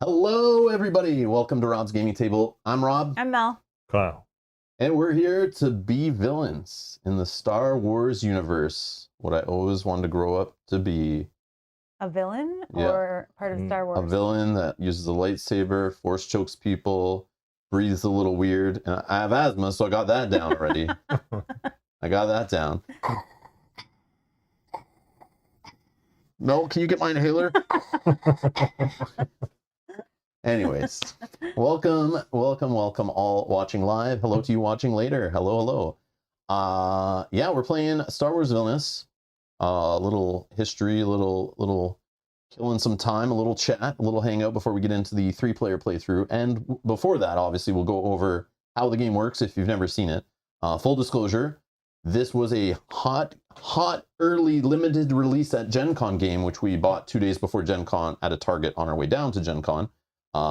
Hello, everybody. Welcome to Rob's Gaming Table. I'm Rob. I'm Mel. Kyle. And we're here to be villains in the Star Wars universe. What I always wanted to grow up to be. A villain Yeah. or part of Star Wars? A villain that uses a lightsaber, force chokes people, breathes a little weird. And I have asthma, so I got that down already. I got that down. Mel, can you get my inhaler? Anyways, welcome all watching live. Hello to you watching later. Hello. Yeah, we're playing Star Wars Villainous. A little history, a little killing some time, a little chat, a little hangout before we get into the 3-player playthrough. And before that, obviously, we'll go over how the game works if you've never seen it. Full disclosure, this was a hot, early, limited release at Gen Con game, which we bought 2 days before Gen Con at a Target on our way down to Gen Con.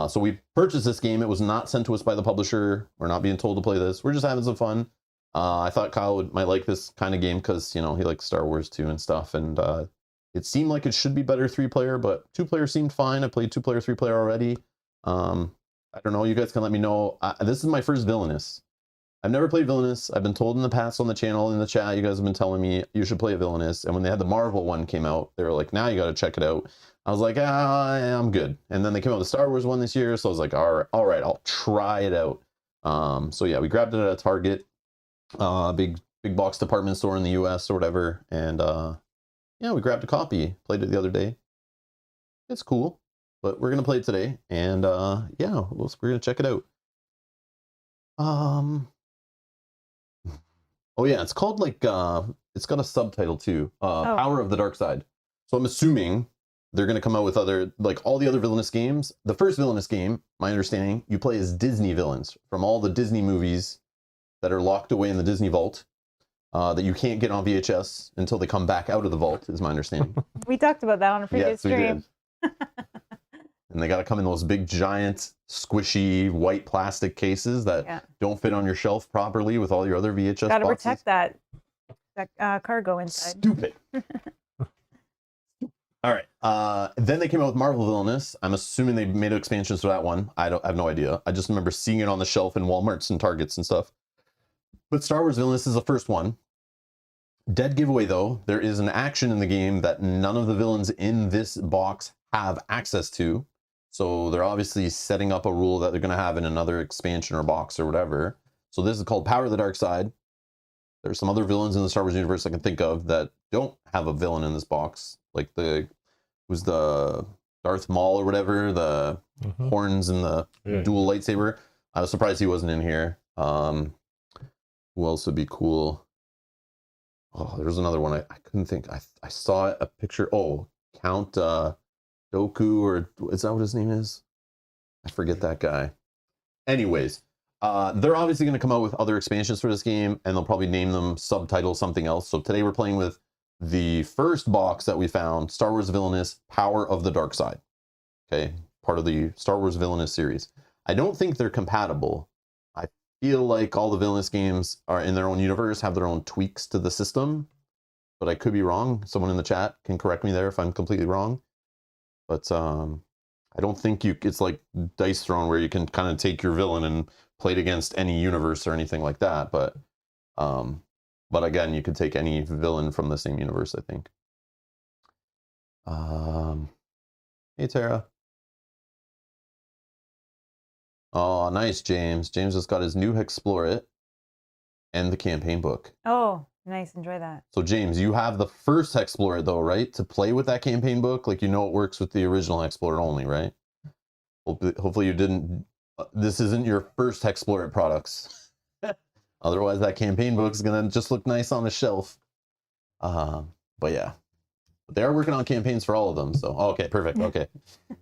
So we purchased this game. It was not sent to us by the publisher. We're not being told to play this. We're just having some fun. I thought Kyle might like this kind of game because, you know, he likes Star Wars too and stuff. And it seemed like it should be better 3-player, but 2-player seemed fine. I played 2-player, 3-player already. I don't know. You guys can let me know. This is my first Villainous. I've never played Villainous. I've been told in the past on the channel, in the chat, you guys have been telling me you should play a Villainous. And when they had the Marvel one came out, they were like, now you got to check it out. I was like, I'm good. And then they came out with the Star Wars one this year, so I was like, all right, I'll try it out. So yeah, we grabbed it at a Target, big box department store in the US or whatever, and yeah, we grabbed a copy, played it the other day. It's cool, but we're gonna play it today, and yeah, we're gonna check it out. Oh yeah, it's called like it's got a subtitle too, Power of the Dark Side. So I'm assuming they're going to come out with other, like all the other Villainous games. The first Villainous game, my understanding, you play as Disney villains from all the Disney movies that are locked away in the Disney vault that you can't get on VHS until they come back out of the vault, is my understanding. We talked about that on a previous stream. We did. And they got to come in those big, giant, squishy, white plastic cases that don't fit on your shelf properly with all your other VHS Got to boxes. protect that cargo inside. Stupid. All right. Then they came out with Marvel Villainous. I'm assuming they made expansions for that one. I have no idea. I just remember seeing it on the shelf in Walmarts and Targets and stuff. But Star Wars Villainous is the first one. Dead giveaway, though. There is an action in the game that none of the villains in this box have access to. So they're obviously setting up a rule that they're going to have in another expansion or box or whatever. So this is called Power of the Dark Side. There's some other villains in the Star Wars universe I can think of that don't have a villain in this box. Like was the Darth Maul or whatever, the horns and the dual lightsaber. I was surprised he wasn't in here. Who else would be cool? Oh, there's another one. I couldn't think. I saw a picture. Oh, Count Dooku, or is that what his name is? I forget that guy. Anyways, they're obviously going to come out with other expansions for this game, and they'll probably name them subtitle something else. So today we're playing with the first box that we found, Star Wars Villainous, Power of the Dark Side. Okay, part of the Star Wars Villainous series. I don't think they're compatible. I feel like all the Villainous games are in their own universe, have their own tweaks to the system, but I could be wrong. Someone in the chat can correct me there if I'm completely wrong. But I don't think it's like Dice Throne where you can kind of take your villain and play it against any universe or anything like that. But again, you could take any villain from the same universe, I think. Hey, Tara. Oh, nice, James. James just got his new Explore It and the campaign book. Oh, nice. Enjoy that. So, James, you have the first Explore It, though, right? To play with that campaign book? Like, you know it works with the original Explore It only, right? Hopefully you didn't... this isn't your first Explore It products. Otherwise, that campaign book is going to just look nice on the shelf. But yeah. But they are working on campaigns for all of them. So, okay, perfect. Okay.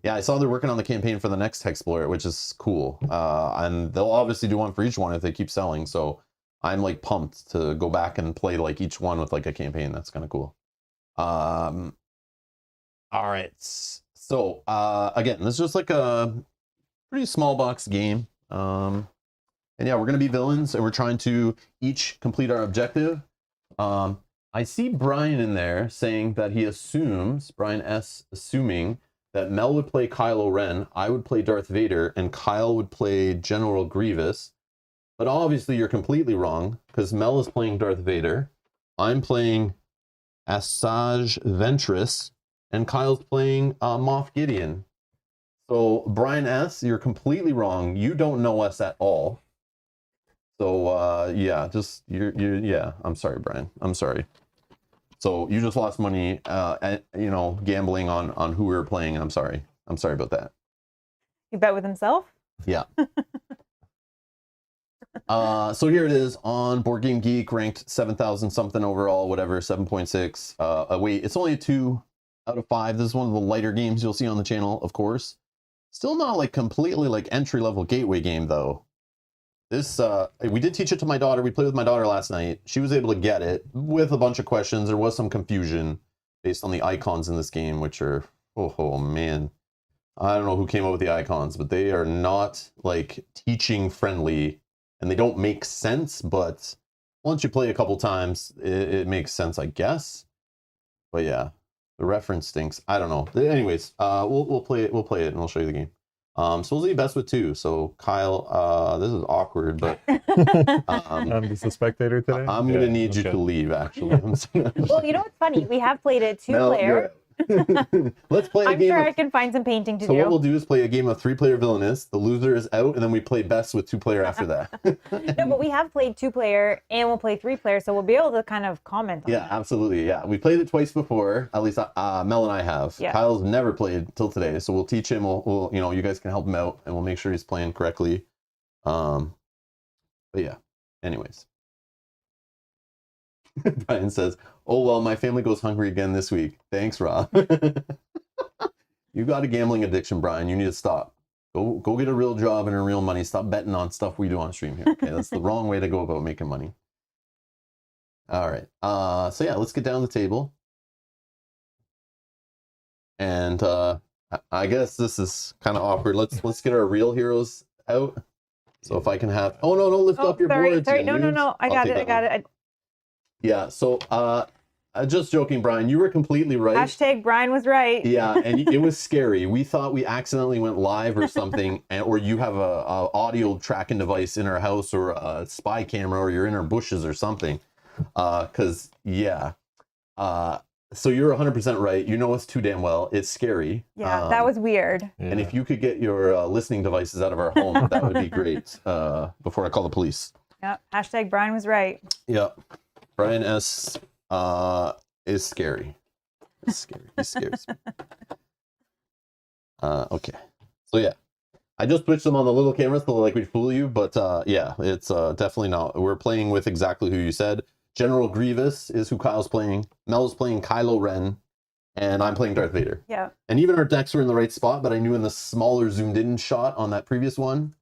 Yeah, I saw they're working on the campaign for the next Explorer, which is cool. And they'll obviously do one for each one if they keep selling. So I'm like pumped to go back and play like each one with like a campaign. That's kind of cool. All right. So again, this is just like a pretty small box game. And yeah, we're going to be villains, and we're trying to each complete our objective. I see Brian in there saying that he assumes, Brian S. assuming that Mel would play Kylo Ren, I would play Darth Vader, and Kyle would play General Grievous. But obviously you're completely wrong, because Mel is playing Darth Vader, I'm playing Asajj Ventress, and Kyle's playing Moff Gideon. So Brian S., you're completely wrong. You don't know us at all. So yeah, just yeah. I'm sorry, Brian. I'm sorry. So you just lost money, gambling on who we were playing, and I'm sorry. I'm sorry about that. You bet with himself? Yeah. So here it is on Board Game Geek, ranked 7,000 something overall, whatever, 7.6. Wait, it's only a 2 out of 5. This is one of the lighter games you'll see on the channel, of course. Still not like completely like entry-level gateway game though. This we did teach it to my daughter. We played with my daughter last night. She was able to get it with a bunch of questions. There was some confusion based on the icons in this game, which are oh man. I don't know who came up with the icons, but they are not like teaching friendly. And they don't make sense, but once you play a couple times, it makes sense, I guess. But yeah, the reference stinks. I don't know. Anyways, we'll play it. We'll play it, and we'll show you the game. So we'll see best with 2. So Kyle, this is awkward, but I'm just a spectator today. I'm gonna need you to leave. Actually, Well, you know what's funny? We have played it 2-player. Let's play a I'm game. sure I can find some painting to do. So what we'll do is play a game of 3-player Villainous. The loser is out, and then we play best with 2-player after that. No, but we have played 2-player, and we'll play 3-player, so we'll be able to kind of comment on Yeah, that. absolutely. Yeah, we played it twice before. At least Mel and I have. Yeah. Kyle's never played till today, so we'll teach him. We'll you guys can help him out, and we'll make sure he's playing correctly. But yeah. Anyways, Brian says, "Oh well, my family goes hungry again this week. Thanks, Rob." You got a gambling addiction, Brian. You need to stop. Go get a real job and earn real money. Stop betting on stuff we do on stream here. Okay, that's the wrong way to go about making money. All right. So yeah, let's get down the table. And I guess this is kind of awkward. Let's get our real heroes out. So if I can have, oh no, don't lift up your board. Sorry, no. I got it. Yeah. So just joking, Brian. You were completely right. Hashtag Brian was right. Yeah, and it was scary. We thought we accidentally went live or something, or you have a audio tracking device in our house, or a spy camera, or you're in our bushes or something. Because yeah. So you're 100% right. You know us too damn well. It's scary. Yeah, that was weird. Yeah. And if you could get your listening devices out of our home, that would be great. Before I call the police. Yeah. Hashtag Brian was right. Yeah. Brian S. Is scary. It's scary. He scares me. Okay. So yeah. I just switched them on the little camera so like we'd fool you, but yeah, it's definitely not. We're playing with exactly who you said. General Grievous is who Kyle's playing. Mel's playing Kylo Ren, and I'm playing Darth Vader. Yeah. And even our decks were in the right spot, but I knew in the smaller zoomed in shot on that previous one,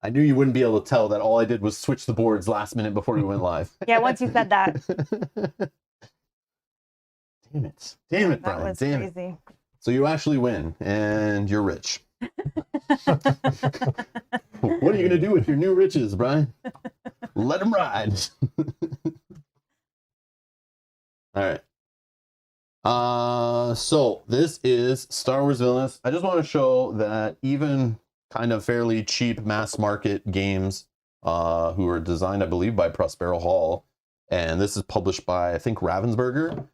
I knew you wouldn't be able to tell that all I did was switch the boards last minute before we went live. Yeah, once you said that. Damn it. Damn it, That Brian. was Damn crazy. it. So you actually win, and you're rich. What are you going to do with your new riches, Brian? Let them ride. All right. So this is Star Wars Villainous. I just want to show that even kind of fairly cheap mass market games who are designed, I believe, by Prospero Hall, and this is published by, I think, Ravensburger.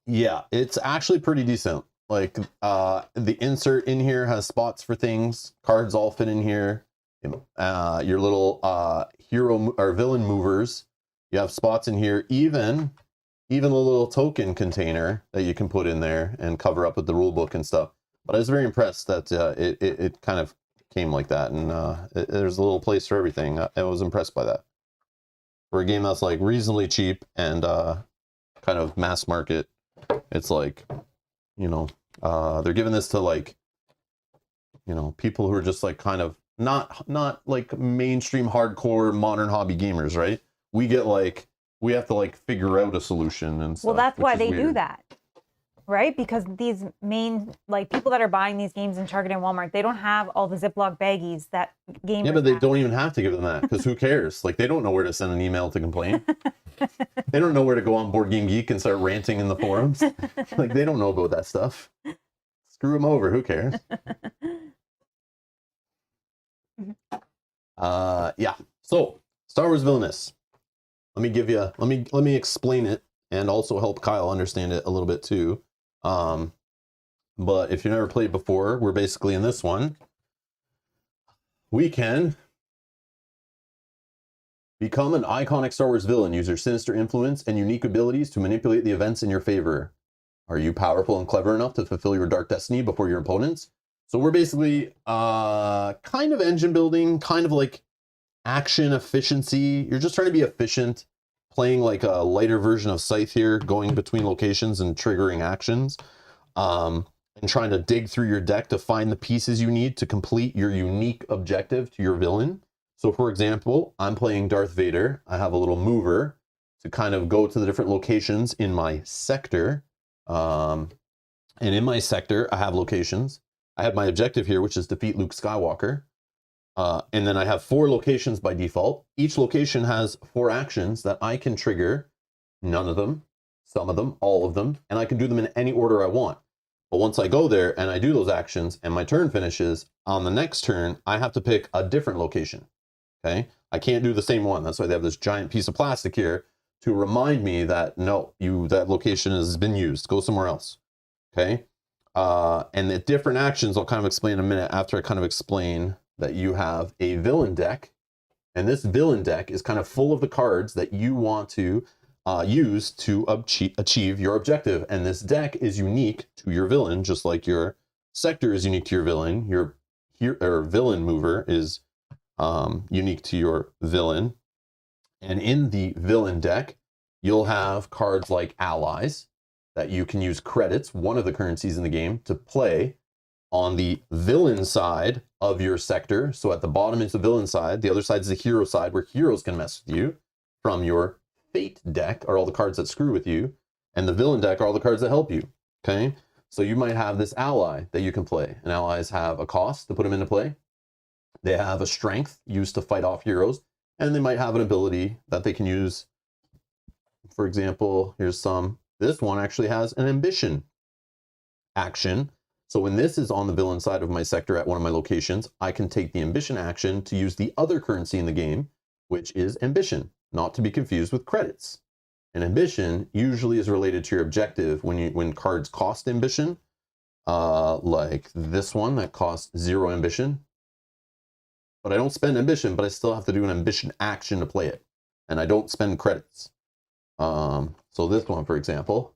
Yeah, it's actually pretty decent. Like the insert in here has spots for things. Cards all fit in here. Your little hero or villain movers. You have spots in here. Even a little token container that you can put in there and cover up with the rule book and stuff. But I was very impressed that it kind of came like that, and there's a little place for everything. I was impressed by that. For a game that's like reasonably cheap and kind of mass market, it's like, you know, they're giving this to like, you know, people who are just like kind of not like mainstream hardcore modern hobby gamers, right? We get like, we have to like figure out a solution and stuff. Well, that's why they do weird. that, right? Because these main, like, people that are buying these games in Target and Walmart, they don't have all the Ziploc baggies that gamers Yeah, but they have. don't even have to give them that, because who cares? Like, they don't know where to send an email to complain. they don't know where to go on Board Game Geek and start ranting in the forums. Like, they don't know about that stuff. Screw them over. Who cares? Yeah. So, Star Wars Villainous. Let me explain it and also help Kyle understand it a little bit too. But if you've never played before, we're basically in this one. We can become an iconic Star Wars villain. Use your sinister influence and unique abilities to manipulate the events in your favor. Are you powerful and clever enough to fulfill your dark destiny before your opponents? So we're basically kind of engine building, kind of like action efficiency. You're just trying to be efficient, playing like a lighter version of Scythe here, going between locations and triggering actions, and trying to dig through your deck to find the pieces you need to complete your unique objective to your villain. So for example, I'm playing Darth Vader. I have a little mover to kind of go to the different locations in my sector. And in my sector, I have locations. I have my objective here, which is defeat Luke Skywalker. And then I have 4 locations by default. Each location has 4 actions that I can trigger. None of them, some of them, all of them. And I can do them in any order I want. But once I go there and I do those actions and my turn finishes, on the next turn, I have to pick a different location. Okay? I can't do the same one. That's why they have this giant piece of plastic here to remind me that, no, that location has been used. Go somewhere else. Okay? And the different actions I'll kind of explain in a minute after I kind of explain that you have a villain deck. And this villain deck is kind of full of the cards that you want to use to achieve your objective. And this deck is unique to your villain, just like your sector is unique to your villain. Your villain mover is unique to your villain. And in the villain deck, you'll have cards like allies that you can use credits, one of the currencies in the game, to play on the villain side of your sector. So at the bottom is the villain side. The other side is the hero side, where heroes can mess with you. From your fate deck are all the cards that screw with you. And the villain deck are all the cards that help you. Okay? So you might have this ally that you can play. And allies have a cost to put them into play. They have a strength used to fight off heroes. And they might have an ability that they can use. For example, here's some. This one actually has an ambition action. So when this is on the villain side of my sector at one of my locations, I can take the ambition action to use the other currency in the game, which is ambition, not to be confused with credits. And ambition usually is related to your objective when cards cost ambition, like this one that costs 0 ambition. But I don't spend ambition, but I still have to do an ambition action to play it. And I don't spend credits. So this one, for example,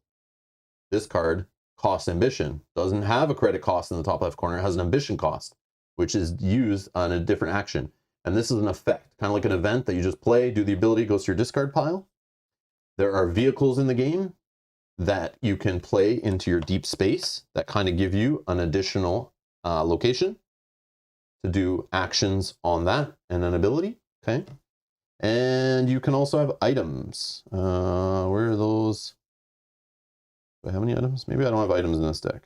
this card costs ambition, doesn't have a credit cost in the top left corner, it has an ambition cost, which is used on a different action. And this is an effect, kind of like an event that you just play, do the ability, goes to your discard pile. There are vehicles in the game that you can play into your deep space that kind of give you an additional location to do actions on that and an ability. Okay. And you can also have items. Where are those? Do I have any items? Maybe I don't have items in this deck.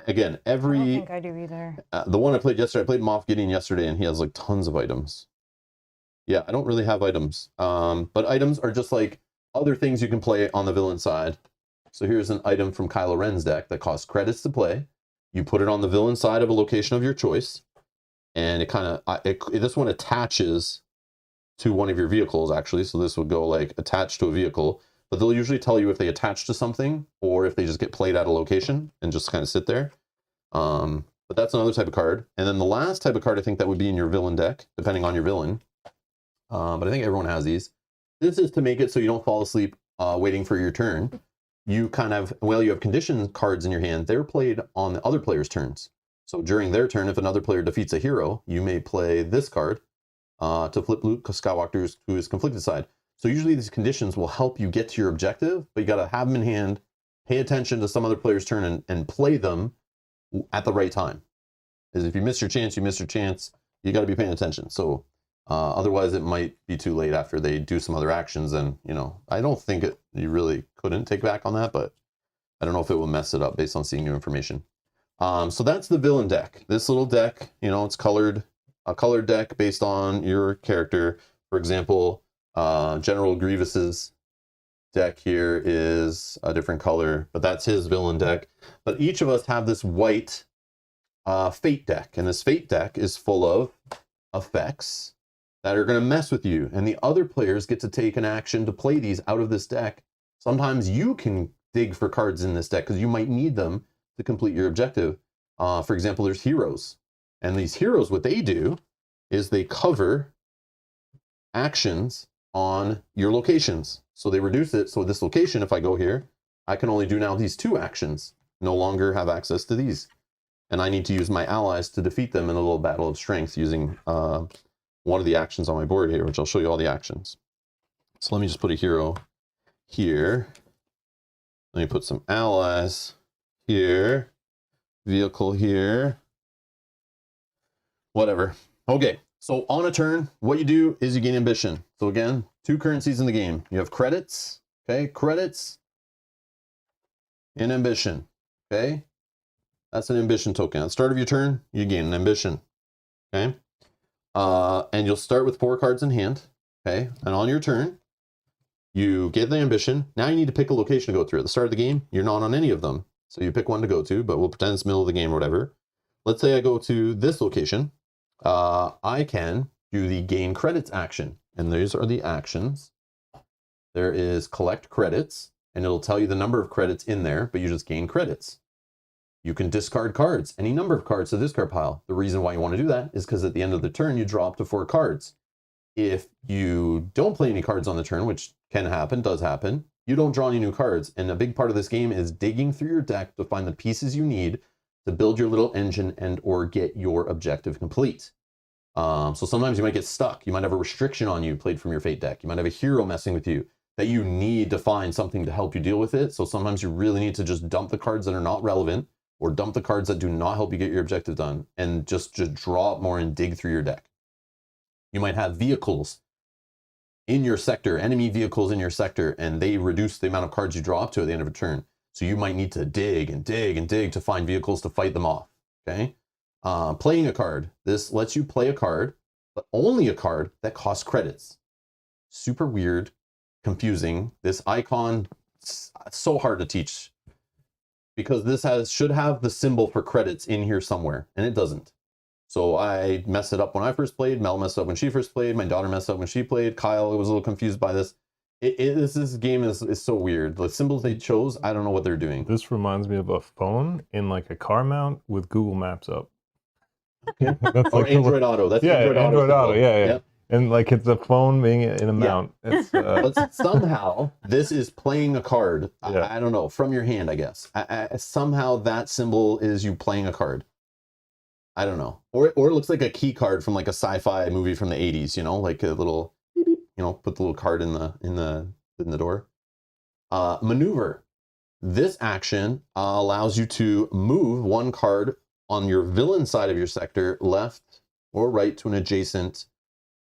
Again, I don't think I do either. The one I played yesterday, I played Moff Gideon yesterday, and he has like tons of items. Yeah, I don't really have items. But items are just like other things you can play on the villain side. So here's an item from Kylo Ren's deck that costs credits to play. You put it on the villain side of a location of your choice, and it kind of this one attaches to one of your vehicles, actually. So this would go like attached to a vehicle, but they'll usually tell you if they attach to something or if they just get played at a location and just kind of sit there. But that's another type of card. And then the last type of card I think that would be in your villain deck, depending on your villain. But I think everyone has these. This is to make it so you don't fall asleep waiting for your turn. You kind of, well, you have condition cards in your hand. They're played on the other player's turns. So during their turn, if another player defeats a hero, you may play this card to flip Luke Skywalker to his conflicted side. So usually these conditions will help you get to your objective, but you got to have them in hand, pay attention to some other player's turn and play them at the right time. Because if you miss your chance, you miss your chance. You got to be paying attention. So otherwise it might be too late after they do some other actions. And, you know, I don't think you really couldn't take back on that, but I don't know if it will mess it up based on seeing new information. So that's the villain deck. This little deck, you know, it's a colored deck based on your character. For example, General Grievous's deck here is a different color, but that's his villain deck. But each of us have this white fate deck, and this fate deck is full of effects that are going to mess with you, and the other players get to take an action to play these out of this deck. Sometimes you can dig for cards in this deck because you might need them to complete your objective. For example, there's heroes, and these heroes, what they do is they cover actions on your locations. So they reduce it. So this location, if I go here, I can only do now these 2 actions, no longer have access to these. And I need to use my allies to defeat them in a little battle of strength using one of the actions on my board here, which I'll show you all the actions. So let me just put a hero here. Let me put some allies here, vehicle here, whatever. Okay, so on a turn, what you do is you gain ambition. So again, 2 currencies in the game. You have credits, okay, credits and ambition, okay? That's an ambition token. At the start of your turn, you gain an ambition, okay? And you'll start with 4 cards in hand, okay? And on your turn, you get the ambition. Now you need to pick a location to go through. At the start of the game, you're not on any of them. So you pick one to go to, but we'll pretend it's middle of the game or whatever. Let's say I go to this location. I can do the gain credits action. And these are the actions. There is collect credits, and it'll tell you the number of credits in there, but you just gain credits. You can discard cards, any number of cards to the discard pile. The reason why you want to do that is because at the end of the turn, you draw up to 4 cards. If you don't play any cards on the turn, which can happen, does happen, you don't draw any new cards. And a big part of this game is digging through your deck to find the pieces you need to build your little engine and or get your objective complete. So sometimes you might get stuck. You might have a restriction on you played from your fate deck. You might have a hero messing with you that you need to find something to help you deal with it. So sometimes you really need to just dump the cards that are not relevant or dump the cards that do not help you get your objective done and just draw up more and dig through your deck. You might have vehicles in your sector, enemy vehicles in your sector, and they reduce the amount of cards you draw up to at the end of a turn. So you might need to dig and dig and dig to find vehicles to fight them off, okay? Playing a card. This lets you play a card, but only a card that costs credits. Super weird, confusing. This icon, it's so hard to teach because this should have the symbol for credits in here somewhere, and it doesn't. So I messed it up when I first played. Mel messed up when she first played. My daughter messed up when she played. Kyle was a little confused by this. This game is so weird. The symbols they chose, I don't know what they're doing. This reminds me of a phone in like a car mount with Google Maps up. That's or like Android Auto. That's yeah, Android Auto. Yeah. Yep. And like it's a phone being in a mount. It's, but somehow this is playing a card. Yeah. I don't know, from your hand, I guess. Somehow that symbol is you playing a card. I don't know. Or it looks like a key card from like a sci-fi movie from the 80s, you know, like a little, you know, put the little card in the door. Maneuver. This action allows you to move one card on your villain side of your sector left or right to an adjacent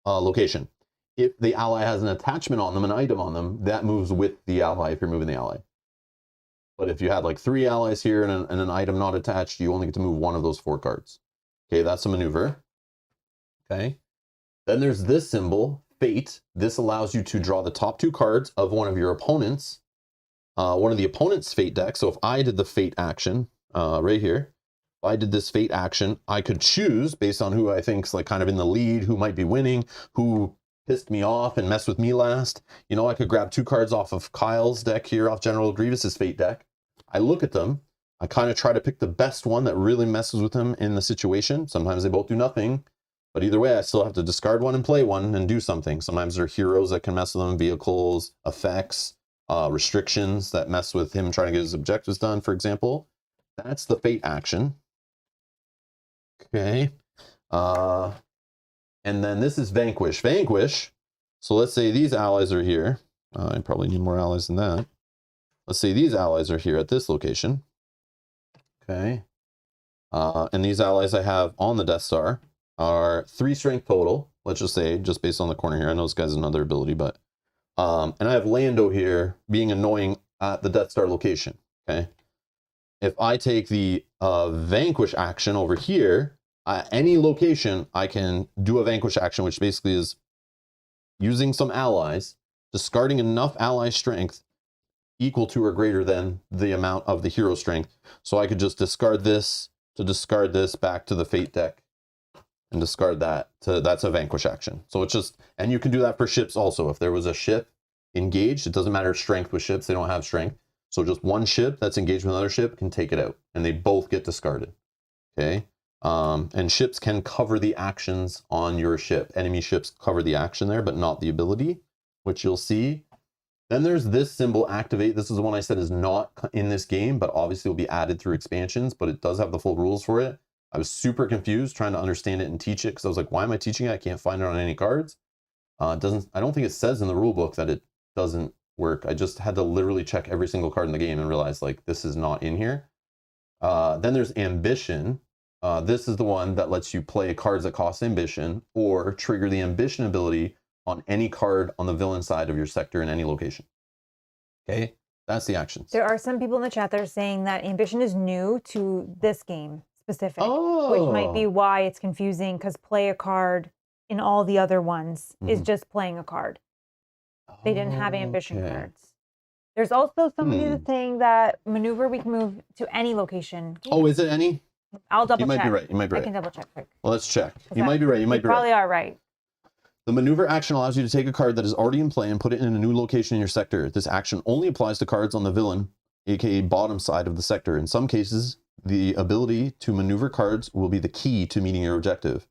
location. If the ally has an attachment on them, an item on them, that moves with the ally if you're moving the ally. But if you had like 3 allies here and an item not attached, you only get to move one of those 4 cards. Okay, that's a maneuver. Okay. Then there's this symbol, fate. This allows you to draw the top 2 cards of one of your opponents, one of the opponent's fate deck. So if I did the fate action right here, if I did this fate action, I could choose based on who I think's like kind of in the lead, who might be winning, who pissed me off and messed with me last. You know, I could grab 2 cards off of Kyle's deck here, off General Grievous's fate deck. I look at them. I kind of try to pick the best one that really messes with him in the situation. Sometimes they both do nothing, but either way, I still have to discard one and play one and do something. Sometimes there are heroes that can mess with them, vehicles, effects, restrictions that mess with him trying to get his objectives done, for example. That's the fate action. Okay. And then this is vanquish. Vanquish. So let's say these allies are here. I probably need more allies than that. Let's say these allies are here at this location. Okay. And these allies I have on the Death Star are 3 strength total. Let's just say, just based on the corner here. I know this guy's another ability, but and I have Lando here being annoying at the Death Star location. Okay. If I take the vanquish action over here, any location, I can do a vanquish action, which basically is using some allies, discarding enough ally strength equal to or greater than the amount of the hero strength. So I could just discard this to discard this back to the fate deck and discard that. That's a vanquish action. So it's just, and you can do that for ships also. If there was a ship engaged, it doesn't matter strength with ships, they don't have strength. So just one ship that's engaged with another ship can take it out, and they both get discarded. Okay. And ships can cover the actions on your ship. Enemy ships cover the action there, but not the ability, which you'll see. Then there's this symbol, activate. This is the one I said is not in this game, but obviously will be added through expansions, but it does have the full rules for it. I was super confused trying to understand it and teach it, because I was like, why am I teaching it? I can't find it on any cards. I don't think it says in the rule book that it doesn't work. I just had to literally check every single card in the game and realize, like, this is not in here. Then there's ambition. This is the one that lets you play cards that cost ambition or trigger the ambition ability on any card on the villain side of your sector in any location. Okay, that's the actions. There are some people in the chat that are saying that ambition is new to this game specific, Oh. which might be why it's confusing, because play a card in all the other ones is just playing a card. They didn't have ambition cards. There's also somebody that's saying that maneuver, we can move to any location. Oh, is it any? I'll double check. You might be right. You might be I right. can double check quick. Well, let's check. You might be right. You might be right. Probably are right. The maneuver action allows you to take a card that is already in play and put it in a new location in your sector. This action only applies to cards on the villain, aka bottom side of the sector. In some cases, the ability to maneuver cards will be the key to meeting your objective.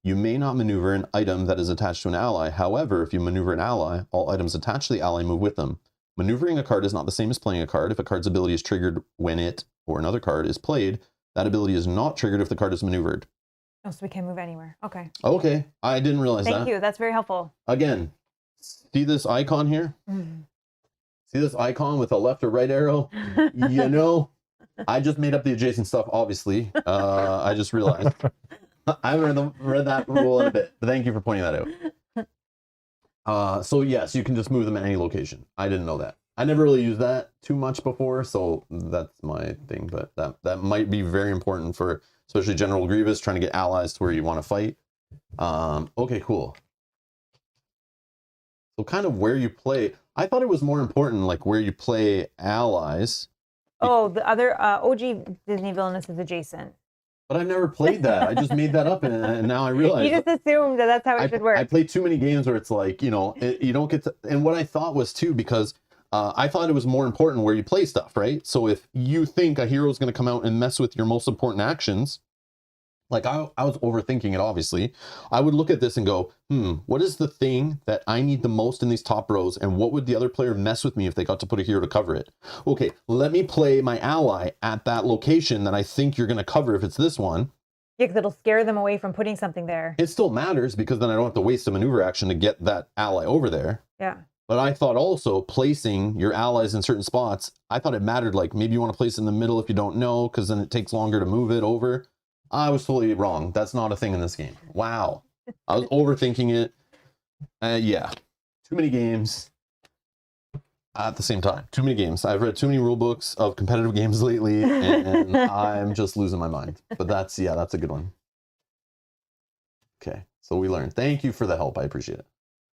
You may not maneuver an item that is attached to an ally. However, if you maneuver an ally, all items attached to the ally move with them. Maneuvering a card is not the same as playing a card. If a card's ability is triggered when it or another card is played, that ability is not triggered if the card is maneuvered. Oh, so we can move anywhere. Okay. Okay, I didn't realize that. Thank you. That's very helpful. Again, see this icon here? See this icon with a left or right arrow? You know, I just made up the adjacent stuff, obviously. I just realized. I haven't read that rule in a bit, but thank you for pointing that out. So yes, you can just move them at any location. I didn't know that. I never really used that too much before, so that's my thing, but that might be very important for especially General Grievous, trying to get allies to where you want to fight. Okay, cool. So kind of where you play, I thought it was more important, like where you play allies. Oh, the other OG Disney Villainous is adjacent. But I've never played that. I just made that up, and now I realize. You just assumed that that's how it should work. I play too many games where it's like, you know, you don't get to, and what I thought was too, because I thought it was more important where you play stuff, right? So if you think a hero is going to come out and mess with your most important actions, like I was overthinking it, obviously. I would look at this and go, what is the thing that I need the most in these top rows? And what would the other player mess with me if they got to put a hero to cover it? Okay, let me play my ally at that location that I think you're going to cover if it's this one. Yeah, because it'll scare them away from putting something there. It still matters because then I don't have to waste a maneuver action to get that ally over there. Yeah. But I thought also placing your allies in certain spots, I thought it mattered. Like maybe you want to place in the middle if you don't know, because then it takes longer to move it over. I was totally wrong. That's not a thing in this game. Wow. I was overthinking it. Yeah. Too many games at the same time. Too many games. I've read too many rule books of competitive games lately, and I'm just losing my mind. But that's a good one. Okay. So we learned. Thank you for the help. I appreciate it.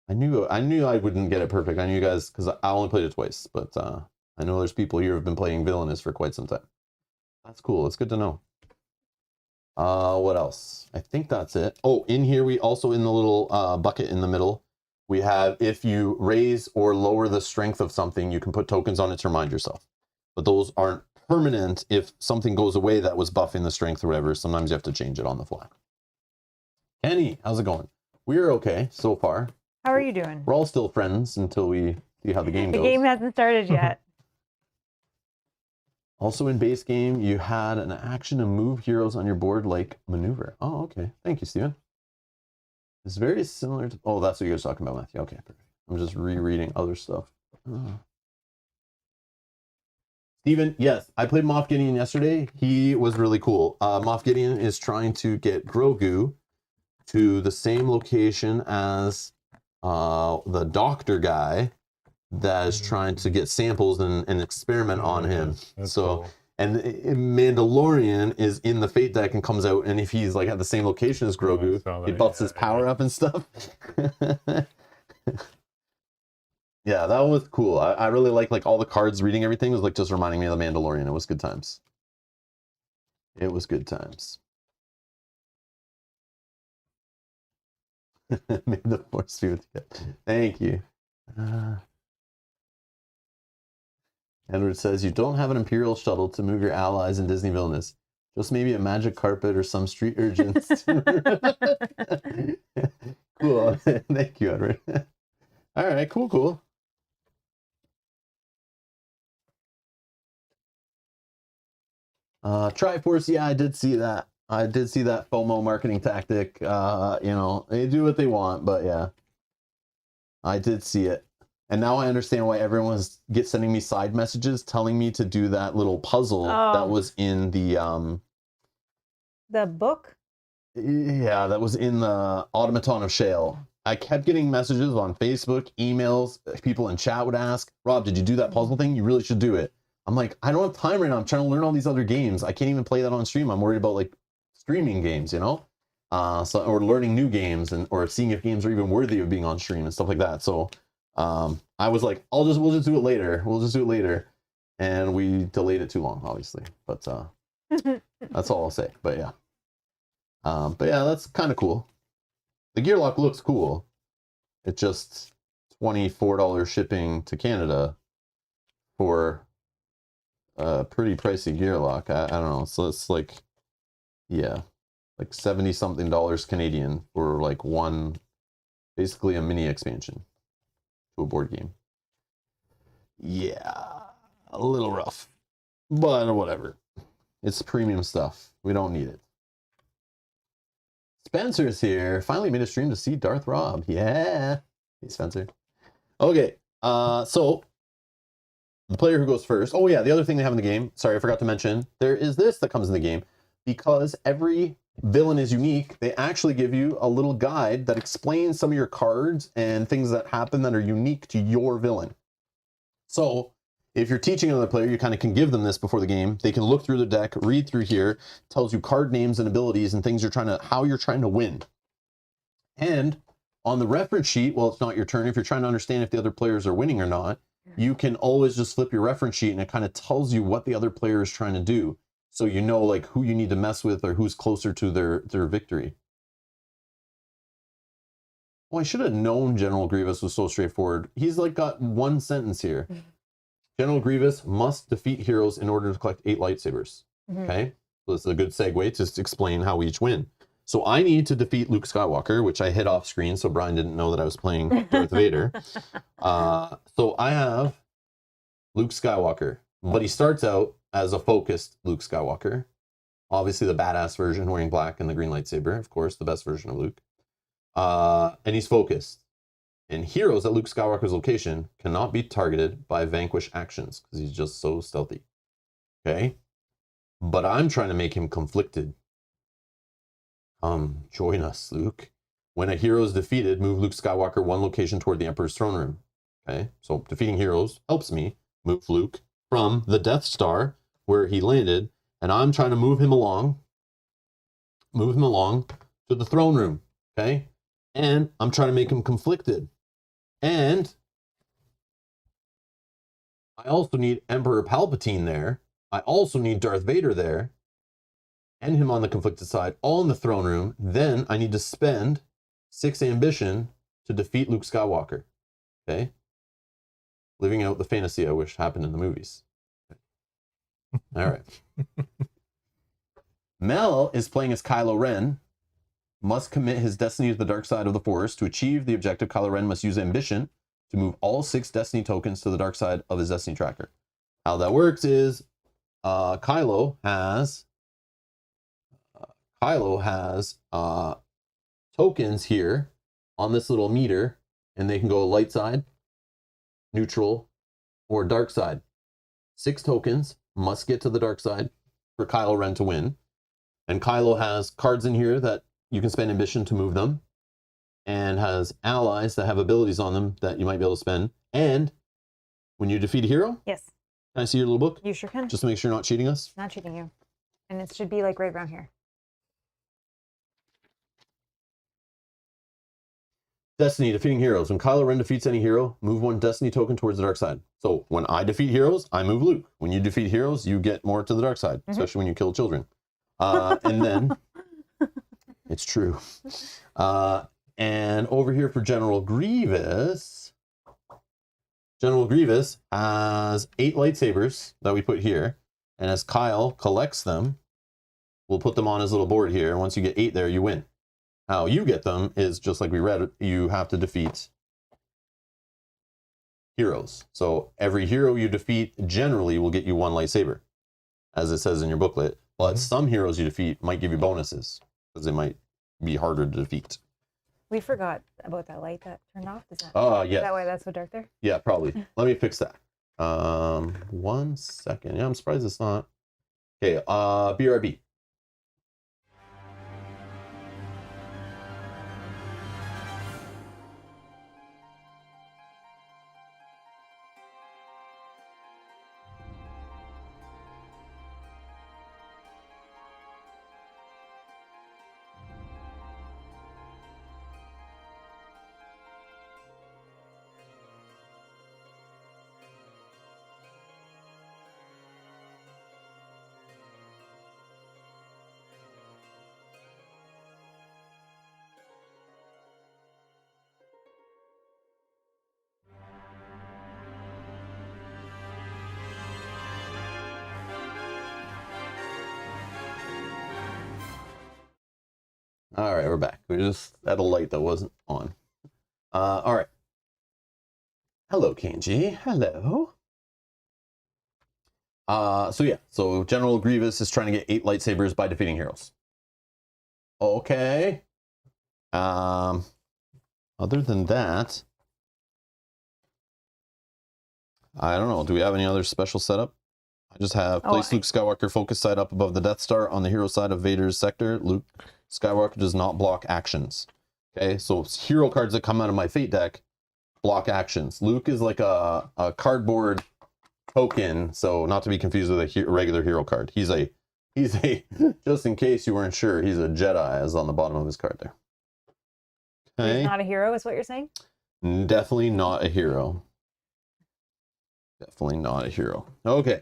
I knew I wouldn't get it perfect. I knew you guys, because I only played it twice, but I know there's people here who have been playing Villainous for quite some time. That's cool. It's good to know. What else? I think that's it. Oh, in here, we also, in the little bucket in the middle, we have, if you raise or lower the strength of something, you can put tokens on it to remind yourself. But those aren't permanent. If something goes away that was buffing the strength or whatever, sometimes you have to change it on the fly. Kenny, how's it going? We're okay so far. How are you doing? We're all still friends until we see how the game goes. The game hasn't started yet. Also in base game, you had an action to move heroes on your board like maneuver. Oh, okay. Thank you, Steven. It's very similar to... Oh, that's what you guys were talking about, Matthew. Okay, perfect. I'm just rereading other stuff. Steven, yes, I played Moff Gideon yesterday. He was really cool. Moff Gideon is trying to get Grogu to the same location as the doctor guy that is trying to get samples and experiment on him. That's so cool. And Mandalorian is in the Fate deck and comes out, and if he's like at the same location as Grogu, saw that, he buffs his yeah, power up and stuff. Yeah, that was cool. I really like all the cards, reading everything was like just reminding me of the Mandalorian. It was good times. It was good times. May the force be with you. Thank you. Edward says, you don't have an Imperial shuttle to move your allies in Disney Villainous. Just maybe a magic carpet or some street urchins. Cool. Thank you, Edward. All right, cool. Triforce, yeah, I did see that. I did see that FOMO marketing tactic. You know, they do what they want, but yeah. I did see it. And now I understand why everyone was sending me side messages telling me to do that little puzzle that was in the book? Yeah, that was in the Automaton of Shale. I kept getting messages on Facebook, emails, people in chat would ask, Rob, did you do that puzzle thing? You really should do it. I'm like, I don't have time right now. I'm trying to learn all these other games. I can't even play that on stream. I'm worried about like streaming games, you know? Or learning new games or seeing if games are even worthy of being on stream and stuff like that. So I was like, we'll just do it later. We'll just do it later. And we delayed it too long, obviously. But that's all I'll say. But yeah. That's kind of cool. The gear lock looks cool. It's just $24 shipping to Canada for a pretty pricey gear lock. I don't know. So it's like, yeah, like 70 something dollars Canadian for like basically a mini expansion to a board game. Yeah, a little rough, but whatever. It's premium stuff. We don't need it. Spencer's here. Finally made a stream to see Darth Rob. Yeah. Hey, Spencer. Okay. So the player who goes first. Oh, yeah. The other thing they have in the game. Sorry, I forgot to mention. There is this that comes in the game. Because every villain is unique, they actually give you a little guide that explains some of your cards and things that happen that are unique to your villain. So if you're teaching another player, you kind of can give them this before the game. They can look through the deck, read through here, tells you card names and abilities and things how you're trying to win. And on the reference sheet, well, it's not your turn. If you're trying to understand if the other players are winning or not, you can always just flip your reference sheet and it kind of tells you what the other player is trying to do. So you know like who you need to mess with or who's closer to their victory. Well, I should have known General Grievous was so straightforward. He's like got one sentence here. General Grievous must defeat heroes in order to collect 8 lightsabers. Okay, so this is a good segue to explain how we each win. So I need to defeat Luke Skywalker, which I hid off screen, so Brian didn't know that I was playing Darth Vader. So I have Luke Skywalker, but he starts out as a focused Luke Skywalker. Obviously the badass version wearing black and the green lightsaber, of course, the best version of Luke. And he's focused. And heroes at Luke Skywalker's location cannot be targeted by vanquish actions because he's just so stealthy. Okay? But I'm trying to make him conflicted. Come, join us, Luke. When a hero is defeated, move Luke Skywalker 1 location toward the Emperor's throne room. Okay? So defeating heroes helps me move Luke from the Death Star where he landed, and I'm trying to move him along to the throne room. Okay? And I'm trying to make him conflicted. And I also need Emperor Palpatine there. I also need Darth Vader there. And him on the conflicted side, all in the throne room. Then I need to spend 6 ambition to defeat Luke Skywalker. Okay? Living out the fantasy I wish happened in the movies. All right. Mel is playing as Kylo Ren. Must commit his destiny to the dark side of the Force. To achieve the objective, Kylo Ren must use ambition to move all 6 destiny tokens to the dark side of his destiny tracker. How that works is Kylo has tokens here on this little meter, and they can go light side, neutral, or dark side. 6 tokens must get to the dark side for Kylo Ren to win. And Kylo has cards in here that you can spend ambition to move them, and has allies that have abilities on them that you might be able to spend. And when you defeat a hero, yes. Can I see your little book? You sure can. Just to make sure you're not cheating us. Not cheating you. And it should be like right around here. Destiny, defeating heroes. When Kylo Ren defeats any hero, move 1 Destiny token towards the dark side. So when I defeat heroes, I move Luke. When you defeat heroes, you get more to the dark side, especially when you kill children. And then, it's true. And over here for General Grievous has 8 lightsabers that we put here. And as Kyle collects them, we'll put them on his little board here. And once you get 8 there, you win. How you get them is just like we read, you have to defeat heroes. So every hero you defeat generally will get you 1 lightsaber, as it says in your booklet. But some heroes you defeat might give you bonuses, because they might be harder to defeat. We forgot about that light that turned off. Is that, Yeah. is that why that's so dark there? Yeah, probably. Let me fix that. 1 second. Yeah, I'm surprised it's not. Okay, BRB. All right, we're back. We just had a light that wasn't on. All right. Hello, Kenji. Hello. So General Grievous is trying to get 8 lightsabers by defeating heroes. Okay. Other than that, I don't know. Do we have any other special setup? I just have place Luke Skywalker focus side up above the Death Star on the hero side of Vader's sector. Luke Skywalker does not block actions. Okay, so hero cards that come out of my Fate deck block actions. Luke is like a cardboard token, so not to be confused with a regular hero card. He's a just in case you weren't sure, he's a Jedi, as on the bottom of his card there. Okay. He's not a hero, is what you're saying? Definitely not a hero. Definitely not a hero. Okay.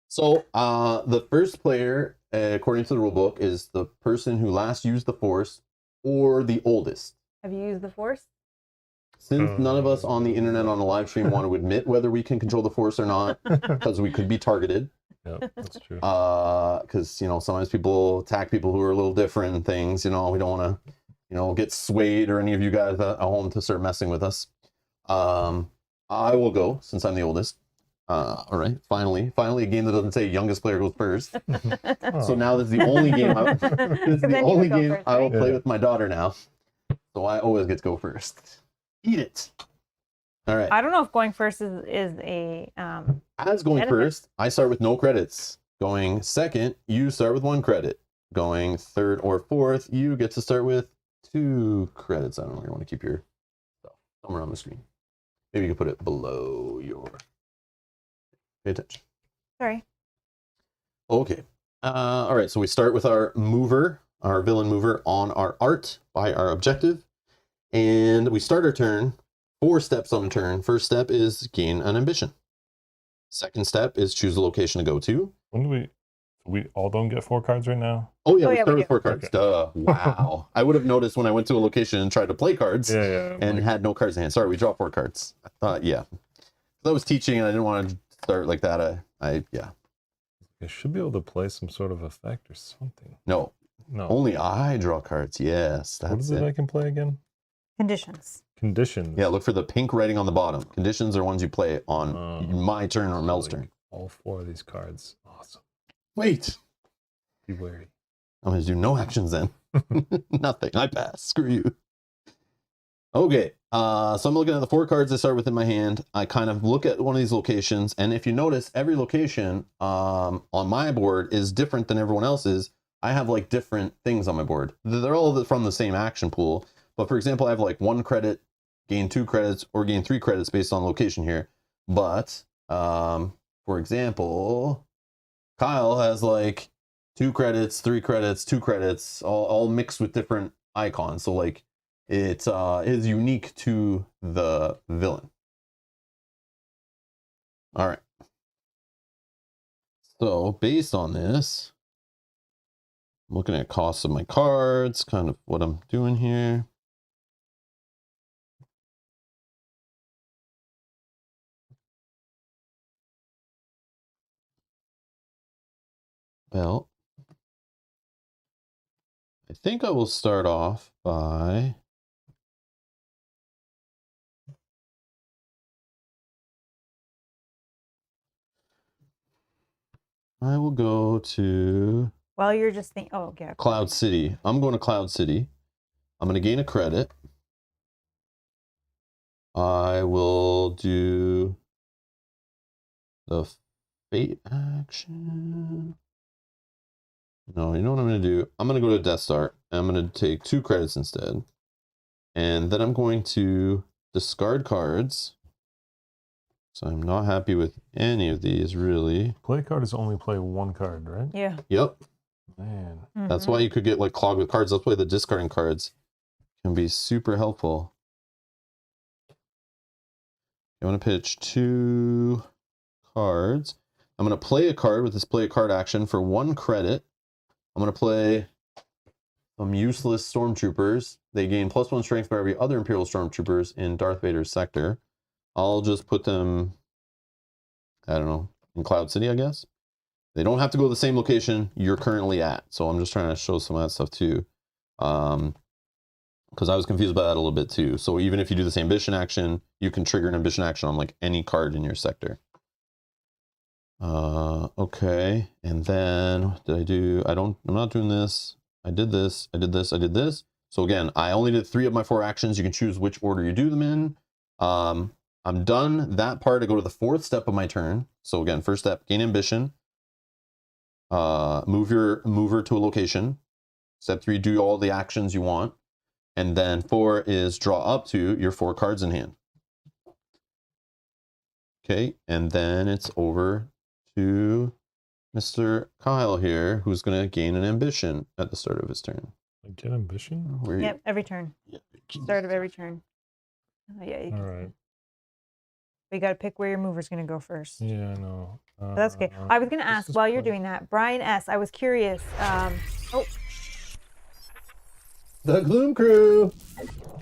So the first player, according to the rule book, is the person who last used the Force or the oldest. Have you used the Force? Since none of us on the internet on a live stream want to admit whether we can control the Force or not, because we could be targeted. Yep, that's true. Because, you know, sometimes people attack people who are a little different and things, you know, we don't want to, you know, get swayed or any of you guys at home to start messing with us. I will go, since I'm the oldest. All right, finally a game that doesn't say youngest player goes first. So now this is the only game I will play with my daughter now. So I always get to go first. Eat it. All right. I don't know if going first is a As going benefit. first, I start with no credits. Going second, you start with 1 credit. Going third or fourth, you get to start with 2 credits. I don't know where you want to keep your stuff. Somewhere on the screen. Maybe you can put it below your. Pay attention. Sorry. Okay. All right. So we start with our mover, our villain mover on our art by our objective. And we start our turn 4 steps on a turn. First step is gain an ambition. Second step is choose a location to go to. When do we all don't get 4 cards right now? Oh yeah, Oh, we yeah, start we with do. 4 cards. Okay. Duh. Wow. I would have noticed when I went to a location and tried to play cards Yeah. and had no cards in hand. Sorry, we draw 4 cards. I thought, yeah. I was teaching and I didn't want to start like that. Yeah. I should be able to play some sort of effect or something. No. No. Only I draw cards. Yes, that's What is it I can play again? Conditions. Conditions. Yeah, look for the pink writing on the bottom. Conditions are ones you play on my turn or Mel's turn. All 4 of these cards. Awesome. Wait. Be wary. I'm going to do no actions then. Nothing. I pass. Screw you. Okay. So I'm looking at the 4 cards I start with in my hand. I kind of look at one of these locations. And if you notice, every location on my board is different than everyone else's. I have like different things on my board. They're all from the same action pool. But for example, I have like 1 credit, gain 2 credits, or gain 3 credits based on location here. But for example, Kyle has like 2 credits, 3 credits, 2 credits, all mixed with different icons. So like It is unique to the villain. All right. So based on this, I'm looking at costs of my cards, kind of what I'm doing here. Well, I think I will start off by I will go to While you're just thinking, oh, yeah. Cloud City. I'm going to Cloud City. I'm going to gain a credit. I will do the fate action. No, you know what I'm going to do? I'm going to go to Death Star. I'm going to take 2 credits instead. And then I'm going to discard cards. So I'm not happy with any of these, really. Play card is only play 1 card, right? Yeah. Yep. Man. That's why you could get like clogged with cards. That's why the discarding cards can be super helpful. I'm going to pitch 2 cards. I'm going to play a card with this play a card action for 1 credit. I'm going to play some useless stormtroopers. They gain +1 strength for every other Imperial stormtroopers in Darth Vader's sector. I'll just put them, I don't know, in Cloud City, I guess. They don't have to go to the same location you're currently at. So I'm just trying to show some of that stuff too. Because I was confused by that a little bit too. So even if you do the same ambition action, you can trigger an ambition action on like any card in your sector. Okay. And then what did I do? I'm not doing this. I did this. I did this. I did this. So again, I only did 3 of my 4 actions. You can choose which order you do them in. I'm done that part. I go to the 4th step of my turn. So again, first step, gain ambition. Move your mover to a location. Step 3, do all the actions you want. And then 4 is draw up to your 4 cards in hand. Okay, and then it's over to Mr. Kyle here, who's going to gain an ambition at the start of his turn. Like get ambition? Yep, every turn. Yep. Start of every turn. Oh, yeah. You All can. right. We got to pick where your mover's going to go first. Yeah, I know. But that's okay. I was going to ask while you're doing that, Brian S. I was curious. The Gloom Crew.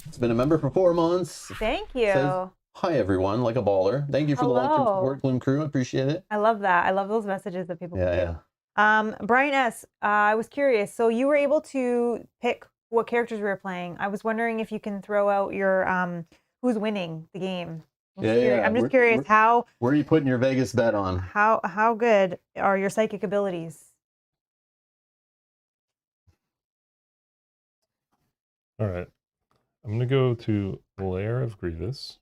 It's been a member for 4 months. Thank you. Says, hi everyone, like a baller. Thank you for the long-term support, Gloom Crew. I appreciate it. I love that. I love those messages that people do. Yeah. Brian S. I was curious. So you were able to pick what characters we were playing. I was wondering if you can throw out your who's winning the game. I'm just curious how. Where are you putting your Vegas bet on? How good are your psychic abilities? All right. I'm going to go to Lair of Grievous.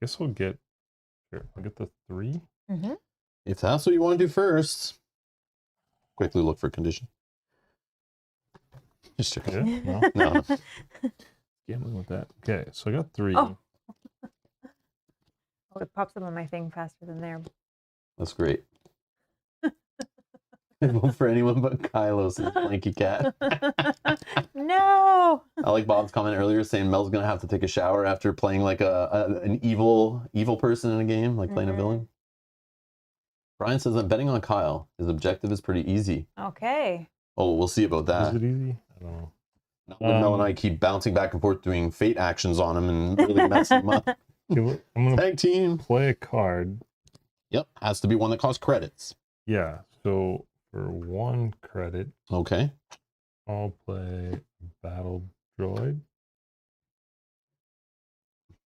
Guess we'll get here. I'll get the 3. Mm-hmm. If that's what you want to do first, quickly look for condition. Just checking. Yeah? No. No. Gambling with that. Okay, so I got 3. Oh, it pops up on my thing faster than there. That's great. Vote for anyone but Kylos, his blanky cat. No. I like Bob's comment earlier saying Mel's gonna have to take a shower after playing like an evil person in a game, like playing a villain. Brian says I'm betting on Kyle. His objective is pretty easy. Okay. Oh, we'll see about that. Is it easy? I don't know. Not when Mel and I keep bouncing back and forth doing fate actions on him and really messing him up. Okay, I'm going Tag team. to play a card. Yep, has to be one that costs credits. Yeah, so for 1 credit, Okay. I'll play Battle Droid.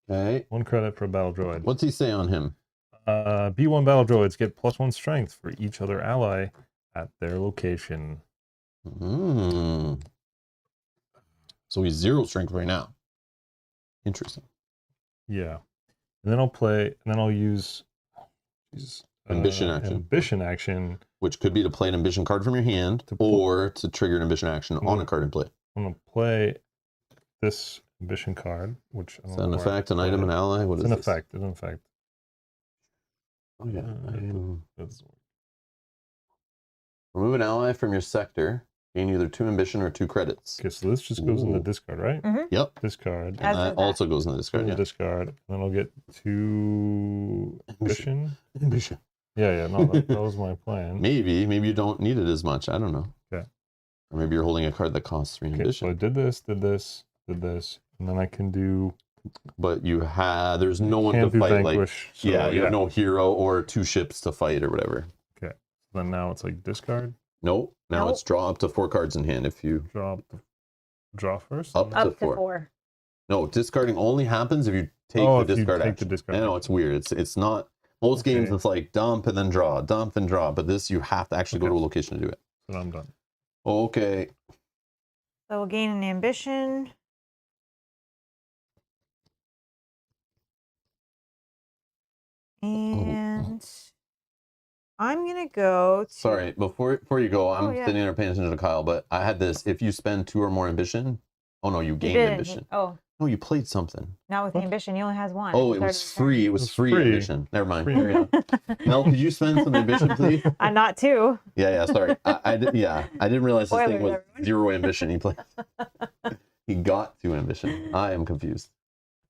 Okay. 1 credit for a Battle Droid. What's he say on him? B1 Battle Droids get +1 strength for each other ally at their location. So he's 0 strength right now. Interesting. Yeah. And then I'll use Ambition action. Ambition action. Which could be to play an ambition card from your hand or to trigger an ambition action on a card in play. I'm going to play this ambition card, which I don't Is know that an where effect, an item, an ally? What is it's an this? effect. It's an effect. Oh, yeah. That's- Remove an ally from your sector. Gain either 2 ambition or 2 credits. Okay, so this just goes in the Ooh. discard, right? Yep. Discard. And that also goes in the discard. In the Yeah. discard. And then I'll get 2 ambition. Ambition. Yeah, no, that was my plan. Maybe you don't need it as much. I don't know. Okay. Or maybe you're holding a card that costs 3 ambition. So I did this, and then I can do. But there's no one to Can't do fight. Vanquish. Like, so, you have no hero or 2 ships to fight or whatever. Okay. Then now it's like discard. Nope. Now it's draw up to 4 cards in hand if you Draw first. up to 4. No, discarding only happens if you take the discard action. I know it's weird. It's not most games. It's like dump and then draw, dump and draw. But this you have to actually go to a location to do it. So I'm done. Okay. So we'll gain an ambition. And I'm gonna go to... Sorry, before you go, I'm yeah. sitting there paying attention to Kyle, but I had this. If you spend 2 or more ambition, oh no, you gained ambition. Oh, no, you played something. not with the ambition. He only has 1. Oh, it was free. It was free ambition. Never mind. Free. Carry on. Mel, could you spend some ambition, please? Not 2. Yeah. Sorry, I didn't realize this thing was 0 ambition. He got 2 ambition. I am confused.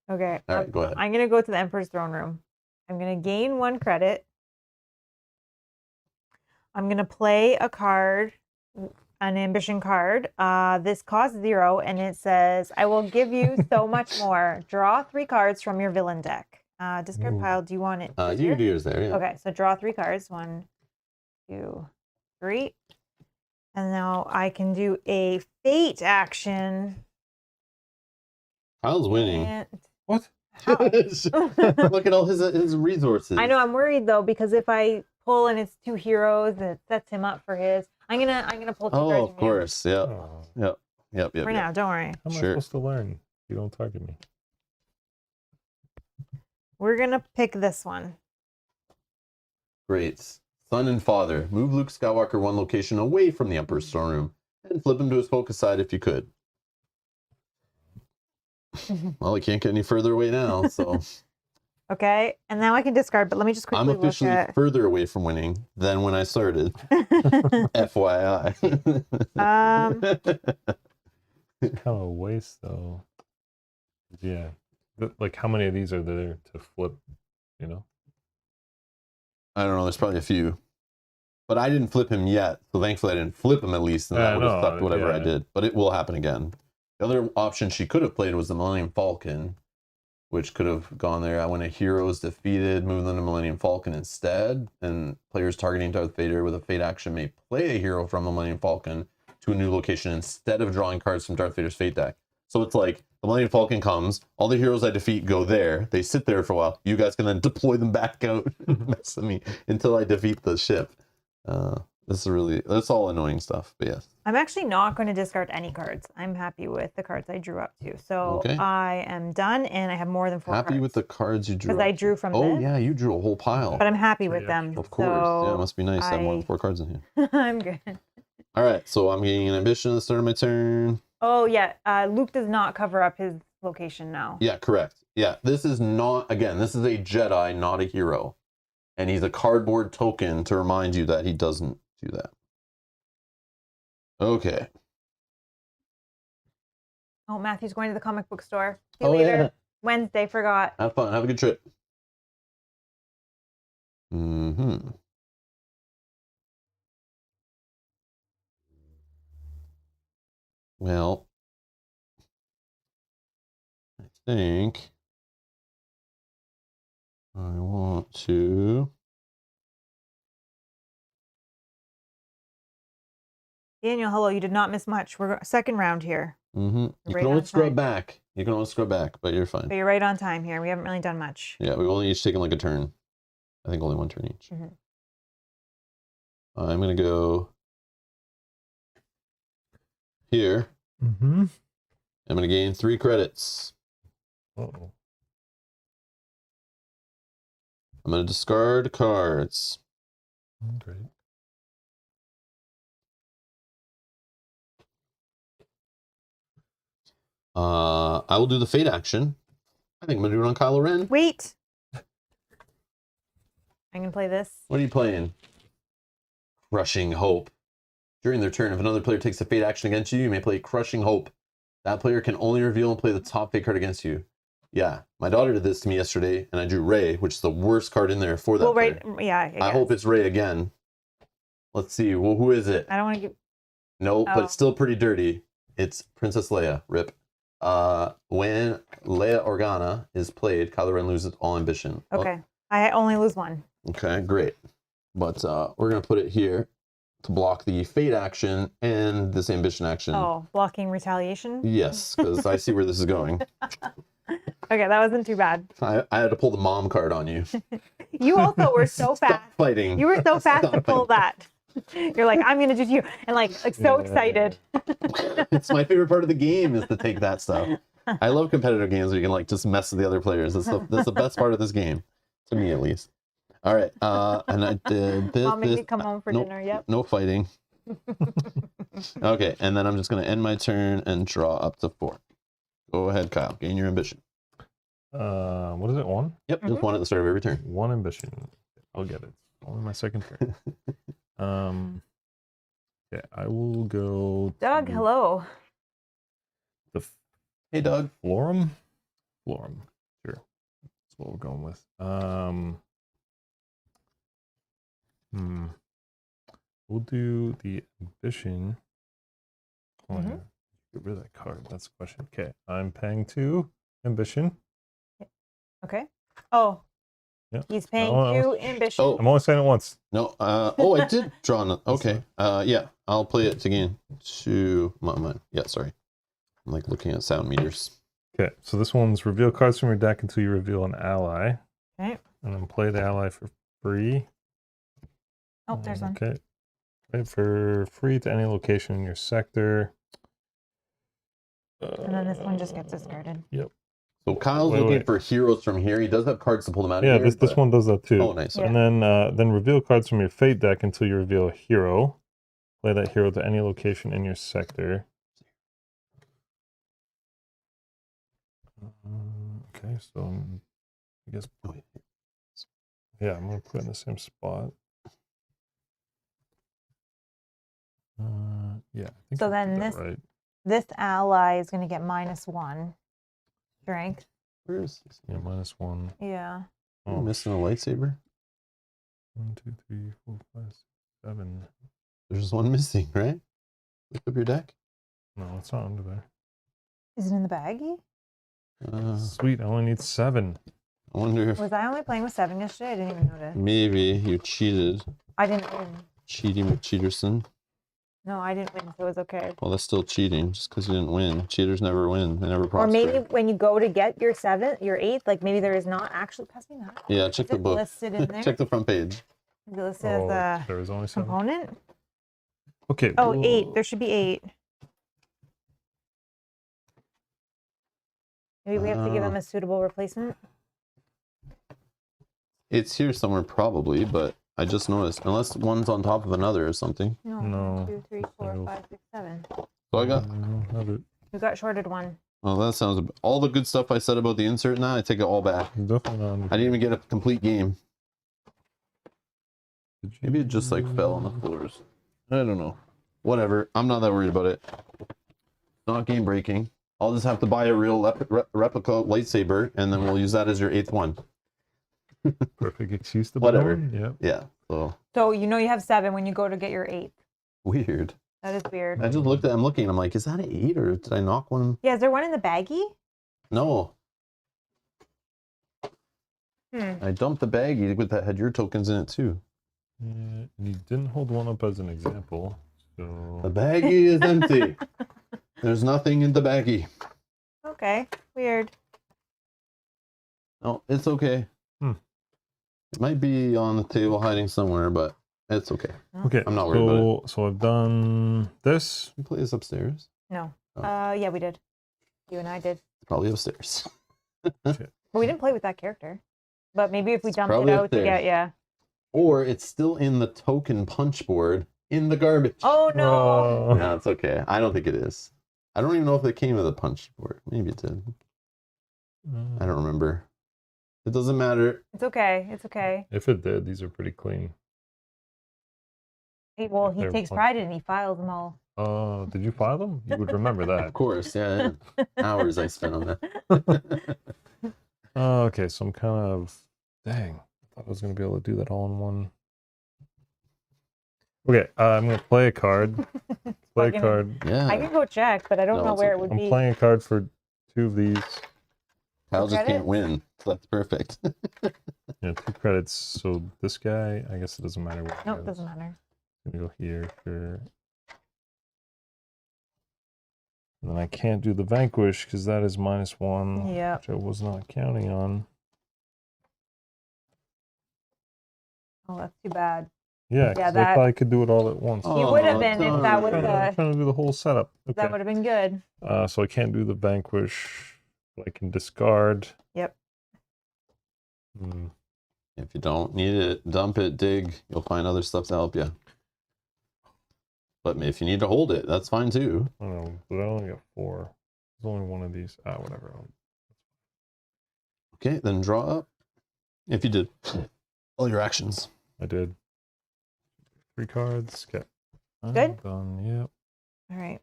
Okay. All right, go ahead. I'm gonna go to the Emperor's Throne Room. I'm gonna gain 1 credit. I'm gonna play a card, an ambition card. This costs 0, and it says, "I will give you so much more. Draw 3 cards from your villain deck. Discard pile. Do you want it? You do yours there. Yeah. Okay, so draw 3 cards. 1, 2, 3, and now I can do a fate action. Kyle's winning. And... What? Look at all his resources. I know. I'm worried though, because if I pull and it's 2 heroes, it sets him up for his. I'm gonna pull 2 cards. Oh, of course. Yeah. Oh. Yep. For now, don't worry. How am I Sure. supposed to learn? You don't target me. We're gonna pick this one. Great. Son and father. Move Luke Skywalker 1 location away from the Emperor's Throne Room and flip him to his focus side if you could. Well, he can't get any further away now, so. Okay, and now I can discard, but let me just quickly I'm officially look at... further away from winning than when I started. FYI. Kind of a waste, though. Yeah. Like, how many of these are there to flip, you know? I don't know. There's probably a few. But I didn't flip him yet, so thankfully I didn't flip him at least, and that would have sucked whatever I did. But it will happen again. The other option she could have played was the Millennium Falcon, which could have gone there. When a hero is defeated, move them to Millennium Falcon instead, and players targeting Darth Vader with a fate action may play a hero from the Millennium Falcon to a new location instead of drawing cards from Darth Vader's fate deck. So it's like, the Millennium Falcon comes, all the heroes I defeat go there, they sit there for a while, you guys can then deploy them back out and mess with me until I defeat the ship. That's all annoying stuff, but yes. I'm actually not going to discard any cards. I'm happy with the cards I drew up to. So Okay. I am done, and I have more than 4 cards. Happy with the cards you drew? Because I drew from Oh, this. yeah, you drew a whole pile. But I'm happy with them. Of course. So yeah, it must be nice to have more than 4 cards in here. I'm good. All right, so I'm getting an ambition at the start of my turn. Oh, yeah. Luke does not cover up his location now. Yeah, correct. Yeah, this is not, again, this is a Jedi, not a hero. And he's a cardboard token to remind you that he doesn't do that. Okay. Oh, Matthew's going to the comic book store. See you later. Yeah. Wednesday, forgot. Have fun. Have a good trip. Mm-hmm. Well, I think I want to... Daniel, hello. You did not miss much. We're second round here. Mm-hmm. You Right can always on scrub time. back. You can always scrub back, but you're fine. But you're right on time here. We haven't really done much. Yeah, we've only each taken like a turn. I think only 1 turn each. Mhm. I'm going to go here. Mm-hmm. I'm going to gain 3 credits. Uh-oh. I'm going to discard cards. Great. I will do the fate action. I think I'm going to do it on Kylo Ren. Wait. I'm going to play this. What are you playing? Crushing Hope. During their turn, if another player takes a fate action against you, you may play Crushing Hope. That player can only reveal and play the top fate card against you. Yeah, my daughter did this to me yesterday, and I drew Ray, which is the worst card in there for that player. Yeah. I hope it's Ray again. Let's see. Well, who is it? I don't want to give. No, but it's still pretty dirty. It's Princess Leia. Rip. When Leia Organa is played, Kylo Ren loses all ambition. Okay. I only lose one. Okay, great. But we're going to put it here to block the fate action and this ambition action. Oh, blocking retaliation? Yes, because I see where this is going. Okay, that wasn't too bad. I had to pull the mom card on you. You also were so fast. Stop fighting. You were so fast Stop to pull fighting. that. You're like, I'm going to do you. And like so excited. It's my favorite part of the game is to take that stuff. I love competitive games where you can like just mess with the other players. That's the best part of this game, to me at least. All right, and I did this. Mom made me come home for dinner. Yep. No fighting. Okay, and then I'm just gonna end my turn and draw up to 4. Go ahead, Kyle. Gain your ambition. What is it? 1? Yep, just 1 at the start of every turn. 1 ambition. I'll get it. Only my second turn. Yeah, I will go. Doug, hello. Hey, Doug. Florum. Sure. That's what we're going with. We'll do the ambition. Oh, yeah. Get rid of that card. That's the question. Okay, I'm paying 2 ambition. Okay. Oh. Yeah. He's paying 2 ambition. Oh. I'm only saying it once. No. I did draw. Okay. Yeah. I'll play it again. To mine. Yeah. Sorry. I'm like looking at sound meters. Okay, so this one's reveal cards from your deck until you reveal an ally. Okay. And then play the ally for free. Oh, there's one. Okay. Play for free to any location in your sector. And then this one just gets discarded. Yep. So Kyle's looking for heroes from here. He does have cards to pull them out of here. Yeah, this one does that too. Oh, nice. Yeah. And then reveal cards from your fate deck until you reveal a hero. Play that hero to any location in your sector. Okay, so I guess. Yeah, I'm gonna put it in the same spot. Yeah. I think So I did then that right. this ally is going to get -1 strength. Where is this? Yeah, -1. Yeah. Oh, missing a lightsaber? 1, 2, 3, 4, 5, 6, 7. There's one missing, right? Look up your deck. No, it's not under there. Is it in the baggie? Sweet, I only need 7. I wonder if Was I only playing with 7 yesterday? I didn't even notice. maybe you cheated. I didn't win. Cheating McCheaterson. No, I didn't win, so it was okay. Well, that's still cheating just because you didn't win. Cheaters never win. They never Or prosper. maybe when you go to get your 7th, your 8th, like maybe there is not actually passing that. Yeah, check Is the it book. listed in there? Check the front page. Is it listed as a there is only 7. component? Okay. Oh, whoa. 8. There should be 8. Maybe we have to give them a suitable replacement. It's here somewhere probably, but I just noticed. Unless one's on top of another or something. No. No. 1, 2, 3, 4, No. 5, 6, 7. So I got. I don't have it. You got shorted 1. Oh, that sounds. All the good stuff I said about the insert now, I take it all back. Definitely not under I didn't even get a complete game. Did you- Maybe it just like fell on the floors. I don't know. Whatever. I'm not that worried about it. Not game breaking. I'll just have to buy a real replica lightsaber, and then we'll use that as your 8th one. Perfect excuse to Whatever. buy one. Yep. Yeah. So So you know you have 7 when you go to get your 8th. weird. That is weird. I just looked at. I'm looking. I'm like, is that an 8 or did I knock one? Yeah, is there one in the baggie? No. Hmm. I dumped the baggie with that had your tokens in it too. Yeah, and you didn't hold one up as an example. The So baggie is empty. There's nothing in the baggie. Okay, weird. No, it's okay. It might be on the table hiding somewhere, but it's okay. okay. I'm not worried about So I've done this. You play this upstairs? No. Oh. Yeah, we did. You and I did. It's probably upstairs. But we didn't play with that character. But maybe if we It's dumped it probably out to upstairs. get, yeah. Or it's still in the token punch board in the garbage. Oh no. Oh. No, it's okay. I don't think it is. I don't even know if it came with a punch board. Maybe it did. I don't remember. It doesn't matter. It's okay. It's okay. If it did, these are pretty clean. Well, he They're takes fun. pride in it. He files them all. Oh, did you file them? You would remember Of that. course, yeah. Hours I spent on that. Okay, so I'm kind of... Dang. I thought I was going to be able to do that all in one. Okay, I'm going to play a card. Play a Fucking- card. Yeah. I can go check, but I don't No, know it's where it okay. would I'm be. playing a card for 2 of these. Kyle just credits? can't win. So that's perfect. Yeah, 2 credits. So this guy, I guess it doesn't matter what. Nope, doesn't matter. I'm gonna go here, sure. And then I can't do the vanquish because that is -1, Yeah. which I was not counting on. Oh, that's too bad. Yeah, Yeah, 'cause I that- thought I could do it all at once. He would have been if that was I'm trying to do the whole setup. that Okay. would have been good. So I can't do the vanquish. But I can discard. Yep. Hmm. If you don't need it, dump it, dig. You'll find other stuff to help you. But if you need to hold it, that's fine too. I don't know, but I only got 4. There's only one of these. Whatever. Okay, then draw up. If you did all your actions. I did 3 cards. Okay. I'm Good? done. Yep. All right.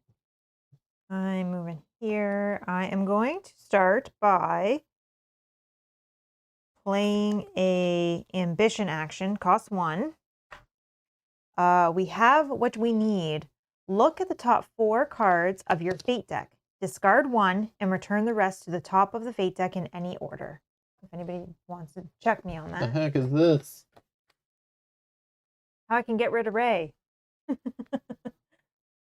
I'm moving here. I am going to start by playing a ambition action, cost 1. We have what we need. Look at the top 4 cards of your fate deck. Discard 1 and return the rest to the top of the fate deck in any order. If anybody wants to check me on What that. the heck is this? How I can get rid of Ray.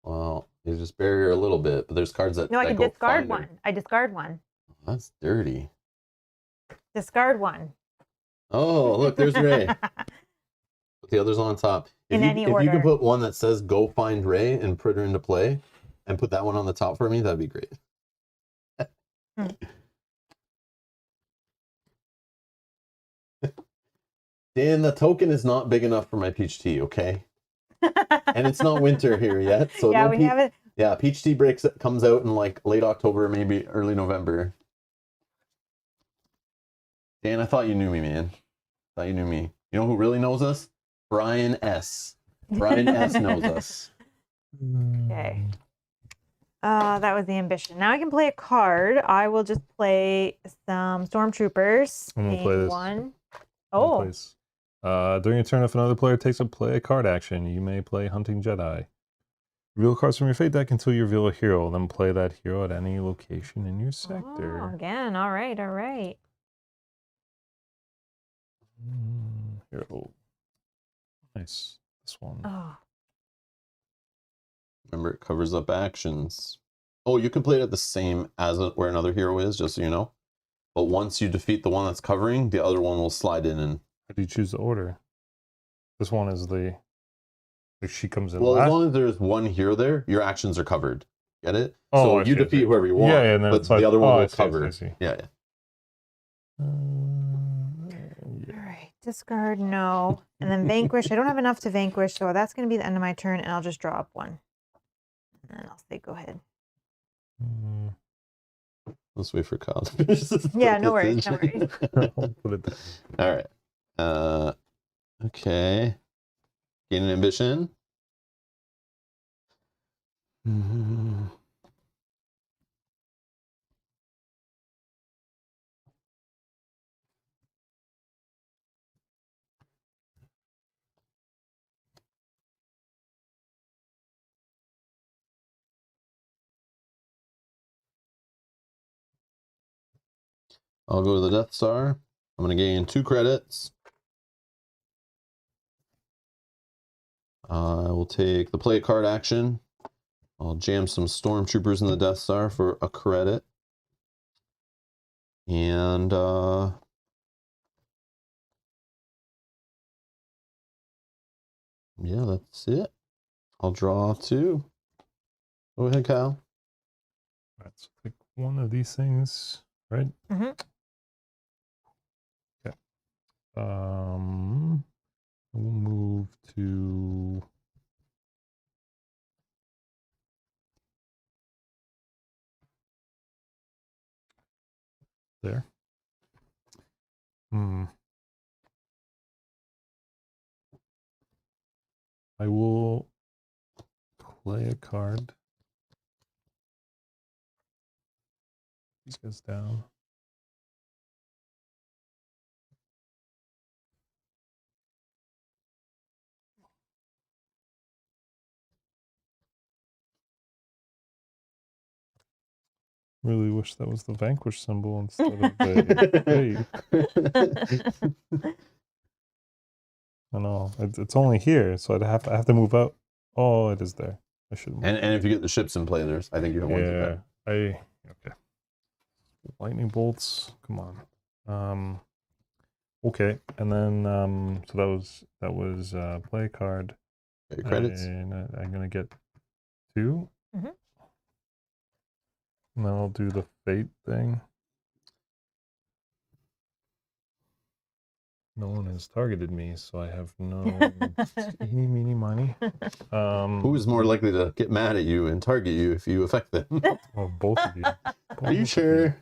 Well, you just bury her a little bit, but there's cards that No, I that can go discard find her. one. I discard one. That's dirty. Discard one. Oh, look, there's Ray. Put the others on top. In any if you order. can put one that says "Go find Ray" and put her into play, and put that one on the top for me, that'd be great. Dan, the token is not big enough for my peach tea, okay? And it's not winter here yet, so yeah, no we haven't. Yeah, peach tea comes out in like late October, maybe early November. Dan, I thought you knew me, man. Thought you knew me. You know who really knows us? Brian S. Brian S. knows us. Okay. That was the ambition. Now I can play a card. I will just play some stormtroopers. I'm gonna play this. One. Oh, Place. During your turn, if another player takes a play card action, you may play Hunting Jedi. Reveal cards from your fate deck until you reveal a hero. Then play that hero at any location in your sector. Oh, again. All right. All right. Hero. Nice. This one. Oh, Remember, it covers up actions. Oh, you can play it at the same as where another hero is, just so you know. But once you defeat the one that's covering, the other one will slide in and... How do you choose the order? This one is the... Like she comes in Well, last. as long as there's one hero there, your actions are covered. Get it? Oh, so I you see, I defeat see. whoever you want, Yeah, and then but it's the like- other one oh, I will see, I cover. see, I see. Yeah, yeah. all right. Discard, no. And then vanquish. I don't have enough to vanquish, so that's going to be the end of my turn, and I'll just draw up one. And then I'll say, go ahead. Mm, Let's wait for Kyle to finish this. Yeah, no worries, no decision. I'll put it there. All right. Okay. Gain an ambition. I'll go to the Death Star. I'm going to gain 2 credits. I will take the play card action. I'll jam some stormtroopers in the Death Star for a credit. And yeah, that's it. I'll draw 2. Go ahead, Kyle. Right, so pick one of these things, right? Mm-hmm. Okay. We'll move to there. I will play a card. These guys down. Really wish that was the vanquish symbol instead of the faith. I know it's only here, so I have to move out. Oh, it is there. I should. And if you get the ships in play, I think you have one. Yeah, okay. Lightning bolts. Come on. Okay, and then so that was play a card. Okay, credits. And I'm gonna get 2. Mm-hmm. And then I'll do the fate thing. No one has targeted me, so I have no eeny, meeny, miny. Who is more likely to get mad at you and target you if you affect them? Well, both of you. Are you sure?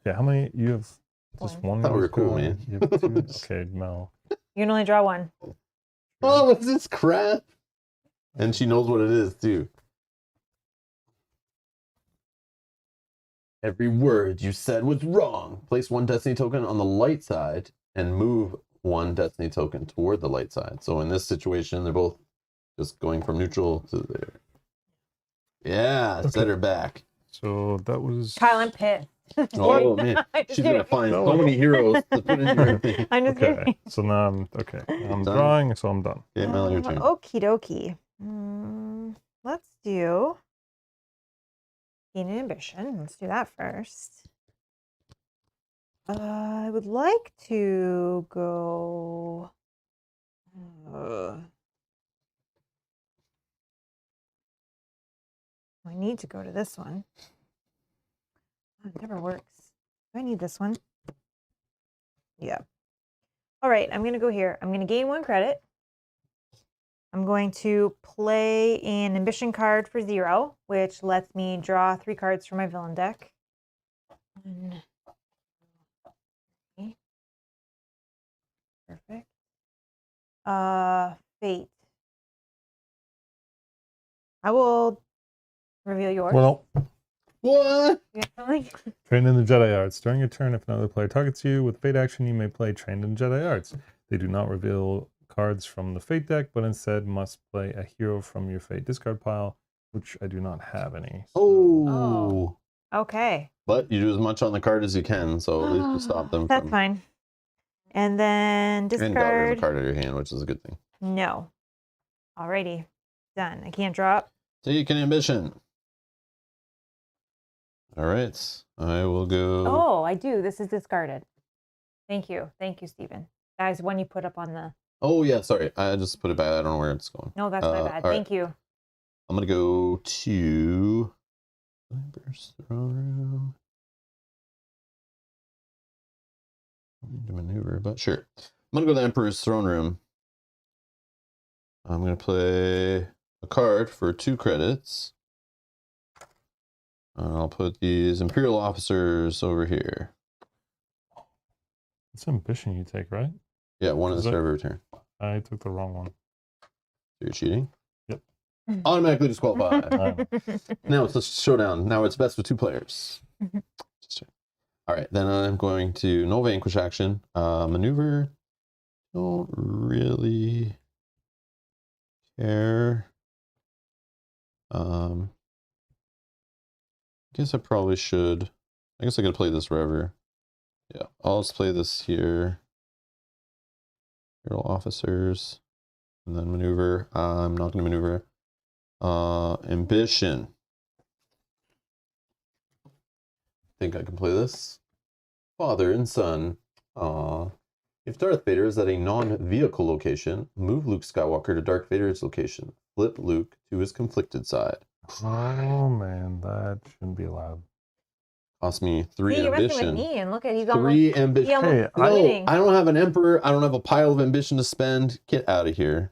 Yeah, how many? You have just one? I thought we were cool, man. You have 2? Okay, Mel. You can only draw one. Oh, what's this crap? And she knows what it is, too. Every word you said was wrong. Place 1 destiny token on the light side and move 1 destiny token toward the light side. So in this situation, they're both just going from neutral to there. Yeah, okay. Set her back. So that was... Kyle, I'm pissed. Oh, man. She's going to find so many heroes to put in your thing. I'm just kidding. So now I'm drawing, so I'm done. Okay, Mel, your turn. Okie dokie. Let's do Gain an Ambition. Let's do that first. I would like to go... I need to go to this one. Oh, it never works. Do I need this one? Yeah. All right, I'm going to go here. I'm going to gain 1 credit. I'm going to play an ambition card for 0, which lets me draw 3 cards from my villain deck. 1, 2, 3. Perfect. Fate. I will reveal yours. Well, what? Trained in the Jedi Arts. During your turn, if another player targets you with Fate action, you may play Trained in Jedi Arts. They do not reveal cards from the Fate deck, but instead must play a hero from your Fate discard pile, which I do not have any. So. Oh. Okay. But you do as much on the card as you can, so at least you stop them. That's fine. And then discard. And got rid of a card out of your hand, which is a good thing. No. Alrighty. Done. I can't drop. Take an ambition. All right. I will go. Oh, I do. This is discarded. Thank you. Thank you, Stephen. That is one you put up on the... Oh, yeah. Sorry. I just put it back. I don't know where it's going. No, that's my bad. Thank you. I'm going to go to... Emperor's Throne Room. I need to maneuver, but sure. I'm going to go to the Emperor's Throne Room. I'm going to play a card for 2 credits. I'll put these Imperial officers over here. It's ambition you take, right? Yeah, 1 at the start of every turn. I took the wrong one. You're cheating? Yep. Automatically disqualified. Now it's a showdown. Now it's best with 2 players. All right, then I'm going to no vanquish action. Maneuver. Don't really care. I guess I probably should. I guess I could play this wherever. Yeah, I'll just play this here. Hero officers. And then maneuver. I'm not going to maneuver. Ambition. Think I can play this? Father and son. Aww. If Darth Vader is at a non-vehicle location, move Luke Skywalker to Darth Vader's location. Flip Luke to his conflicted side. Oh man, that shouldn't be allowed. Cost me 3 you're ambition. messing with me and look at he's 3 ambition. Hey, no, I don't have an emperor. I don't have a pile of ambition to spend. Get out of here.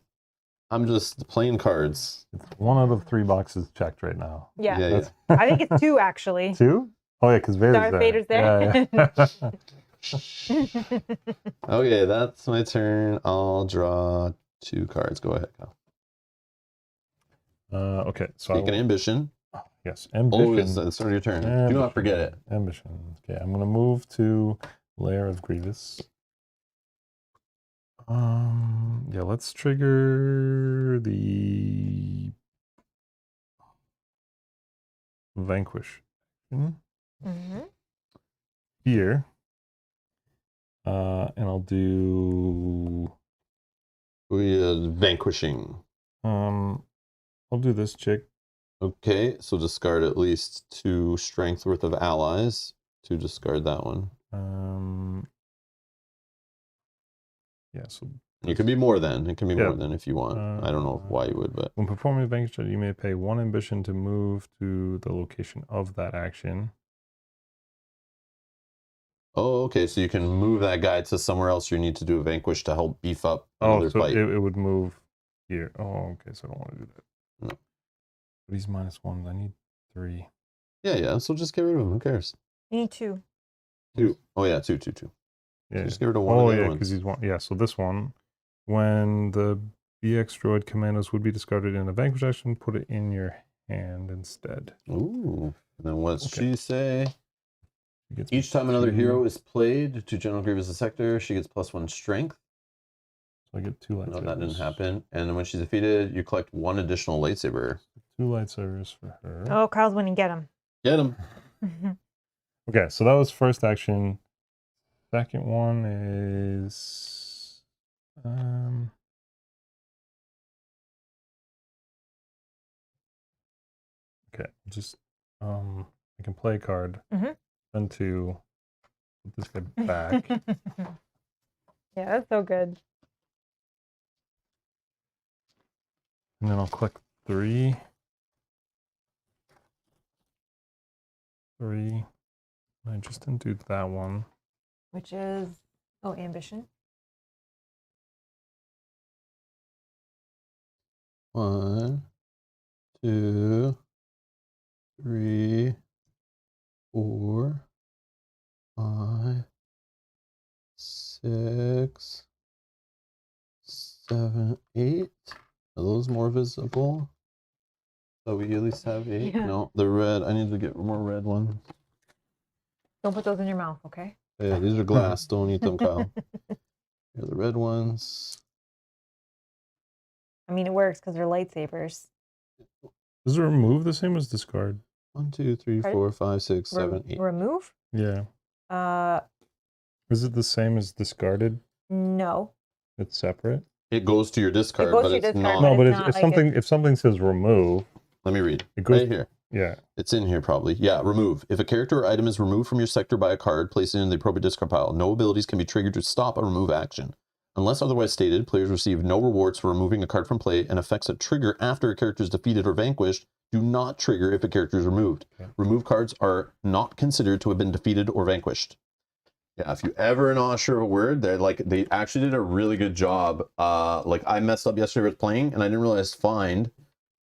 I'm just playing cards. It's 1 out of 3 boxes checked right now. Yeah. I think it's 2 actually. 2? Oh yeah, because Darth Vader's there. Yeah. Okay, that's my turn. I'll draw 2 cards. Go ahead, Kyle. Okay, so Take an ambition. yes, Oh, ambition. it's the start of your turn. Do not forget it. Ambition. Okay, I'm gonna move to Lair of Grievous. Yeah, let's trigger the Vanquish here. And I'll do Vanquishing. I'll do this chick. Okay, so discard at least 2 strength worth of allies to discard that one. Yeah, so it could be more than. It can be Yeah. more than if you want. I don't know why you would, but when performing a vanquish check, you may pay 1 ambition to move to the location of that action. oh, okay. So you can move that guy to somewhere else. You need to do a vanquish to help beef up another so fight. it would move here. Oh, okay. So I don't want to do that. No. But he's -1. I need 3. Yeah. So just get rid of him. Who cares? You need 2. 2. Oh yeah, 2. Yeah. So just get rid of one. Oh of the yeah, other because ones. he's 1. Yeah. So this one, when the BX droid commandos would be discarded in a vanquish action, put it in your hand instead. Ooh. And then what's Okay. she say? He gets Each time another +2. hero is played to General Grievous' sector, she gets +1 strength. So I get 2 lightsabers. No, that didn't happen. And then when she's defeated, you collect 1 additional lightsaber. 2 lightsabers for her. Oh, Kyle's winning. Get him. Get him. Okay, so that was first action. Second one is okay, just I can play a card. Then to put this guy back. Yeah, that's so good. And then I'll click 3. 3. I just didn't do that one. Which is, oh, ambition. 1, 2, 3, 4, 5, 6, 7, 8. Are those more visible? So we at least have 8. Yeah. No, the red. I need to get more red ones. Don't put those in your mouth, okay? Yeah, these are glass. Don't eat them, Kyle. Here are the red ones. I mean, it works because they're lightsabers. Does it remove the same as discard? 1, 2, 3, 4, 5, 6, 7, 8. Remove? Yeah. Uh, Is it the same as discarded? no. It's separate? It goes to your discard, goes but to your it's discard, not. but No, but it's if, not if like something if something says remove, Let me read. it goes Right here. Yeah. It's in here probably. Yeah, remove. If a character or item is removed from your sector by a card, place it in the appropriate discard pile. No abilities can be triggered to stop a remove action. Unless otherwise stated, players receive no rewards for removing a card from play, and effects that trigger after a character is defeated or vanquished do not trigger if a character is removed. Okay. Removed cards are not considered to have been defeated or vanquished. Yeah, if you ever are not sure of a word, they actually did a really good job. Like I messed up yesterday with playing, and I didn't realize find.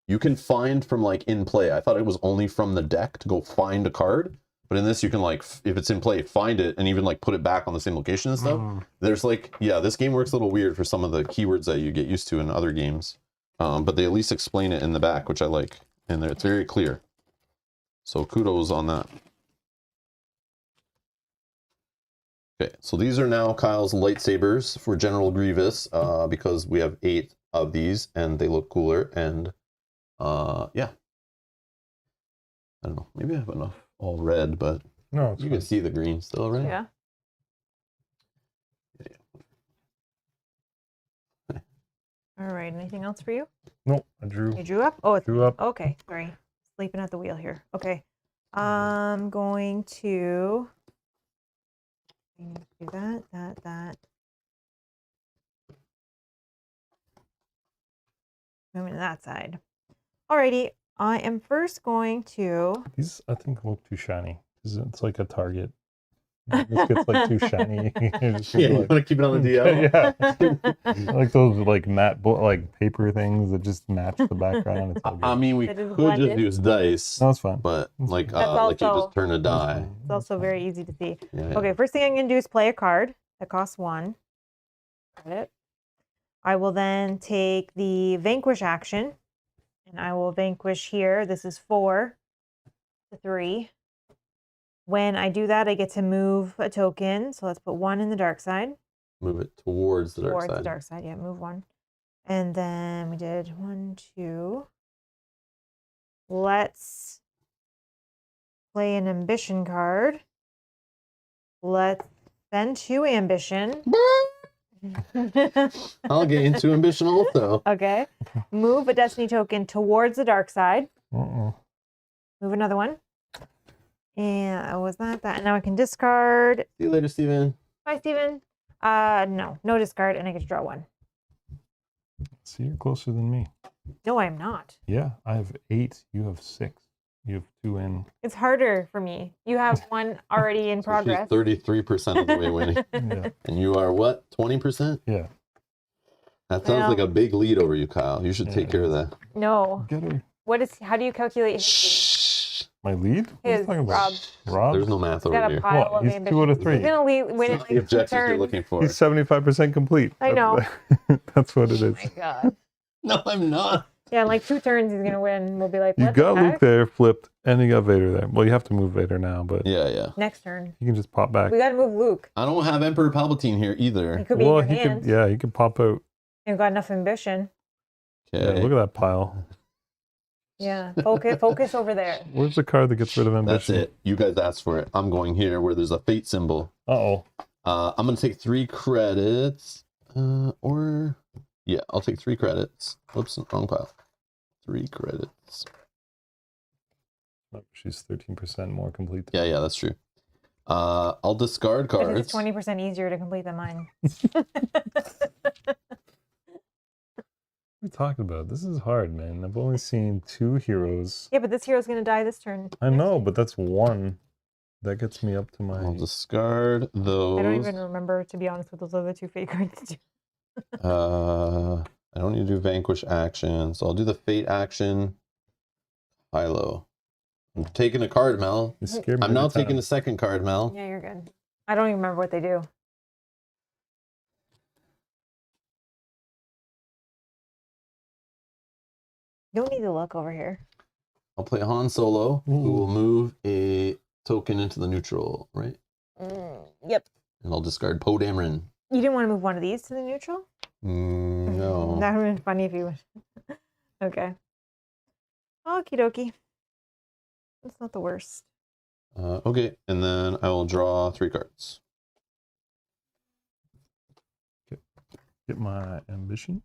You can find from like in play. I thought it was only from the deck to go find a card, but in this you can like if it's in play, find it and even like put it back on the same location and stuff. There's like this game works a little weird for some of the keywords that you get used to in other games, but they at least explain it in the back, which I like, and it's very clear. So kudos on that. Okay, so these are now Kyle's lightsabers for General Grievous, because we have 8 of these and they look cooler. And yeah, I don't know, maybe I have enough all red, but No, it's you fine. can see the green still, right? Yeah. All right. Anything else for you? Nope, I drew. You drew up? Oh, it's Drew up. Okay. Sorry. Sleeping at the wheel here. Okay. I'm going to do that. Moving to that side. Alrighty. I am first going to. These I think look too shiny. It's like a target. This gets like too shiny. It's just Yeah, you like- want to keep it on the DL? Yeah. Like those like matte like paper things that just match the background. It's all good. I mean, we It could is just blended. use dice, No, it's fine. but like That's like you also- just turn a die. It's also very easy to see. Yeah, Okay, first thing I'm going to do is play a card that costs 1. Got it. I will then take the Vanquish action And I will vanquish here. This is 4 to 3. When I do that, I get to move a token. So let's put 1 in the dark side. Move it towards the dark Towards side. the dark side, yeah, move 1. And then we did 1, 2. Let's play an ambition card. Let's spend 2 ambition. I'll gain 2 ambition also. Okay. Move a destiny token towards the dark side. Uh-oh. Move another one. And was that? And now I can discard. See you later, Steven. Bye, Steven. No discard, and I get to draw 1. See, you're closer than me. No, I'm not. Yeah, I have 8. You have 6. You have 2 in. It's harder for me. You have 1 already in progress. She's 33% of the way winning. Yeah. And you are what? 20%? Yeah. That sounds like a big lead over you, Kyle. You should take care of that. No. Get her. What is? How do you calculate his Shh. My lead? What are you His, talking about? Rob? There's no math He's got over a here. pile What? of He's ambition. 2 out of He's 3. gonna win It's in not the like 2 objectives you're turns. looking for. He's 75% complete. I know. That's what it is. Oh my god. No, I'm not. Yeah, in like 2 turns he's gonna win. We'll be like, You what got the Luke heck? there flipped, and you got Vader there. Well, you have to move Vader now, but Yeah. Next turn. you can just pop back. We gotta move Luke. I don't have Emperor Palpatine here He either. could be Well, in your he hand. could. Yeah, he could pop out. You've got enough ambition. Yeah, Okay. look at that pile. Yeah. Focus over there. Where's the card that gets rid of ambition? That's it. You guys asked for it. I'm going here where there's a fate symbol. Uh-oh. I'm going to take 3 credits. Yeah, I'll take 3 credits. Whoops, wrong pile. 3 credits. Oh, she's 13% more complete. Yeah, that's true. I'll discard Because cards. it's 20% easier to complete than mine. What are you talking about? This is hard, man. I've only seen 2 heroes. Yeah, but this hero's gonna die this turn. I know, but that's 1. That gets me up to my... I'll discard those. I don't even remember, to be honest, with those other 2 fate cards. I don't need to do vanquish action, so I'll do the fate action. Hilo. I'm taking a card, Mel. You scared me I'm now every time. taking the second card, Mel. Yeah, you're good. I don't even remember what they do. You don't need to look over here. I'll play Han Solo, who Ooh. will move a token into the neutral, right? Yep. And I'll discard Poe Dameron. You didn't want to move one of these to the neutral? No. That would have been funny if you would. Okay. Okie dokie. That's not the worst. Okay, and then I will draw 3 cards. Get my ambition.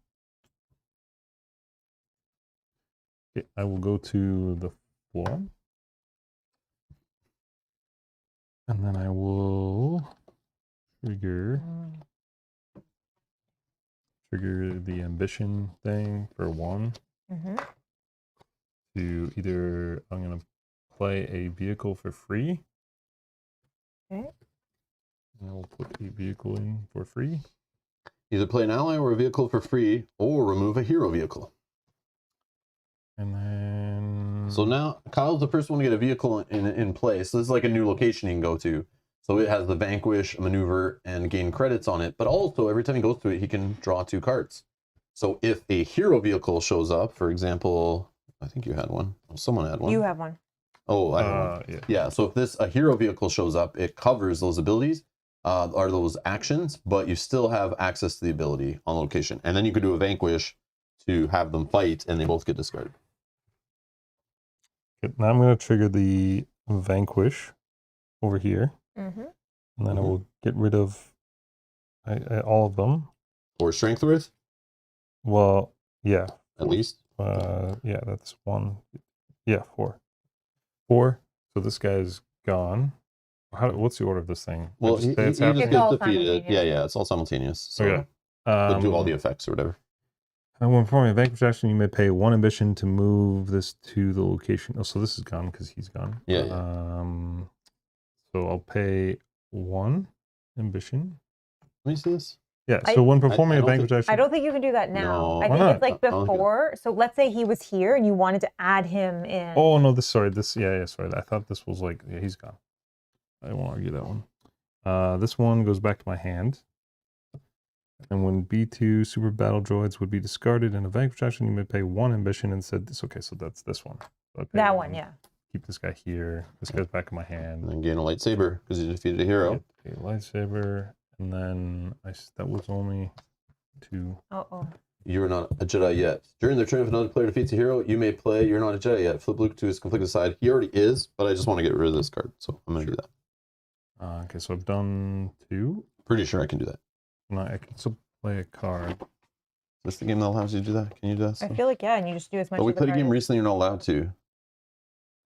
Okay, I will go to the floor. And then I will trigger the ambition thing for 1 Mm-hmm. to either, I'm going to play a vehicle for free. Okay. And I will put a vehicle in for free. Either play an ally or a vehicle for free, or remove a hero vehicle. And then... So now, Kyle's the first one to get a vehicle in place. So this is like a new location he can go to. So it has the vanquish, maneuver, and gain credits on it. But also, every time he goes to it, he can draw 2 cards. So if a hero vehicle shows up, for example, I think you had one. Someone had one. You have one. Oh, I had one. yeah. Yeah, so if a hero vehicle shows up, it covers those abilities, or those actions, but you still have access to the ability on location. And then you could do a vanquish to have them fight, and they both get discarded. Okay, now I'm going to trigger the vanquish over here. Mm-hmm. And then I will get rid of all of them. Or strength worth, Well, yeah. at least. Yeah, that's 1. Yeah, 4. 4. So this guy's gone. What's the order of this thing? Well, Just he say just it's happening? It's all gets defeated. simultaneous. Yeah, it's all simultaneous. So Okay. they'll do all the effects or whatever. And when performing a vanquish action, you may pay 1 ambition to move this to the location. Oh, so this is gone because he's gone. Yeah. So I'll pay 1 ambition. Let me see this. Yeah. So when performing I a don't vanquish action, I don't think you can do that now. No. I Why think not? it's like I don't think- before. So let's say he was here and you wanted to add him in. Oh no, sorry. I thought this was like, yeah, he's gone. I won't argue that one. This one goes back to my hand. And when B2 super battle droids would be discarded in a vanquish action, you may pay 1 ambition instead. Okay, so that's this one. So That one, yeah. Keep this guy here. This guy's back in my And hand. then gain a lightsaber because you defeated a hero. Get a lightsaber, and then that was only 2. Uh-oh. You are not a Jedi yet. During their turn, if another player defeats a hero, you may play You're Not a Jedi Yet. Flip Luke to his conflicted side. He already is, but I just want to get rid of this card, so I'm going to do that. Okay, so I've done 2. Pretty sure I can do that. No, I can still play a card. Is this the game that allows you to do that? Can you do that? I feel like, yeah, and you just do as much But we of the played a game card- recently, you're not allowed to. You're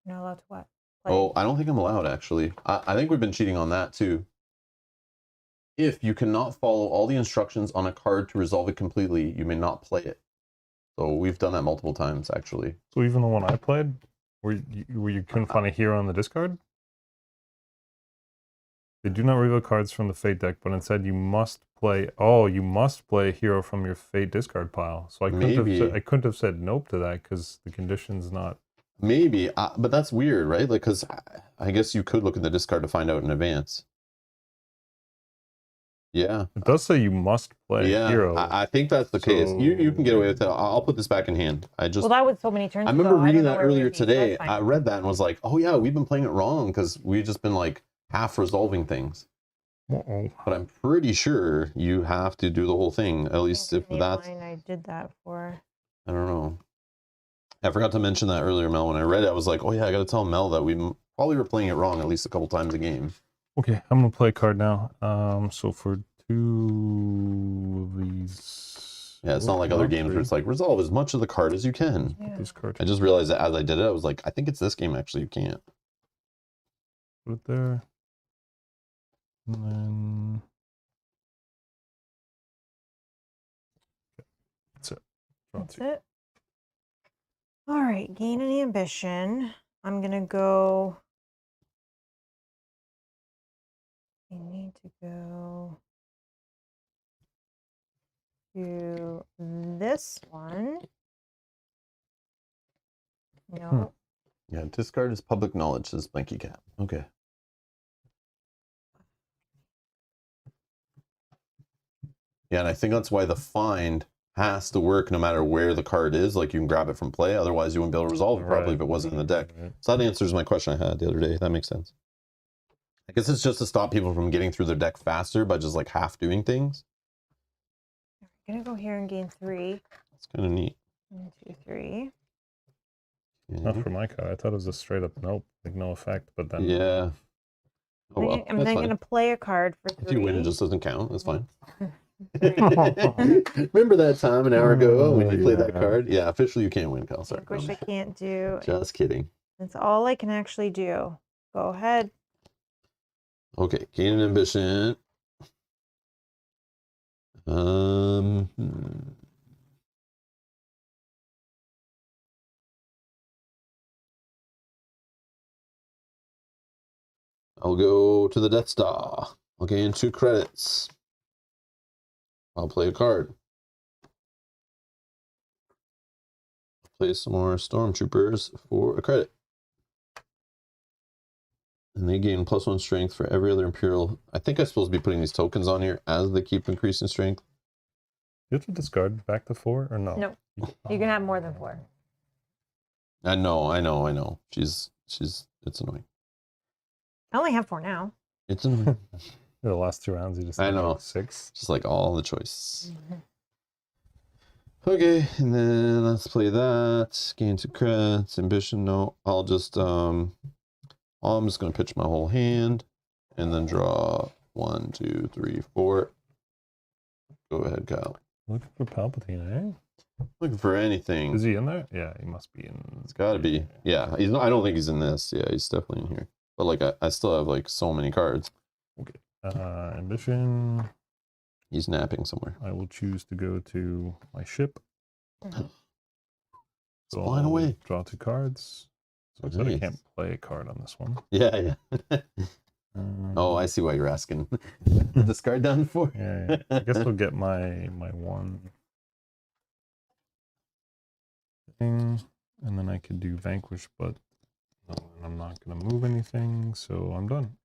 not allowed to what? Play. Oh, I don't think I'm allowed, actually. I think we've been cheating on that, too. If you cannot follow all the instructions on a card to resolve it completely, you may not play it. So we've done that multiple times, actually. So even the one I played, where you couldn't find a hero on the discard? They do not reveal cards from the Fate deck, but instead you must play. Oh, you must play a hero from your Fate discard pile. So I couldn't have said nope to that because the condition's not. Maybe, but that's weird, right? Like, because I guess you could look at the discard to find out in advance. Yeah. It does say you must play a hero. I think that's the case. You can get away with it. I'll put this back in hand. Well, that was so many turns I ago. remember reading don't know that where earlier we'd be, so today. that's fine. I read that and was like, oh yeah, we've been playing it wrong because we've just been like half resolving things. Uh-oh. But I'm pretty sure you have to do the whole thing, at least if that's... I did that for... I don't know. I forgot to mention that earlier, Mel. When I read it, I was like, oh yeah, I got to tell Mel that we probably were playing it wrong at least a couple times a game. Okay, I'm going to play a card now. So for 2 of these... Yeah, it's not like other games where it's like, resolve as much of the card as you can. Yeah. This card. I just realized that as I did it, I was like, I think it's this game actually, you can't. Put it there. And then... That's it. That's it. All right, gain an ambition. I'm going to go... I need to go to this one. No. Yeah, discard is public knowledge, says Blanky Cat. Okay. Yeah, and I think that's why the find has to work no matter where the card is. Like, you can grab it from play, otherwise you wouldn't be able to resolve it properly if it wasn't in the deck. Right. So that answers my question I had the other day. That makes sense. I guess it's just to stop people from getting through their deck faster by just like half doing things. I'm going to go here and gain 3. It's kind of neat. 1, 2, 3. Not for my card. I thought it was a straight up nope, like no effect, but then... Yeah. Oh, well, I'm that's then fine. going to play a card for 3. If you win, it just doesn't count. That's fine. Remember that time an hour ago when you played that card? Yeah, officially you can't win, Kyle. Sorry. Which I can't do. Just kidding. That's all I can actually do. Go ahead. Okay, gain an ambition. I'll go to the Death Star. I'll gain 2 credits. I'll play a card. Play some more Stormtroopers for a credit. And they gain +1 strength for every other Imperial. I think I'm supposed to be putting these tokens on here as they keep increasing strength. You have to discard back to 4 or no? No. You can have more than 4. I know. She's it's annoying. I only have 4 now. It's annoying. The last 2 rounds you just I had, know. like, 6. Just like all the choice. Okay, and then let's play that. Gain 2 credits. Ambition, no. I'll just I'm just gonna pitch my whole hand and then draw 1, 2, 3, 4. Go ahead, Kyle. Looking for Palpatine, eh? Looking for anything. Is he in there? Yeah, he must be in. It's gotta be. Yeah, he's not, I don't think he's in this. Yeah, he's definitely in here. But like I still have like so many cards. Okay. Ambition. He's napping somewhere. I will choose to go to my ship. It's So flying I'll away. Draw 2 cards. So I said I Nice. can't play a card on this one. Yeah. Oh, I see why you're asking. Discard down to 4. Yeah. I guess I'll get my 1 thing, and then I could do Vanquish, but no, I'm not going to move anything, so I'm done.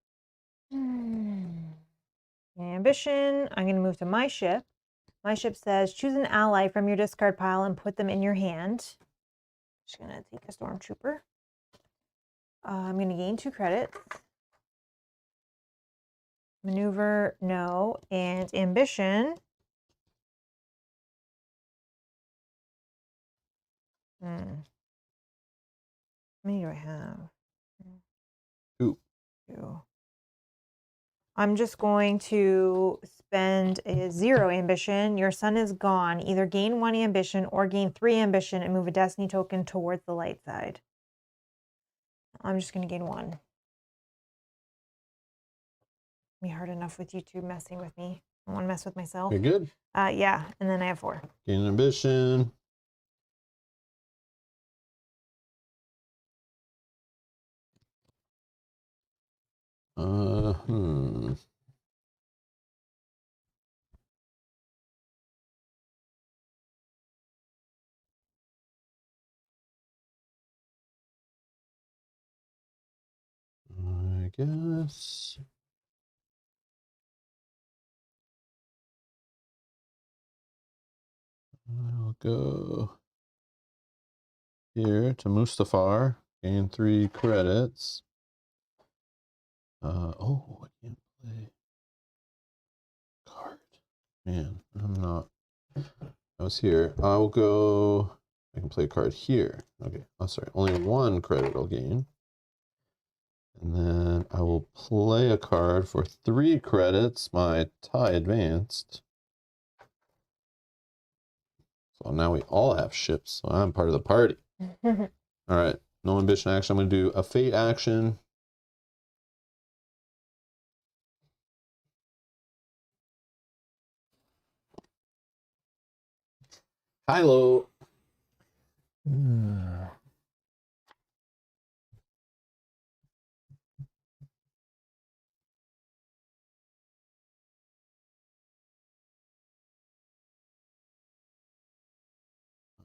Ambition. I'm going to move to my ship. My ship says, choose an ally from your discard pile and put them in your hand. Just going to take a stormtrooper. I'm going to gain 2 credits. Maneuver, no. And ambition. How many do I have? 2. 2. I'm just going to spend a 0 ambition. Your sun is gone. Either gain 1 ambition or gain 3 ambition and move a destiny token towards the light side. I'm just going to gain 1. Be hard enough with you two messing with me. I want to mess with myself. You're good. Yeah, and then I have 4. Gain ambition. I guess. I'll go here to Mustafar. Gain 3 credits. Oh, I can't play card. Man, I'm not. I was here. I'll go. I can play a card here. Okay. Oh, sorry. Only 1 credit I'll gain. And then I will play a card for 3 credits. My tie advanced. So now we all have ships. So I'm part of the party. All right. No ambition action. I'm going to do a fate action. Kylo.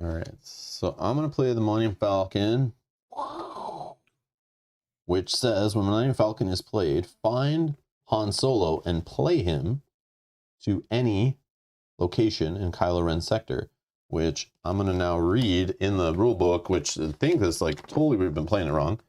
All right, so I'm going to play the Millennium Falcon, which says when Millennium Falcon is played, find Han Solo and play him to any location in Kylo Ren's sector, which I'm going to now read in the rule book, which I think is like totally we've been playing it wrong.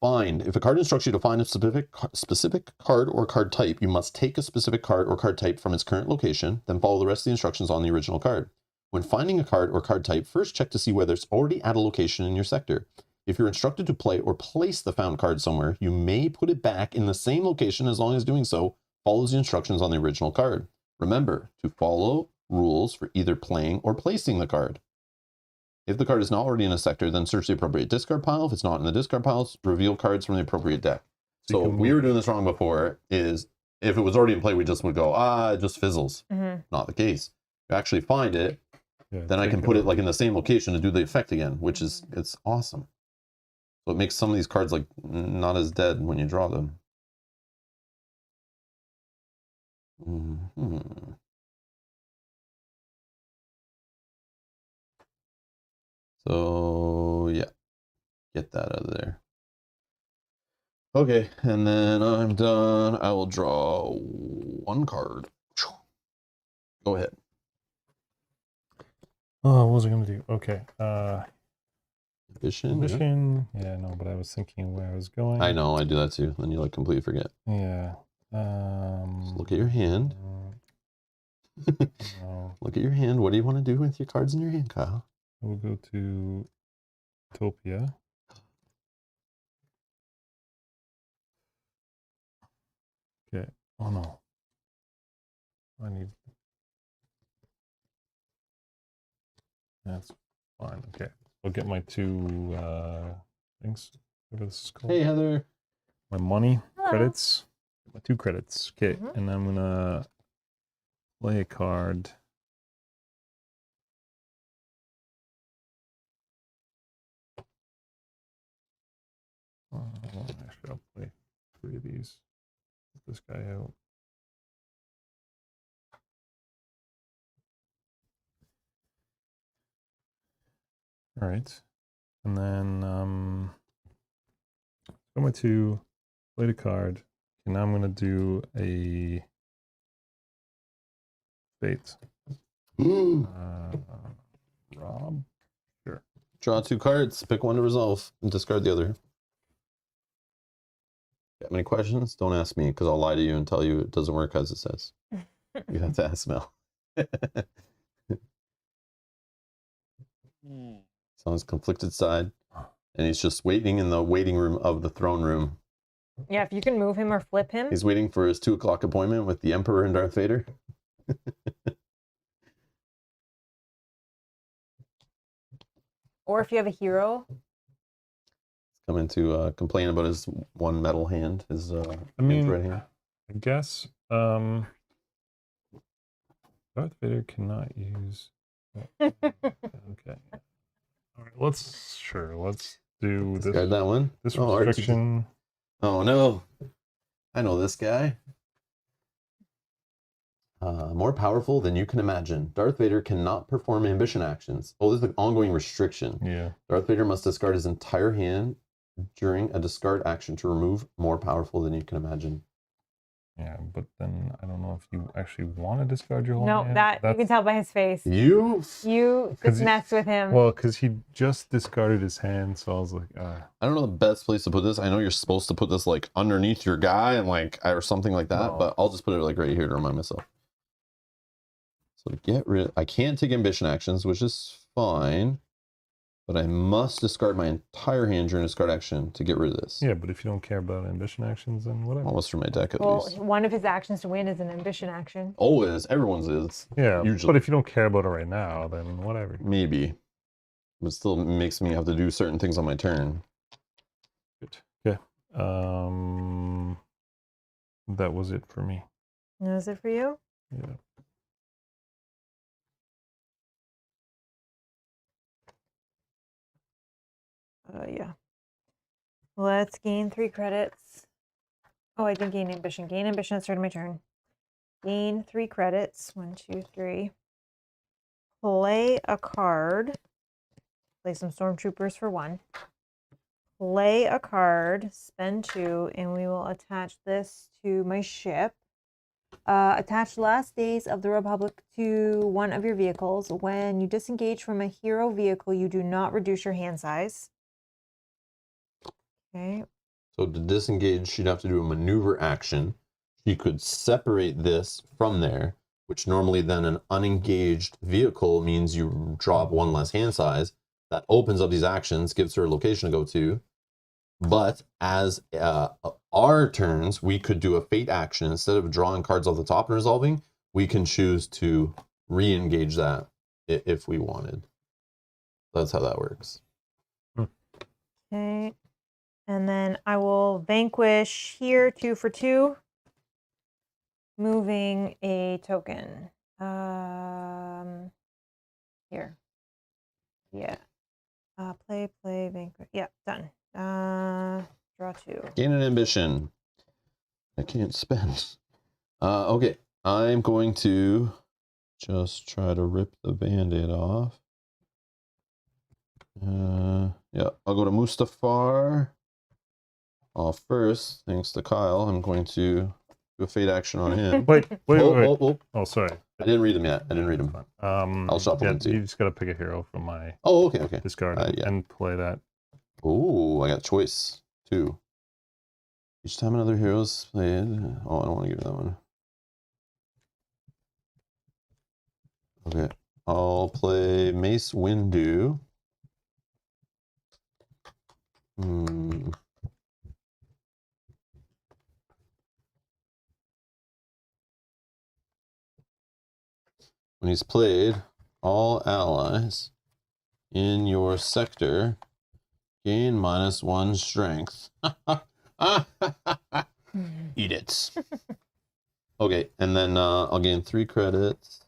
Find. If a card instructs you to find a specific card or card type, you must take a specific card or card type from its current location, then follow the rest of the instructions on the original card. When finding a card or card type, first check to see whether it's already at a location in your sector. If you're instructed to play or place the found card somewhere, you may put it back in the same location as long as doing so follows the instructions on the original card. Remember to follow rules for either playing or placing the card. If the card is not already in a sector, then search the appropriate discard pile. If it's not in the discard piles, reveal cards from the appropriate deck. So we were doing this wrong before, is if it was already in play, we just would go, it just fizzles. Not the case. You actually find it, then I can put it like in the same location to do the effect again, which is, it's awesome. So it makes some of these cards like not as dead when you draw them. So yeah, get that out of there. Okay, and then I'm done. I will draw 1 card. Go ahead. Oh, what was I going to do? Okay. Ambition. Yeah, no, but I was thinking where I was going. I know, I do that too. Then you like completely forget. Yeah. Just look at your hand. No. Look at your hand. What do you want to do with your cards in your hand, Kyle? We'll go to Utopia. Okay. Oh no. I need. That's fine. Okay. I'll get my 2 things. Whatever this is called. Hey, Heather. My money Hello. credits. My 2 credits. Okay. And I'm gonna play a card. Actually, I'll play 3 of these. Get this guy out. All right, and then I'm going to play the card, and now I'm going to do a Bates. Hmm. Rob? Sure. Draw 2 cards, pick one to resolve, and discard the other. Got any questions? Don't ask me, because I'll lie to you and tell you it doesn't work as it says. You have to ask Mel. He's on his conflicted side, and he's just waiting in the waiting room of the throne room. Yeah, if you can move him or flip him. He's waiting for his 2 o'clock appointment with the Emperor and Darth Vader. Or if you have a hero. He's coming to complain about his one metal hand, his I mean, right hand. I guess Darth Vader cannot use. Okay. All right. Let's do this. Discard that one. This Oh, restriction. Oh no, I know this guy. More powerful than you can imagine. Darth Vader cannot perform ambition actions. Oh, this is an ongoing restriction. Yeah. Darth Vader must discard his entire hand during a discard action to remove more powerful than you can imagine. Yeah, but then I don't know if you actually want to discard your whole No, hand. that you can tell by his face. You Just mess with him. Well, because he just discarded his hand, so I was like, I don't know the best place to put this. I know you're supposed to put this like underneath your guy and like or something like that, No. but I'll just put it like right here to remind myself. So to get rid, I can't take ambition actions, which is fine, but I must discard my entire hand during a discard action to get rid of this. yeah, but if you don't care about ambition actions, then whatever. Almost from my deck at Well, least. one of his actions to win is an ambition action. Always, everyone's is. Yeah, usually. but if you don't care about it right now, then whatever. Maybe. But it still makes me have to do certain things on my turn. Good. Okay. That was it for me. Is it for you? Yeah. Yeah. Let's gain 3 credits. Oh, I didn't gain ambition. Gain ambition at the start of my turn. Gain 3 credits. 1, 2, 3. Play a card. Play some stormtroopers for 1. Play a card. Spend 2, and we will attach this to my ship. Attach last days of the Republic to one of your vehicles. When you disengage from a hero vehicle, you do not reduce your hand size. Okay. So to disengage, she'd have to do a maneuver action. She could separate this from there, which normally then an unengaged vehicle means you drop 1 less hand size. That opens up these actions, gives her a location to go to. But as our turns, we could do a fate action. Instead of drawing cards off the top and resolving, we can choose to re-engage that if we wanted. That's how that works. Okay. And then I will vanquish here 2 for 2. Moving a token. Here. Yeah. Play, vanquish. Yeah, done. Draw 2. Gain an ambition. I can't spend. Okay, I'm going to just try to rip the band-aid off. Yeah, I'll go to Mustafar. First, thanks to Kyle, I'm going to do a fate action on him. Wait. Oh, Oh, sorry. I didn't read them yet. I didn't read them. I'll shuffle yeah, them too. you just gotta pick a hero from my Oh, okay. discard Yeah. and play that. Oh, I got choice 2. Each time another hero's played. Oh, I don't want to give that one. Okay, I'll play Mace Windu. When he's played, all allies in your sector gain -1 strength. Eat it. Okay, and then I'll gain 3 credits.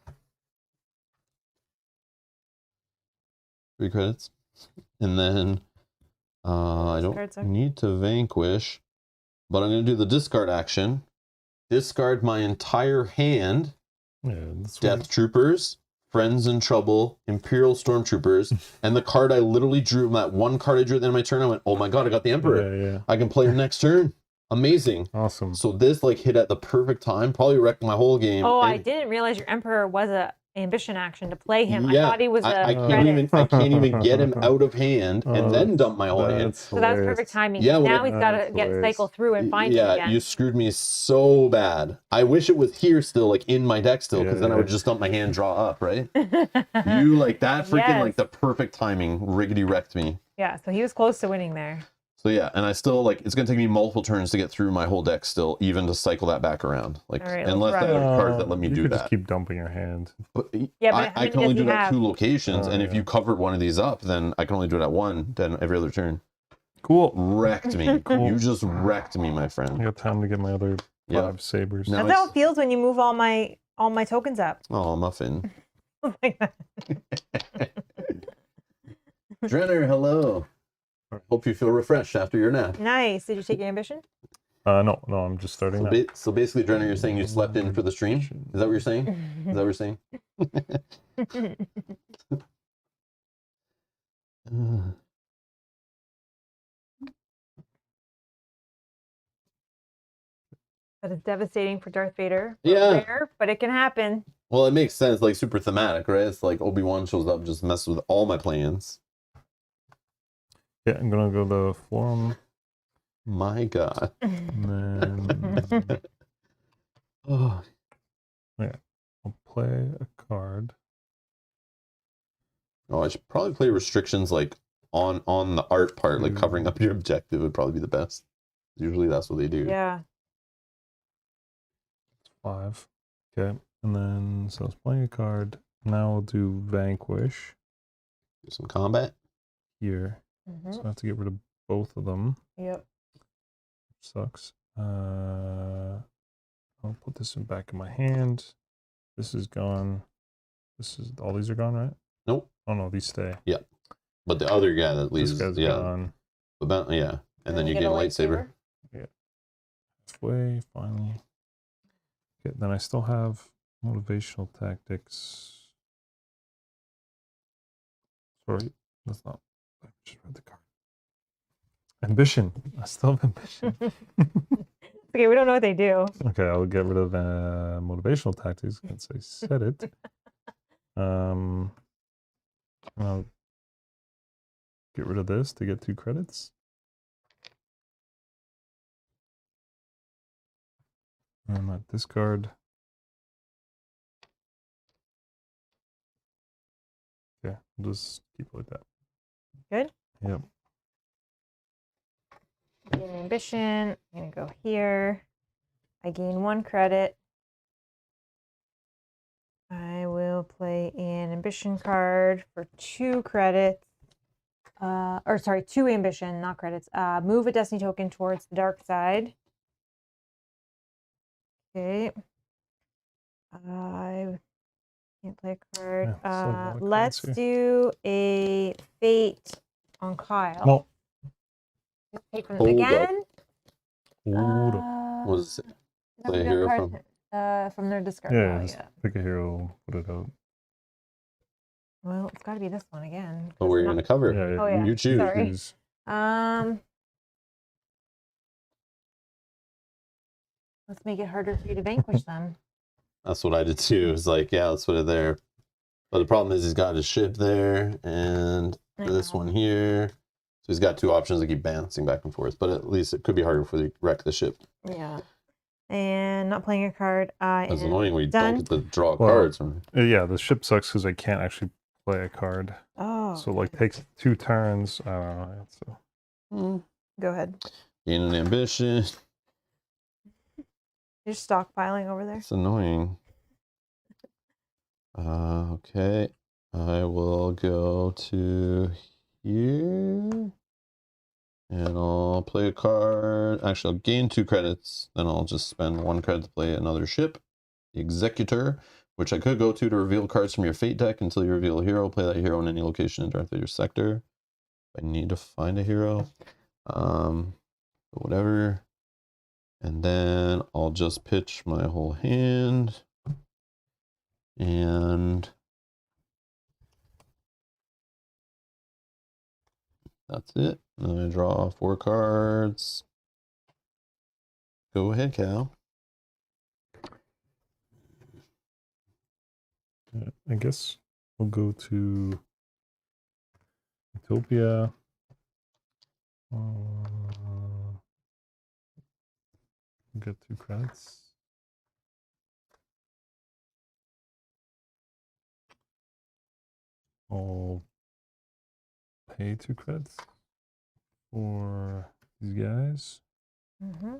3 credits. And then I don't need to vanquish, but I'm going to do the discard action. Discard my entire hand. Yeah, that's Death Troopers, Friends in Trouble, Imperial Stormtroopers, and the card I literally drew, that one card I drew at the end of my turn, I went, oh my god, I got the Emperor. Yeah. I can play him next turn. Amazing. Awesome. So this like hit at the perfect time. Probably wrecked my whole game. Oh, I And- didn't realize your Emperor was a ambition action to play him. Yeah, I thought he was a I credit. can't even get him out of hand and then dump my whole hand. So that was perfect timing. Yeah, Now well, he's got to cycle through and find him again. You screwed me so bad. I wish it was here still, like in my deck still, because then I would just dump my hand, draw up, right? You like that freaking like the perfect timing riggedy wrecked me. Yeah, so he was close to winning there. So yeah, and I still like it's gonna take me multiple turns to get through my whole deck still, even to cycle that back around. Like right, unless I have cards that let me you do could that. just keep dumping your hand. But Yeah, but how I many can only does do he it at have? 2 locations, and if yeah. you covered one of these up, then I can only do it at 1. Then every other turn. Cool. Wrecked me. Cool. You just wrecked me, my I friend. got time to get my other 5 sabers. No. That's how it feels when you move all my tokens up. Oh, muffin. Like that. Drenner, hello. Hope you feel refreshed after your nap. Nice. Did you take your ambition? No, I'm just starting now. So basically, Drenner, you're saying you slept in for the stream? Is that what you're saying? Is that what you're saying? That is devastating for Darth Vader. Yeah. Rare, but it can happen. Well, it makes sense, like super thematic, right? It's like Obi-Wan shows up, just messes with all my plans. Yeah, I'm gonna go to Forum. My God. And then Oh, I'll play a card. I should probably play restrictions like on the art part, like covering up your objective would probably be the best. Usually that's what they do. Yeah. 5. Okay, and then so I was playing a card. Now I'll do Vanquish Do some combat. here. So I have to get rid of both of them. Yep. Sucks. I'll put this in back of my hand. This is gone. This is all these are gone, right? Nope. Oh no, these stay. But the other guy that This leaves, guy's yeah. gone. About, yeah. And then you get a lightsaber. Halfway, finally. Okay, then I still have motivational tactics. Sorry, that's not. I just read the card. Ambition. I still have ambition. Okay, we don't know what they do. Okay, I'll get rid of motivational tactics since I said it. I'll get rid of this to get 2 credits. And I discard. Okay, we'll just keep it like that. Good? Yep. Gain ambition. I'm going to go here. I gain 1 credit. I will play an ambition card for 2 credits. Or sorry, 2 ambition, not credits. Move a destiny token towards the dark side. Okay. I can't play a card. Yeah, still a lot of cards Let's here. do a fate on Kyle. No. Fate from Hold up. again. Hold up. What is it? No, Play a we got hero cards, from their discard Yeah, pile, just pick a hero, put it out. Well, it's got to be this one again. Oh, where you're gonna cover? Yeah, Oh, yeah. You choose. Sorry. choose. Let's make it harder for you to vanquish them. That's what I did too. It's like, yeah, let's put it there. But the problem is he's got his ship there and I this know. one here. So he's got 2 options to keep bouncing back and forth. But at least it could be harder for the wreck the ship. Yeah. And not playing a card. I That's am annoying when you done. don't get to draw Well, cards from it. Yeah, the ship sucks because I can't actually play a card. Oh. So like takes 2 turns. I don't know. So Go ahead. Gain an ambition. You're stockpiling over there. It's annoying. Okay. I will go to here. And I'll play a card. Actually, I'll gain 2 credits. Then I'll just spend 1 credit to play another ship. The Executor, which I could go to reveal cards from your Fate deck until you reveal a hero. Play that hero in any location in Darth Vader's sector. I need to find a hero. Whatever. And then I'll just pitch my whole hand. And that's it. And then I draw 4 cards. Go ahead, Cal. I guess we'll go to Utopia. Get 2 credits. I'll pay 2 credits for these guys. Mm-hmm.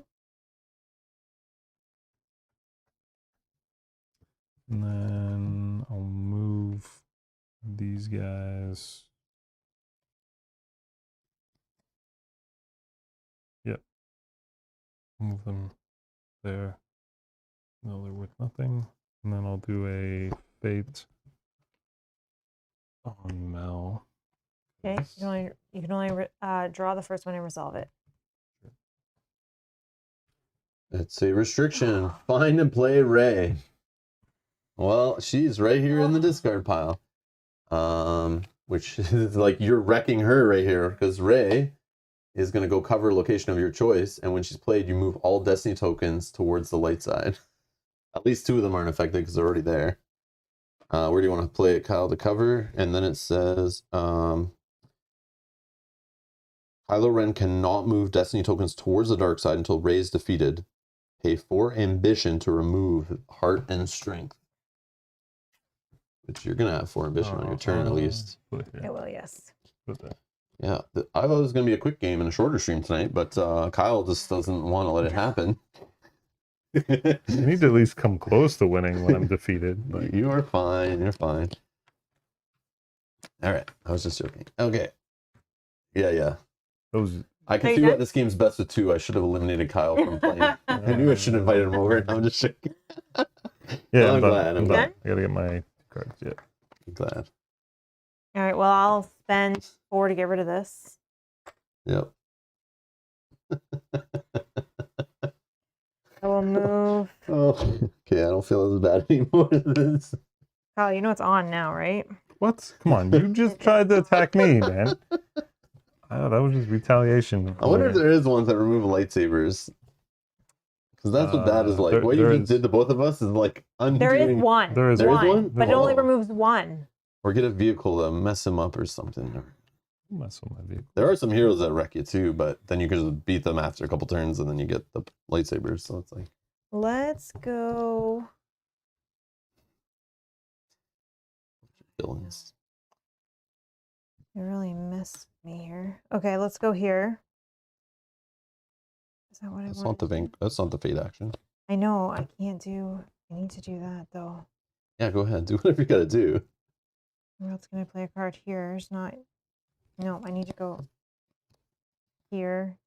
And then I'll move these guys. Yep. Move them there. No, they're worth nothing. And then I'll do a fate on Mel. Okay. You can only draw the first one and resolve it. It's a restriction. Find and play Ray. Well, she's right here in the discard pile. Which is like you're wrecking her right here because Ray is going to go cover a location of your choice, and when she's played, you move all Destiny tokens towards the light side. At least 2 of them aren't affected because they're already there. Where do you want to play it, Kyle? To cover, and then it says Kylo Ren cannot move Destiny tokens towards the dark side until Rey is defeated. Pay 4 ambition to remove heart and strength. Which you're gonna have 4 ambition on your turn at least. It will, yes. Yeah, I thought it was gonna be a quick game and a shorter stream tonight, but Kyle just doesn't want to let it happen. You need to at least come close to winning when I'm defeated. Like, you are fine. You're fine. All right, I was just joking. Okay. Yeah. I can see why this game's best of 2. I should have eliminated Kyle from playing. I knew I should have invited him over. I'm just joking. Yeah, I'm glad. I'm done. I gotta get my cards. Yeah. I'm glad. All right. Well, I'll spend 4 to get rid of this. Yep. I will move. Oh, okay. I don't feel as bad anymore. Kyle, you know it's on now, right? What? Come on, you just tried to attack me, man. Oh, that was just retaliation. I wonder if there is ones that remove lightsabers. Because that's what that is like. What you just did to both of us is like undoing. There is one. There is one. But it only removes 1. Or get a vehicle to mess him up or something. Mess with my vehicle. There are some heroes that wreck you too, but then you can just beat them after a couple turns and then you get the lightsabers. So it's like. Let's go. Villains. You really missed me here. Okay, let's go here. Is that what That's I not the That's not the fate action. I know. I can't do. I need to do that though. Yeah, go ahead. Do whatever you gotta do. Where else can I play a card here? It's not. No, I need to go here.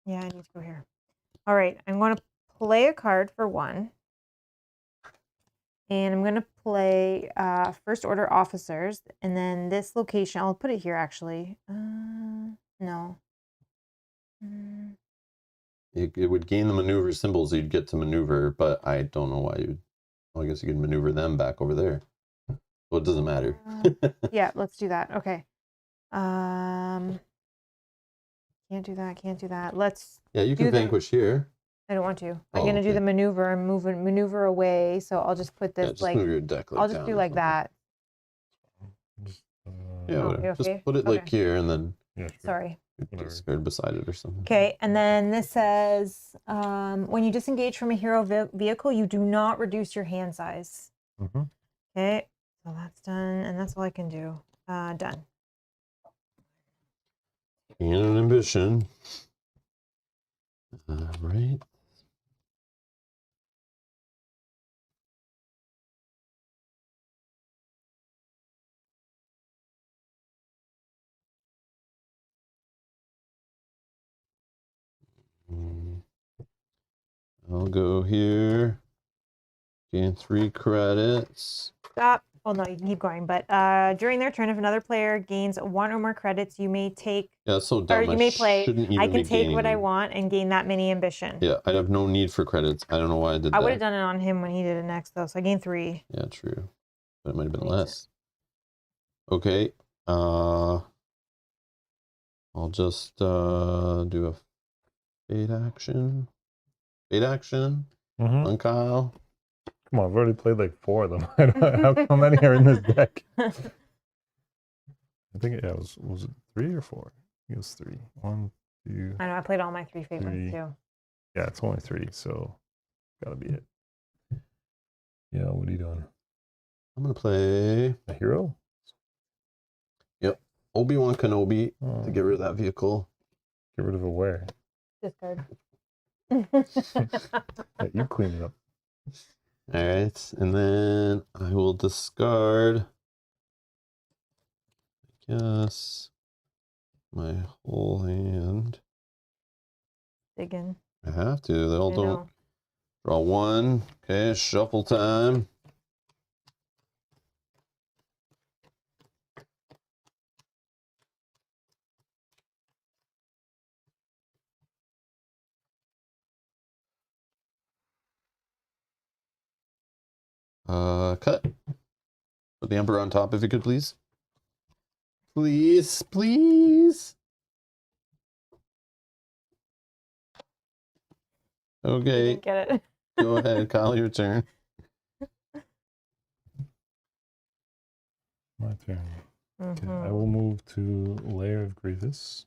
Yeah, I need to go here. All right, I'm going to play a card for 1. And I'm going to play First Order Officers. And then this location, I'll put it here actually. No. It would gain the maneuver symbols you'd get to maneuver, but I don't know why you'd. Well, I guess you could maneuver them back over there. Well, it doesn't matter. Yeah, let's do that. Okay. Can't do that. Can't do that. Let's. Yeah, you can vanquish here. I don't want to. I'm gonna do the maneuver and maneuver away. So I'll just put this just move your deck I'll just do like that. Yeah, just put it like here and then. Yeah, sure. Sorry. Discard beside it or something. Okay, and then this says, when you disengage from a hero vehicle, you do not reduce your hand size. Okay, so that's done, and that's all I can do. Done. And an ambition. Right. I'll go here. Gain 3 credits. Stop. Well, no, you can keep going. But during their turn, if another player gains 1 or more credits, you may take. Yeah, so dumb. Or you may play. I can take what I them. want and gain that many ambition. Yeah, I'd have no need for credits. I don't know why I did that. I would have done it on him when he did it next, though. So I gained 3. Yeah, true. But it might have been less. Okay. I'll just do a fade action. Fade action Mm-hmm. on Kyle. Come on, I've already played like 4 of them. I don't know how many are in this deck. I think it was it 3 or 4? It was 3. 1, 2. I know, I played all my 3 fate ones too. Yeah, it's only 3, so gotta be it. Yeah, what are you doing? I'm gonna play A hero? Yep. Obi-Wan Kenobi to Oh, get rid of that vehicle. get rid of a where? Discard. Yeah, you clean it up. Alright, and then I will discard, I guess, my whole hand. Digging. I have to. They all I don't. know. Draw 1. Okay, shuffle time. Cut. Put the Emperor on top if you could, please. Please, please. You Okay, didn't get it. go ahead, Kyle, your turn. My turn. Okay, I Mhm. will move to Lair of Grievous.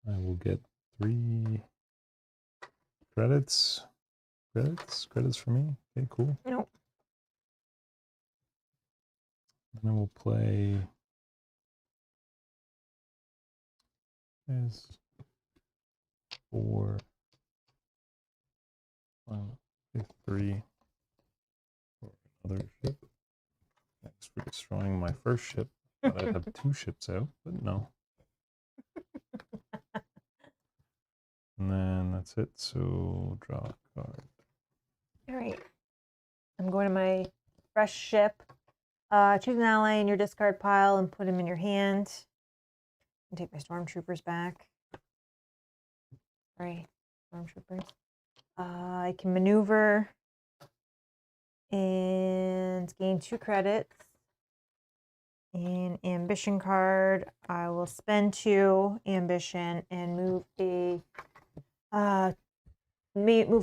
I will get 3 credits. Credits for me. Okay, cool. Nope. And then we'll play as 4. 3 for another ship. Thanks for destroying my first ship. Thought I'd have 2 ships out, but no. And then that's it. So draw a card. All right. I'm going to my fresh ship. Choose an ally in your discard pile and put him in your hand. And take my stormtroopers back. Sorry, stormtroopers. I can maneuver and gain 2 credits. An ambition card. I will spend 2 ambition and move a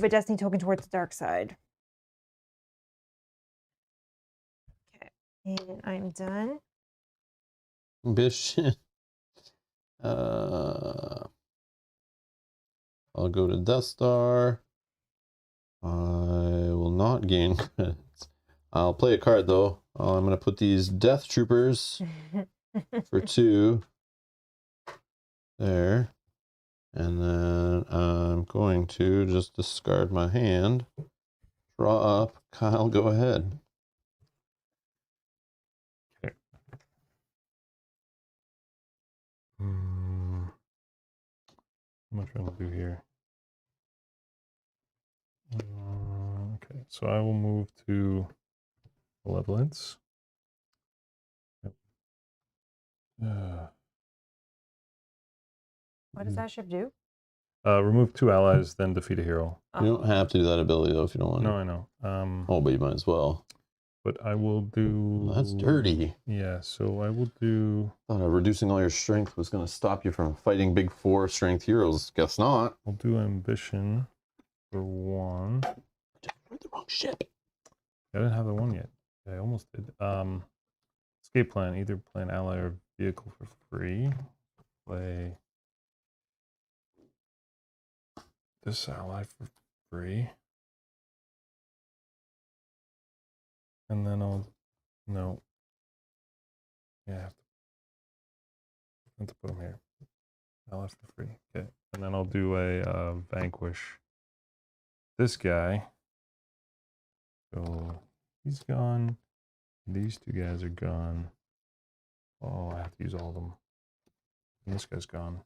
destiny token towards the dark side. Okay, and I'm done. Ambition. I'll go to Death Star. I will not gain credits. I'll play a card though. I'm going to put these Death Troopers for 2 there. And then I'm going to just discard my hand. Draw up. Kyle, go ahead. Okay. How much am I going to do here? Okay, so I will move to Malevolence. What does that ship do? Remove 2 allies, then defeat a hero. You don't have to do that ability though if you don't want. No, I know. Oh, but you might as well. But I will do. Well, that's dirty. Yeah, so I will do. Thought reducing all your strength was going to stop you from fighting big 4 strength heroes. Guess not. I'll do ambition for 1. Just wrote the wrong ship. I didn't have the 1 yet. I almost did. Escape plan. Either play an ally or vehicle for free. Play this ally for free. And then I'll. No. Yeah, I have to put them here. Ally for free. Okay. And then I'll do a vanquish this guy. So he's gone. These 2 guys are gone. Oh, I have to use all of them. And this guy's gone.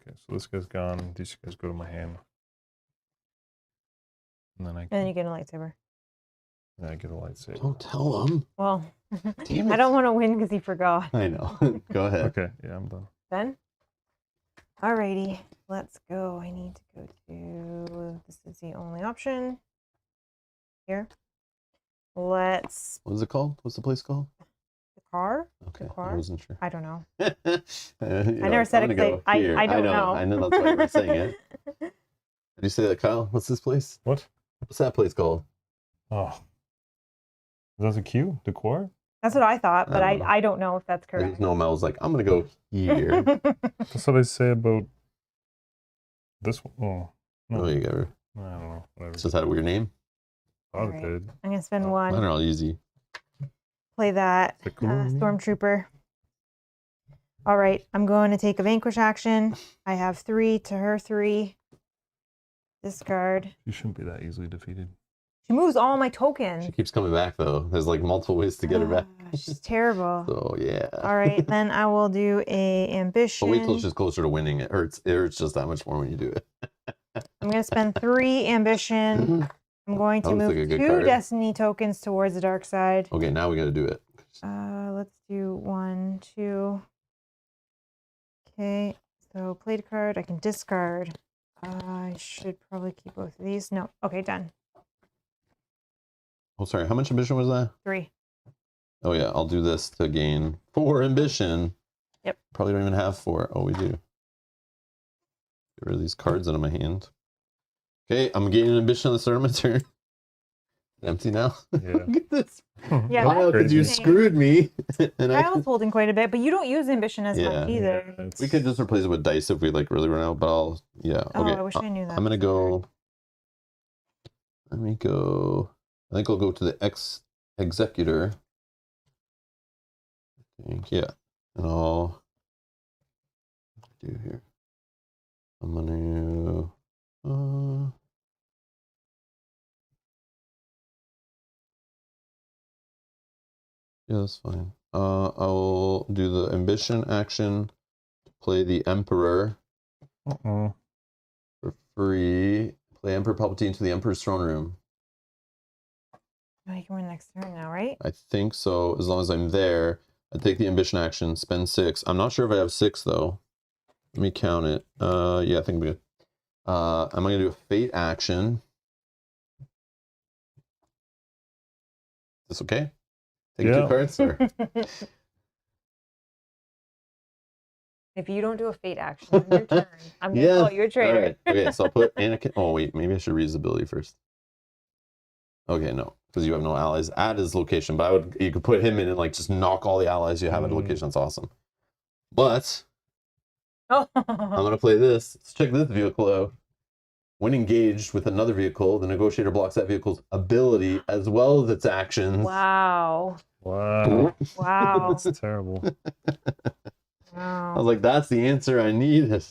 Okay, so this guy's gone. These guys go to my hand. And then And then you get a lightsaber. And I get a lightsaber. Don't tell him. Well, Damn it. I don't want to win because he forgot. I know. Go ahead. Okay, yeah, I'm done. Done? Alrighty, let's go. I need to go to, this is the only option. Here. let's What is it called? What's the place called? the car. Okay, car? I wasn't sure. I don't know. I I never said it. I don't know. I know that's why you were saying it. Did you say that, Kyle? What's this place? What? What's that place called? Oh. Is that a Q? Decor? That's what I thought, but I don't know. I don't know if that's I correct. just know Mel was like, I'm gonna go here. That's what I say about this one. Oh, no. Oh, you got her. I don't know. Whatever. It's just had a weird name. Thought Alright. it did. I'm gonna spend Oh, I one. don't know, easy. Play that Is it cool? stormtrooper. All right, I'm going to take a vanquish action. I have 3 to her 3. Discard. You shouldn't be that easily defeated. She moves all my tokens. She keeps coming back though. There's like multiple ways to get her back. She's terrible. So yeah. All right, then I will do a ambition. But wait till she's closer to winning. It hurts. It hurts just that much more when you do it. I'm going to spend 3 ambition. I'm going to That looks move like a good 2 card. destiny tokens towards the dark side. Okay, now we got to do it. Let's do 1, 2. Okay, so played a card. I can discard. I should probably keep both of these. No. Okay, done. Oh, sorry. How much ambition was that? 3. Oh yeah, I'll do this to gain 4 ambition. Yep. Probably don't even have 4. Oh, we do. Get rid of these cards out of my hand. Okay, I'm gaining ambition on the start of my turn. Empty now. Yeah. Look at this. Yeah, Wow, that's because you insane. screwed me. And Kyle's holding quite a bit, but you don't use ambition as Yeah. much either. it's- we could just replace it with dice if we like really run out, but I'll yeah. Oh, Okay. I wish I knew that. I'm gonna go. Let me go. I think I'll go to the executor. I think, yeah, and I'll do here. I'm gonna. Yeah, that's fine. I'll do the ambition action to play the Emperor Uh-oh. for free. Play Emperor Palpatine to the Emperor's throne room. Oh, you can win next turn now, right? I think so, as long as I'm there. I take the ambition action, spend 6. I'm not sure if I have 6 though. Let me count it. Yeah, I think I'm good. I'm gonna do a fate action. Is this okay? Take 2 Yeah. cards, or If you don't do a fate action on your turn, I'm gonna yeah. call you a traitor. All right. Okay, so I'll put Anakin. Oh wait, maybe I should read his ability first. Okay, no, because you have no allies at his location. But you could put him in and like just knock all the allies you have at a location. That's awesome. But Oh. I'm gonna play this. Let's check this vehicle out. When engaged with another vehicle, the negotiator blocks that vehicle's ability as well as its actions. Wow. Wow. Wow. That's terrible. I was Wow. like, that's the answer I needed.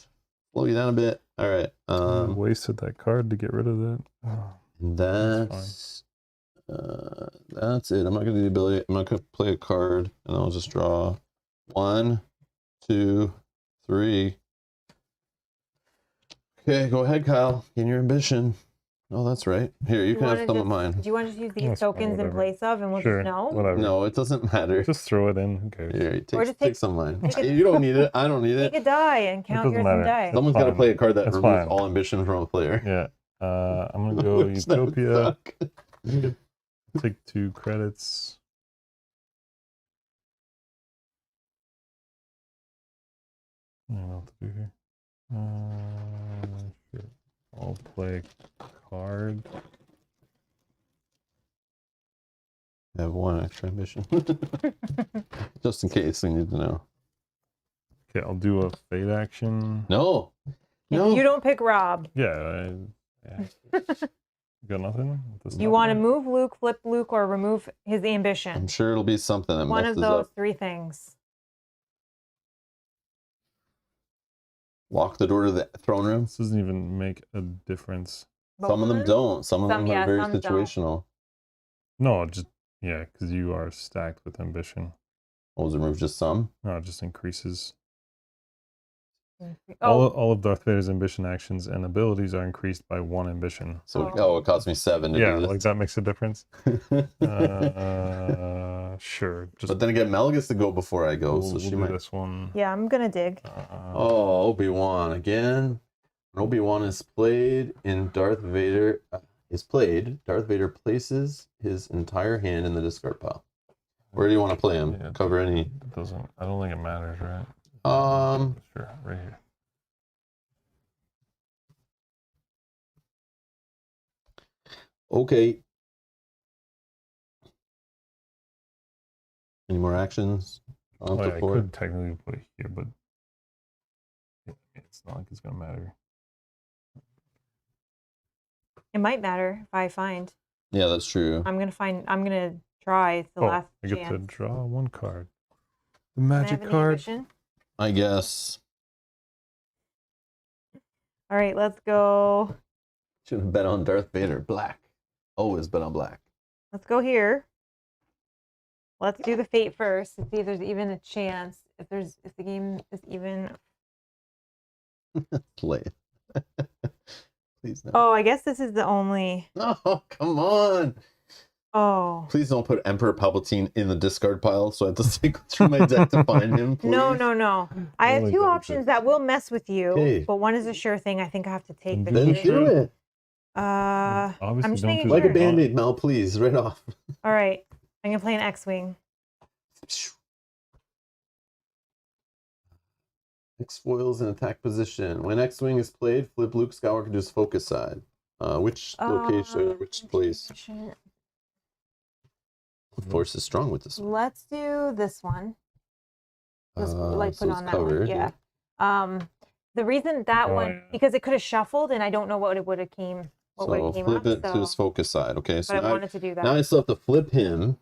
Slow you down a bit. All right. I wasted that card to get rid of that. Oh, That's it. I'm not gonna do the ability. I'm not gonna play a card, and I'll just draw 1, 2, 3. Okay, go ahead, Kyle. Gain your ambition. Oh, that's right. Here, you can have some of mine. Do you want to just use these That's fine, tokens in whatever. place of, and we'll sure. just know? Whatever. No, it doesn't matter. Just throw it in. Who cares? Here, Or just take take- some of mine. take a- You don't need it. I don't need Take it. a die and count doesn't yours matter. and die. Someone's got to fine. play a card that That's removes fine. all ambition from a player. Yeah. I'm gonna go Which that would Utopia. suck. Take 2 credits. I don't know what to do here. Sure. I'll play a card. I have 1 extra ambition. Just in case we need to know. Okay, I'll do a fate action. No. If No. you don't pick Rob, Yeah. Got nothing? This you want to move Luke, flip Luke, or remove his I'm ambition. sure it'll be something that One of messes those up. 3 things. Lock the door to the throne room. This doesn't even make a difference. Some of them don't. Some of them Some- are yeah, very some don't. situational. No, just yeah, because you are stacked with ambition. Oh, does it remove just some? No, it just increases. Oh, All of Darth Vader's ambition actions and abilities are increased by 1 ambition. So Oh. it cost me 7 to Yeah, do this. like that makes a difference. Sure. Just But then again, Mel gets to go before I go, so we'll she do might. this one. yeah, I'm gonna dig. Oh, Obi-Wan again. When Obi-Wan is played in Darth Vader. is played, Darth Vader places his entire hand in the discard pile. Where do you want to play him? Yeah, Cover any? It doesn't. I don't think it matters, right? Sure, right here. Okay. Any more actions? Oh, yeah, I could technically put it here, but it's not like it's gonna matter. It might matter if I find. Yeah, that's true. I'm gonna try. It's the last I chance. get to draw one card. The Can I have magic any card. ambition? I guess. All right, let's go. Should have bet on Darth Vader. Black. Always bet on black. Let's go here. Let's do the fate first to see if there's even a chance. If the game is even. Play. Please no. Oh, I guess this is the only. Oh, come on. Oh. Please don't put Emperor Palpatine in the discard pile so I have to cycle through my deck to find him. Please. No. I have two options that will mess with you, Okay. but one is a sure thing. I think I have to take the Then shitty. do it. Obviously, I'm just don't making do Like sure. a band-aid, Mel, please. Right off. All right. I'm going to play an X-Wing. X-foils in attack position. When X-Wing is played, flip Luke Skywalker to his focus side. Which location, which place? What force is strong with this one? Let's do this one. Let's put so on it's that covered, one. Yeah. The reason that one, because it could have shuffled and I don't know what it would have came. What would So have came flip up, it to his focus side. Okay, so but I now, wanted to do that. now I still have to flip him.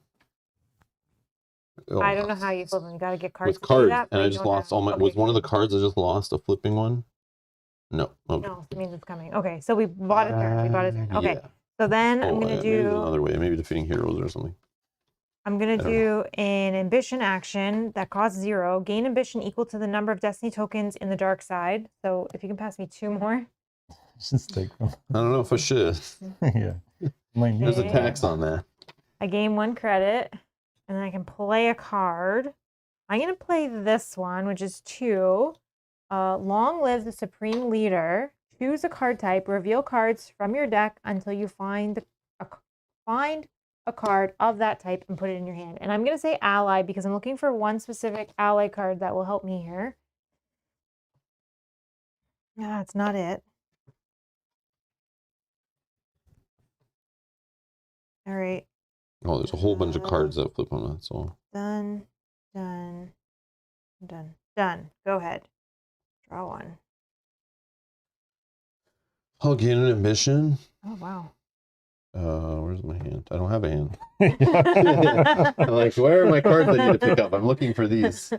I don't know how you flip them. You got to get cards. With to do cards, that, and but I you just don't lost have- all my. okay. Was one of the cards I just lost a flipping one? No. Okay. No, it means it's coming. Okay, so we bought a turn. We bought a turn. Okay, Yeah. so then I'm gonna Maybe there's do. another way. Maybe defeating heroes or something. I'm gonna don't do an ambition action that costs 0. Gain ambition equal to the number of destiny tokens in the dark side. So if you can pass me 2 more. Just take them. I don't know if I should. Yeah. There's a Okay. tax on that. I gain 1 credit, and then I can play a card. I'm gonna play this one, which is 2. Long live the supreme leader. Choose a card type. Reveal cards from your deck until you find a card of that type and put it in your hand. And I'm going to say ally because I'm looking for one specific ally card that will help me here. That's not it. All right. Oh, there's a whole bunch of cards that flip on that. So Done. Go ahead. Draw one. I'll gain an ambition. Oh, wow. Where's my hand? I don't have a hand. I'm like, where are my cards I need to pick up? I'm looking for these.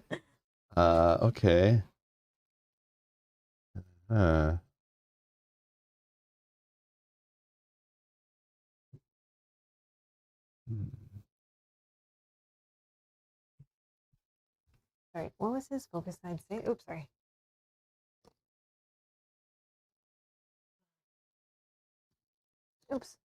Okay. Sorry, what was his focus side say? Oops, sorry. Oops.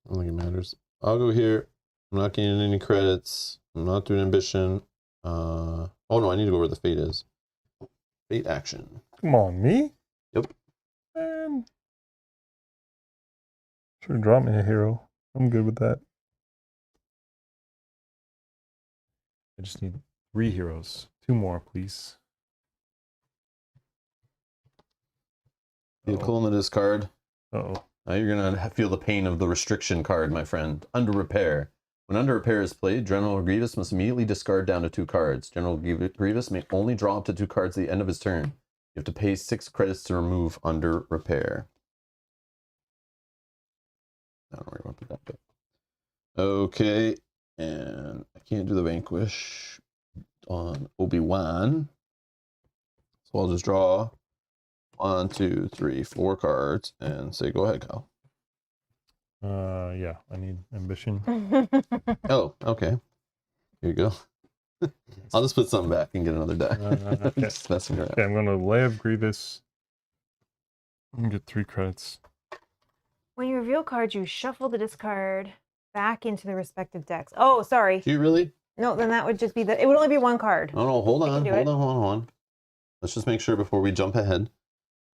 I don't think it matters. I'll go here. I'm not gaining any credits. I'm not doing ambition. Oh no, I need to go where the fate is. Fate action. Come on, me? Yep. Man. Sure, drop me a hero. I'm good with that. I just need 3 heroes. 2 more, please. Vehicle in the discard. Uh-oh. Now you're gonna feel the pain of the restriction card, my friend. Under repair. When under repair is played, General Grievous must immediately discard down to 2 cards. General Grievous may only draw up to 2 cards at the end of his turn. You have to pay 6 credits to remove under repair. I don't know where you want to put that, but okay. And I can't do the vanquish on Obi-Wan. So I'll just draw 1, 2, 3, 4 cards and say, go ahead, Kyle. Yeah, I need ambition. Oh, okay. Here you go. I'll just put something back and get another die. Okay. Just messing around. Okay, I'm going to lay of Grievous. I'm going to get 3 credits. When you reveal cards, you shuffle the discard back into the respective decks. Oh, sorry. Do you really? No, then that would just be it would only be one card. Oh, no, hold I can on, do hold it. on, hold on. Let's just make sure before we jump ahead.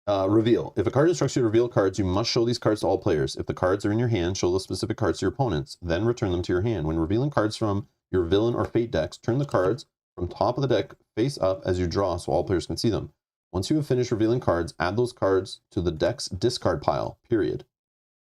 Reveal. If a card instructs you to reveal cards, you must show these cards to all players. If the cards are in your hand, show those specific cards to your opponents. Then return them to your hand. When revealing cards from your villain or fate decks, turn the cards from top of the deck face up as you draw so all players can see them. Once you have finished revealing cards, add those cards to the deck's discard pile, period.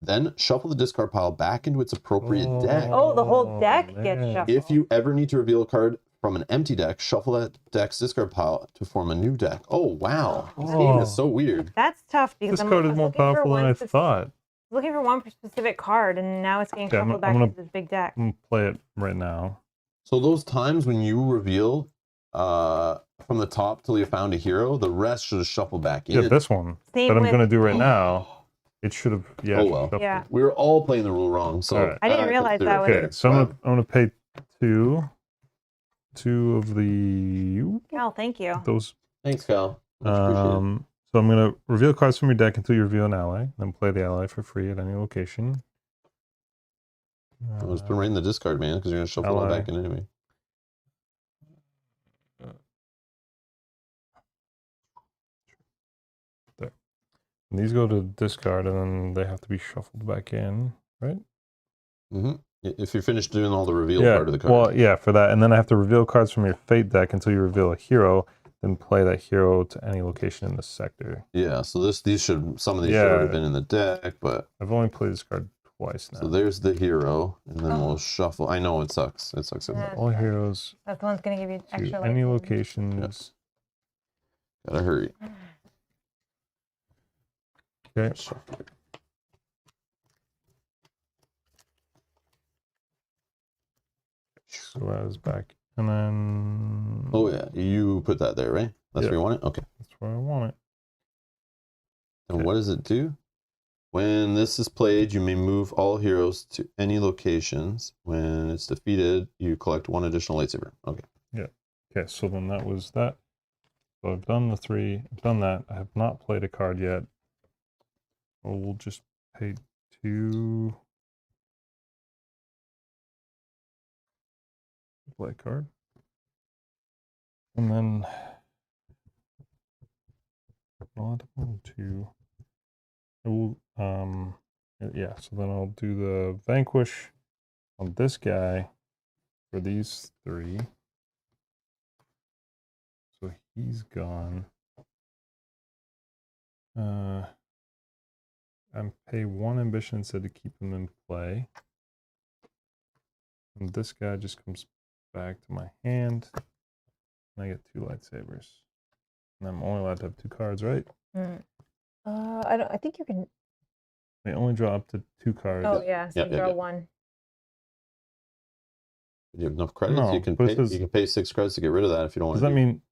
Then shuffle the discard pile back into its appropriate deck. Oh, the whole deck man. gets shuffled. If you ever need to reveal a card from an empty deck, shuffle that deck's discard pile to form a new deck. Oh, wow. This game is so weird. That's tough because This card is more powerful than I thought. Looking for one specific card, and now it's getting Okay, shuffled back into this big deck. I'm gonna play it right now. So those times when you reveal from the top till you found a hero, the rest should have shuffled back in. Yeah, this one Same that I'm with- gonna do right now. It should have. Yeah. Oh, well. shuffled. Yeah. We were all playing the rule wrong. So All right. I didn't realize that was- Okay, so I'm gonna pay two of the Cal, thank you. those. Thanks, Cal. Much appreciated. So I'm gonna reveal cards from your deck until you reveal an ally. Then play the ally for free at any location. Let's put right in the discard, man, because you're gonna shuffle it all ally. back in anyway. There. And these go to discard, and then they have to be shuffled back in, right? Mm-hmm. If you're finished doing all the reveal Yeah. part of the card. Well, yeah, for that, and then I have to reveal cards from your fate deck until you reveal a hero. Then play that hero to any location in the sector. Yeah, so some of these Yeah. should have been in the deck, but I've only played this card twice now. so there's the hero, and then we'll shuffle. I know it sucks. It sucks. Yeah. All heroes That's the one's gonna give you to extra. any life. locations. Yes. Gotta hurry. Okay. Shuffle. So that is back. And then Oh yeah, you put that there, right? That's Yeah. where you want it? Okay. that's where I want it. And Okay. what does it do? When this is played, you may move all heroes to any locations. When it's defeated, you collect one additional lightsaber. Okay. Okay, so then that was that. So I've done the three, I've done that. I have not played a card yet. So we'll just pay two. Play a card. And then not one, two. I will yeah, so then I'll do the vanquish on this guy for these three. So he's gone. And pay one ambition instead to keep him in play. And this guy just comes back to my hand. And I get two lightsabers. And I'm only allowed to have two cards, right? I think you can. They only draw up to two cards. Oh yeah, so Yep, you yep, draw yep. one. You have enough credits. No, you can but pay. it says- You can pay 6 credits to get rid of that if you don't want Does to. that mean,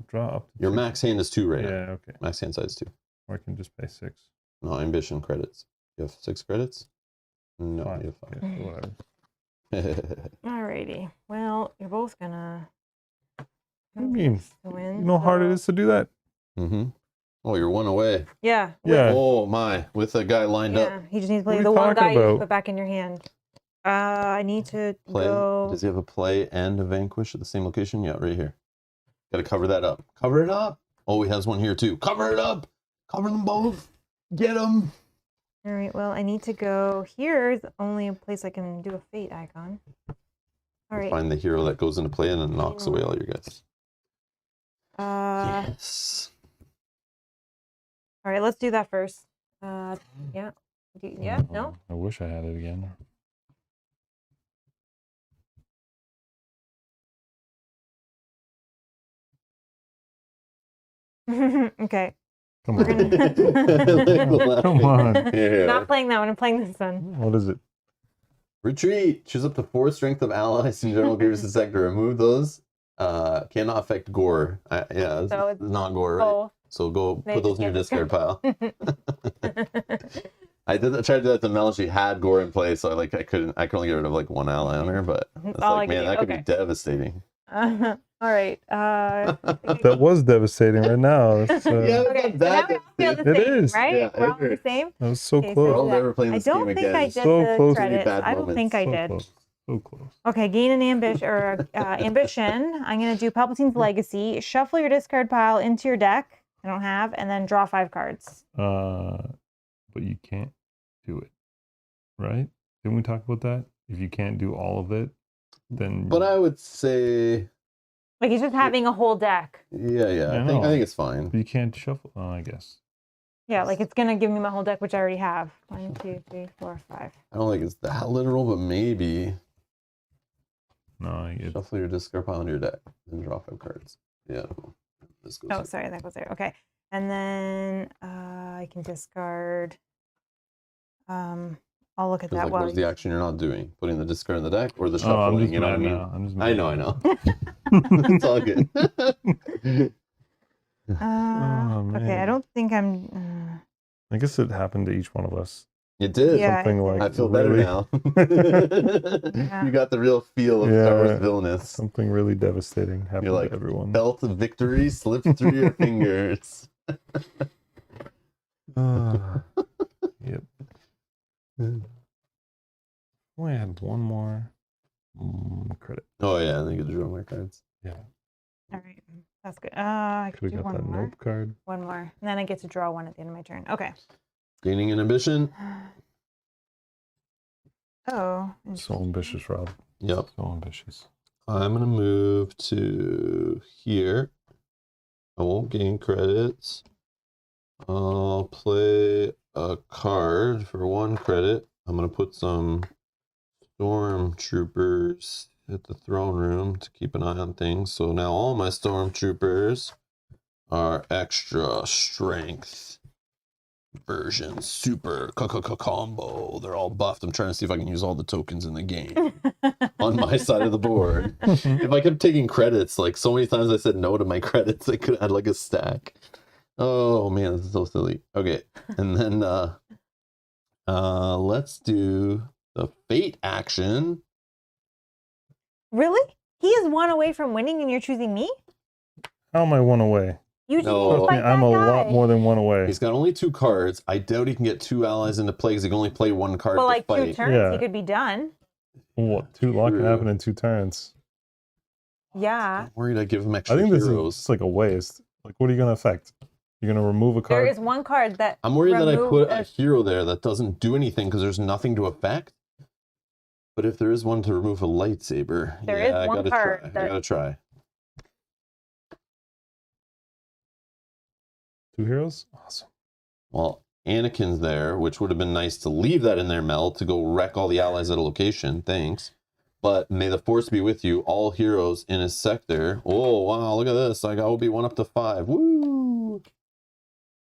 draw up to Your two? max hand is 2 right now. Yeah, okay. Max hand size 2. Or I can just pay 6. No, ambition credits. You have 6 credits? No, Fine. you have 5. Okay, so whatever. Alrighty. Well, you're both gonna. What do you mean? Win, You know how hard it so- is to do that? Mm-hmm. Oh, you're 1 away. Yeah. Yeah. Oh my, with a guy lined up. Yeah. You just need to play What are the you one talking guy you about? put back in your hand. I need to Play. go. Does he have a play and a vanquish at the same location? Yeah, right here. Got to cover that up. Cover it up. Oh, he has one here too. Cover it up. Cover them both. Get them. All right. Well, I need to go. Here's the only place I can do a fate icon. All right. Find the hero that goes into play and then knocks away all your guys. Yes. All right. Let's do that first. Yeah. Yeah. No. I wish I had it again. Okay. Come We're on. gonna- Come on. Yeah. Not playing that one. I'm playing this one. What is it? Retreat. Choose up to 4 strength of allies in general Grievous sector. Remove those. Cannot affect gore. Yeah, this So is not gore, right? Oh. So go They put those in your just discard pile. I tried to do that to Mel. She had gore in play, so I could only get rid of like 1 ally on her, but it's all like, I man, could that do. could be Okay. devastating. All right. That was devastating right now. It's, Yeah. Okay, so That now we all feel the It same, is. right? Yeah, We're all it the is. same. that was so Okay, so We're close. all never playing I this game don't think again. I did So the close to any credits. bad I don't think I So did. close. So close. Okay, gain an ambition or ambition. I'm gonna do Palpatine's Legacy. Shuffle your discard pile into your deck. I don't have, and then draw 5 cards. But you can't do it, right? Didn't we talk about that? If you can't do all of it, then. But I would say. Like he's just having a whole deck. Yeah. I think it's fine. You can't shuffle. Oh, I guess. Yeah, like it's gonna give me my whole deck, which I already have. 1, 2, 3, 4, 5. I don't think it's that literal, but maybe. No, Shuffle your discard pile into your deck and draw 5 cards. Yeah. This goes. Oh, sorry, that goes there. Okay, and then I can discard. I'll look at that Like, one. what's the action you're not doing? Putting the discard in the deck or the Oh, shuffling? I'm just You know what I mad mean? now. I'm just I mad. know. It's all good. Okay, I don't think I'm. I guess it happened to each one of us. It did. Yeah, Something it like I feel better really- now. Yeah. You got the real feel of Star Wars Villainous. Something really devastating happened You're like, to everyone. Felt the victory slip through your fingers. Yep. Oh, I had one more credit. Oh yeah, I think you draw more cards. Yeah. All right, that's good. I Could could do have got one that more. nope card. One more, and then I get to draw one at the end of my turn. Okay. Gaining an ambition. Oh. So ambitious, Rob. Yep. So ambitious. I'm gonna move to here. I won't gain credits. I'll play a card for 1 credit. I'm gonna put some stormtroopers at the throne room to keep an eye on things. So now all my stormtroopers are extra strength version super combo. They're all buffed. I'm trying to see if I can use all the tokens in the game on my side of the board. If I kept taking credits, like so many times I said no to my credits, I could add like a stack. Oh man, this is so silly. Okay, and then let's do the fate action. Really? He is 1 away from winning, and you're choosing me? How am I 1 away? You just No. need to Trust me, fight I'm that a guy. lot more than 1 away. He's got only 2 cards. I doubt he can get 2 allies into play because he can only play 1 card But to like 2 fight. turns, Yeah. he could be done. What? A lot can True. happen in 2 turns. Yeah. I'm worried I give him extra I think this heroes. is just like a waste. Like, what are you going to affect? You're going to remove a There card? is 1 card that. I'm worried that I put a removes hero there that doesn't do anything because there's nothing to affect. But if there is one to remove a lightsaber, There yeah, is I one gotta card try. I that- gotta try. 2 heroes? Awesome. Well, Anakin's there, which would have been nice to leave that in there, Mel, to go wreck all the allies at a location. Thanks. But may the force be with you. All heroes in his sector. Oh, wow, look at this. I got Obi-Wan up to 5. Woo!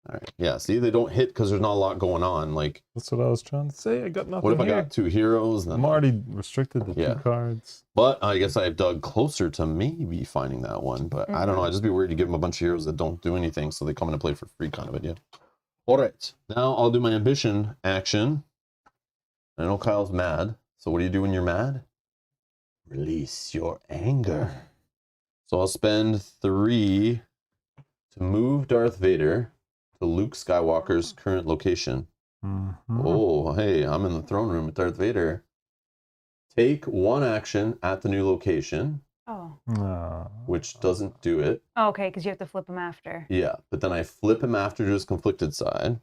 All right. Yeah, see, they don't hit because there's not a lot going on. Like, That's what I was trying to say. I got nothing what if I here. got 2 heroes? Then I'm already restricted to Yeah. 2 cards. But I guess I've dug closer to maybe finding that one. But I don't know. I'd just be worried to give them a bunch of heroes that don't do anything, so they come into play for free kind of idea. All right. Now I'll do my ambition action. I know Kyle's mad. So what do you do when you're mad? Release your anger. So I'll spend 3 to move Darth Vader to Luke Skywalker's current location. Mm-hmm. Oh, hey, I'm in the throne room with Darth Vader. Take 1 action at the new location, Oh. which doesn't do it. Oh, okay, because you have to flip him after. Yeah, but then I flip him after to his conflicted side.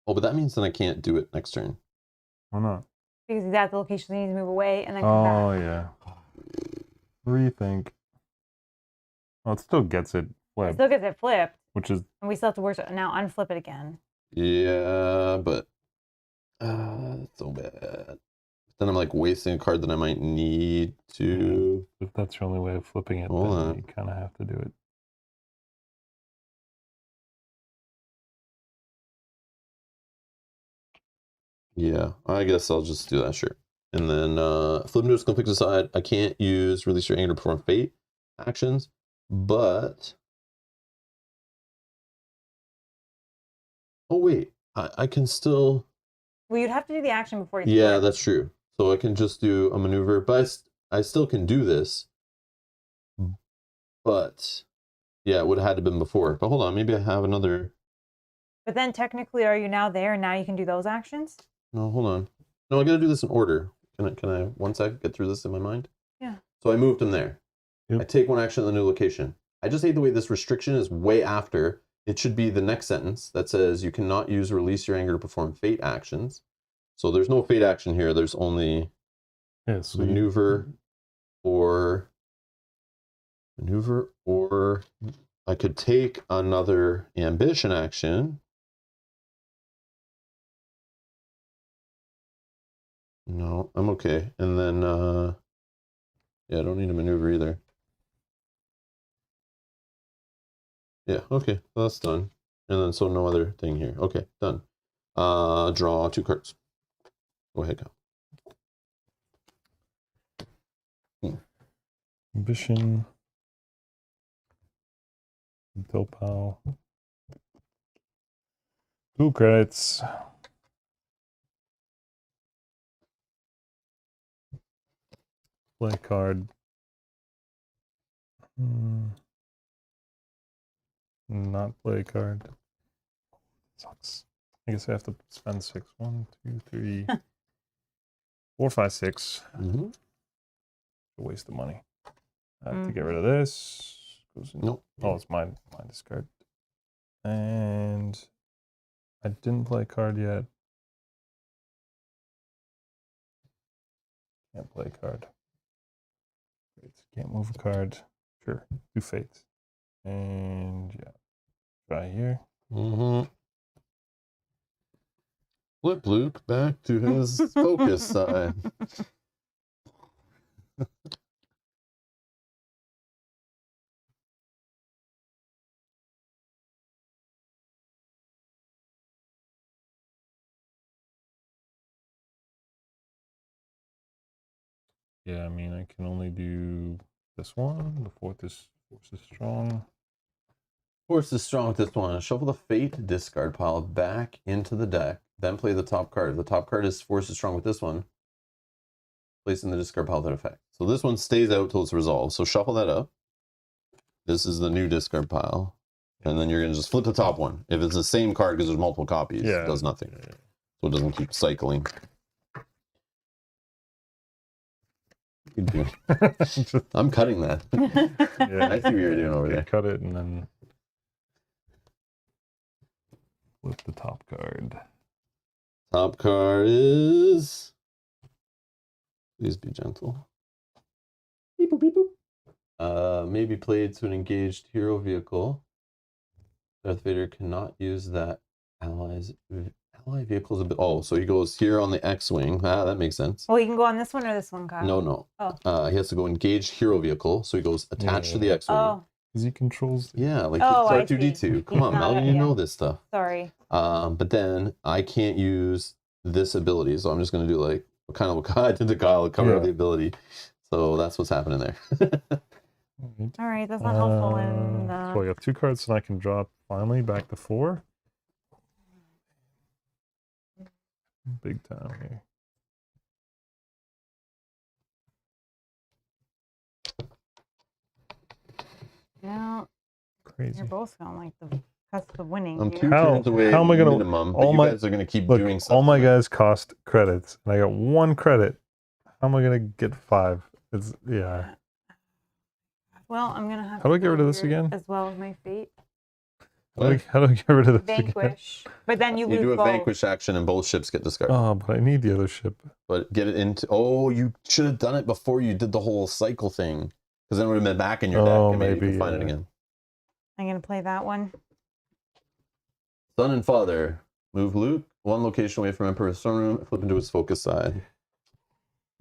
Oh, but that means then I can't do it next turn. Why not? Because he's at the location, so he needs to move away and then come Oh, back. yeah. Rethink. Oh, it still gets it He flipped, still gets it flipped, which is and we still have to work now unflip it again. Yeah, but that's so bad. Then I'm like wasting a card that I might need to. if that's your only way of flipping it, Hold then on. you kind of have to do it. Yeah, I guess I'll just do that, sure. And then flip into his conflicted side. I can't use release your anger to perform fate actions, but oh wait, I can still. Well, you'd have to do the action before you Yeah, flip. that's true. So I can just do a maneuver, but I still can do this. But yeah, it would have had to been before. But hold on, maybe I have another. But then technically, are you now there and now you can do those actions? No, hold on. No, I gotta do this in order. Can I 1 sec get through this in my mind? Yeah. So I moved him there. Yep. I take 1 action at the new location. I just hate the way this restriction is way after. It should be the next sentence that says you cannot use or release your anger to perform fate actions. So there's no fate action here. There's only so maneuver or I could take another ambition action. No, I'm okay. And then yeah, I don't need a maneuver either. Yeah, okay, that's done. And then so no other thing here. Okay, done. Draw 2 cards. Go ahead, go. Ambition. Bill Powell. 2 credits. Play card. Not play a card. Sucks. I guess I have to spend 6. 1, 2, 3, 4, 5, 6. Mm-hmm. A waste of money. I have to get rid of this. Goes in. Nope. Oh, it's my discard. And I didn't play a card yet. Can't play a card. Great. Can't move a card. Sure. Do fate. And yeah. Try here. Mm-hmm. Flip Luke back to his focus side. Yeah, I mean, I can only do this one. The force is strong. Force is strong with this one. Shuffle the fate discard pile back into the deck. Then play the top card. If the top card is force is strong with this one, place in the discard pile that effect. So this one stays out till it's resolved. So shuffle that up. This is the new discard pile. And then you're going to just flip the top one. If it's the same card because there's multiple copies, it does nothing. So it doesn't keep cycling. I'm cutting that. Yeah, I see what you're doing over there. Cut it and then flip the top card. Top card is. Please be gentle. Beep, boop, beep, boop. Maybe played to an engaged hero vehicle. Darth Vader cannot use that ally vehicles a bit. Oh, so he goes here on the X-wing. Ah, that makes sense. Well, you can go on this one or this one, Kyle. No. Oh. He has to go engaged hero vehicle, so he goes attached to the X-wing. Oh. Because he controls. Yeah, like I it's R2D2. Come on, Mel, you know this stuff. Sorry. But then I can't use this ability, so I'm just gonna do like what I did to Kyle, cover the ability. So that's what's happening there. All right, that's not helpful. So I got 2 cards, and I can drop finally back to 4. Big time here. Yeah. Crazy. You're both on like the cusp of winning. I'm here. 2 turns away. How am I gonna? Minimum, but all you my guys are gonna keep look, doing stuff. all my guys cost credits, and I got 1 credit. How am I gonna get 5? It's Well, I'm gonna have. How do I to get rid of go this here again? As well as my fate. How do I get rid of this again? Vanquish. But then you lose do a both. vanquish action and both ships get discarded. Oh, but I need the other ship. But get it into. Oh, you should have done it before you did the whole cycle thing, because then it would have been back in your deck. And maybe you can find it again. I'm gonna play that one. Son and father move Luke 1 location away from Emperor's throne room. Flip into his focus side.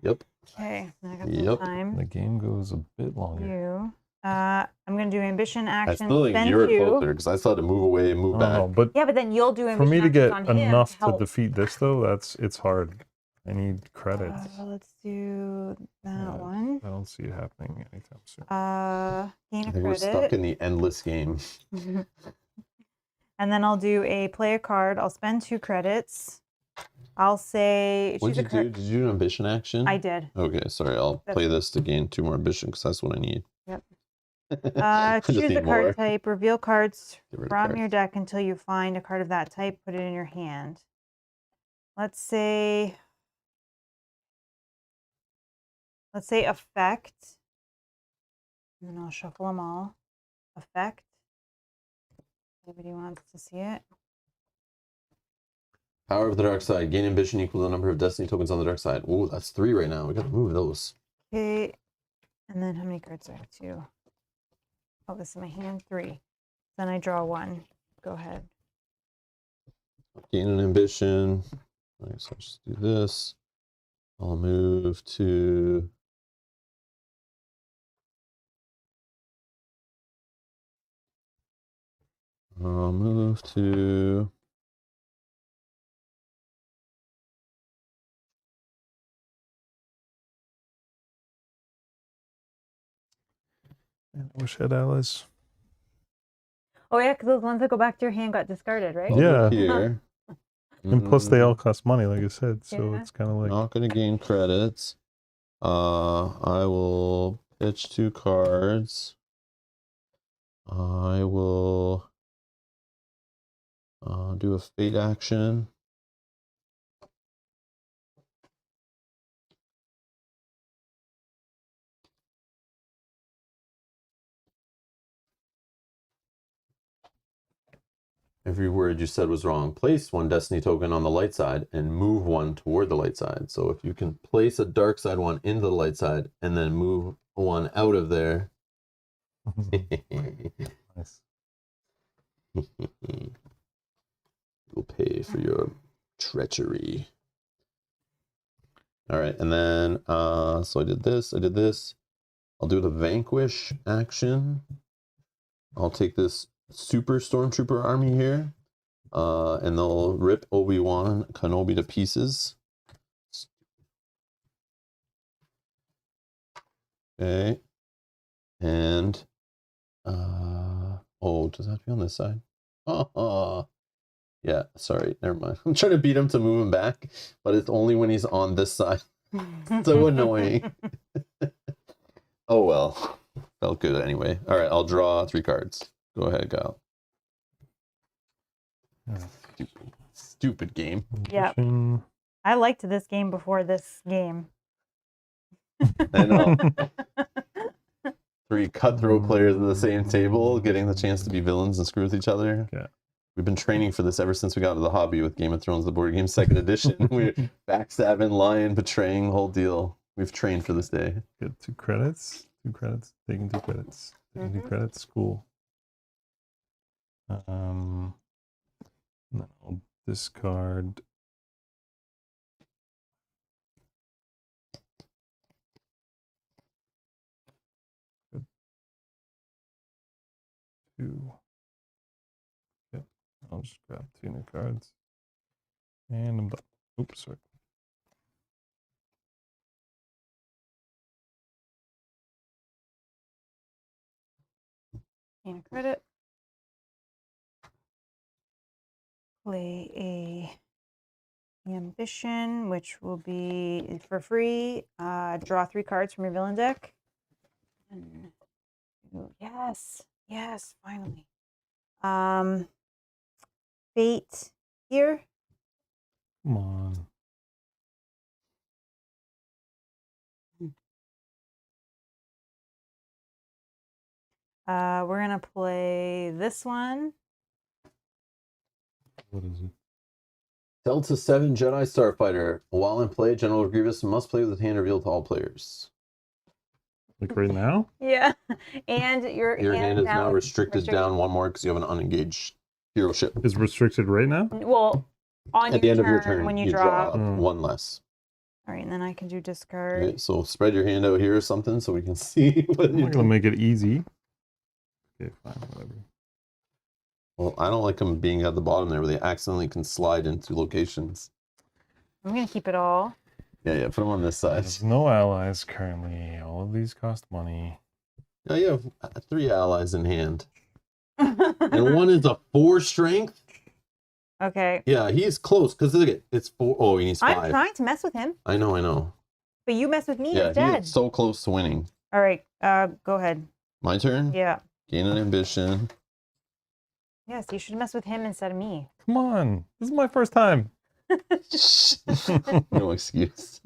Yep. Okay, I got some time. The game goes a bit longer. You. I'm gonna do ambition I action. still think you're closer because I still had to move away and move back. But yeah, but then you'll do ambition for me to get on him enough to help. defeat this, though, it's hard. I need credits. Let's do that one. I don't see it happening anytime soon. Gain I a think we're stuck credit. in the endless game. And then I'll do a play a card. I'll spend 2 credits. I'll say What did you do? Did you do an ambition action? I did. Okay, sorry. I'll play this to gain 2 more ambition because that's what I need. Yep. I just Choose a need card more. type. Reveal cards Get rid of from cards. your deck until you find a card of that type. Put it in your hand. Let's say let's say effect. And then I'll shuffle them all. Effect. Everybody wants to see it. Power of the dark side. Gain ambition equal to the number of destiny tokens on the dark side. Ooh, that's 3 right now. We gotta move those. Okay. And then how many cards do I have? 2. Oh, this is my hand. 3. Then I draw 1. Go ahead. Gain an ambition. Alright, so I'll just do this. I'll move to... I'll move to... I wish I had allies. Oh, yeah, because those ones that go back to your hand got discarded, right? I'll go Yeah. here. And plus, they all cost money, like I said. So Yeah. it's kind of like Not gonna gain credits. I will pitch 2 cards. I will do a fate action. Every word you said was wrong. Place 1 destiny token on the light side and move 1 toward the light side. So if you can place a dark side one into the light side and then move 1 out of there. nice. You'll pay for your treachery. All right, and then so I did this. I'll do the vanquish action. I'll take this super stormtrooper army here, and they'll rip Obi-Wan Kenobi to pieces. Okay, and oh, does that have to be on this side? Oh, yeah. Sorry, never mind. I'm trying to beat him to move him back, but it's only when he's on this side. So annoying. Oh well, felt good anyway. All right, I'll draw 3 cards. Go ahead, Kyle. Stupid game. Yep. I liked this game before this game. I know. 3 cutthroat players at the same table, getting the chance to be villains and screw with each other. Yeah. We've been training for this ever since we got into the hobby with Game of Thrones, the board game 2nd edition. We're backstabbing, lying, betraying, the whole deal. We've trained for this day. Get 2 credits. 2 credits. Taking 2 credits. Taking 2 credits. Cool. Then I'll discard. Good. 2. Yep. I'll just grab 2 new cards. And I'm done. Oops, sorry. And a credit. Play a ambition, which will be for free. Draw 3 cards from your villain deck. And, yes, finally. Fate here. Come on. We're gonna play this one. What is it? Delta 7 Jedi Starfighter. While in play, General Grievous must play with his hand revealed to all players. Like right now? Yeah, and your hand is now restricted down 1 more because you have an unengaged hero ship. Is restricted right now? Well, on At the end of your turn, turn, when you draw draw. 1 less. All right, and then I can do discard. Okay, so spread your hand out here or something so we can see what I'm you not gonna make it easy. Okay, fine, whatever. Well, I don't like them being at the bottom there where they accidentally can slide into locations. I'm gonna keep it all. Yeah, put them on this side. There's no allies currently. All of these cost money. Now you have 3 allies in hand. And 1 is a 4 strength. Okay. Yeah, he's close because look at it's 4. Oh, he needs 5. I'm trying to mess with him, I know. but you mess with me Yeah, instead. he's so close to winning. All right, go ahead. My turn? Yeah. Gain an ambition. Yes, you should mess with him instead of me. Come on. This is my first time. No excuse.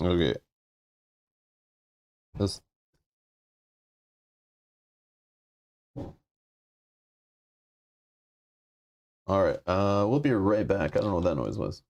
Okay. This. All right. We'll be right back. I don't know what that noise was.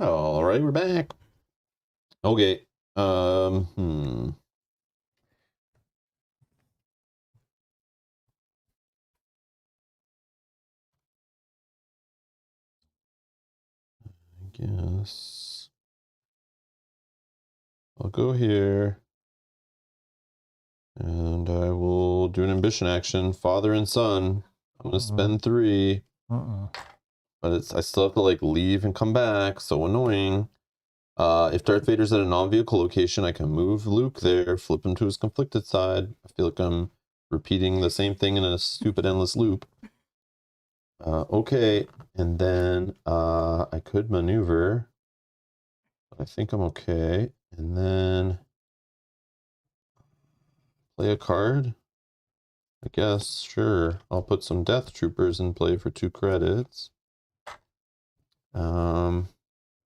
All right, we're back. Okay. I guess I'll go here. And I will do an ambition action, father and son. I'm gonna spend 3. But I still have to like leave and come back. So annoying. If Darth Vader's at a non-vehicle location, I can move Luke there, flip him to his conflicted side. I feel like I'm repeating the same thing in a stupid endless loop. Okay, and then I could maneuver. I think I'm okay. And then play a card. I guess, sure. I'll put some Death Troopers in play for 2 credits.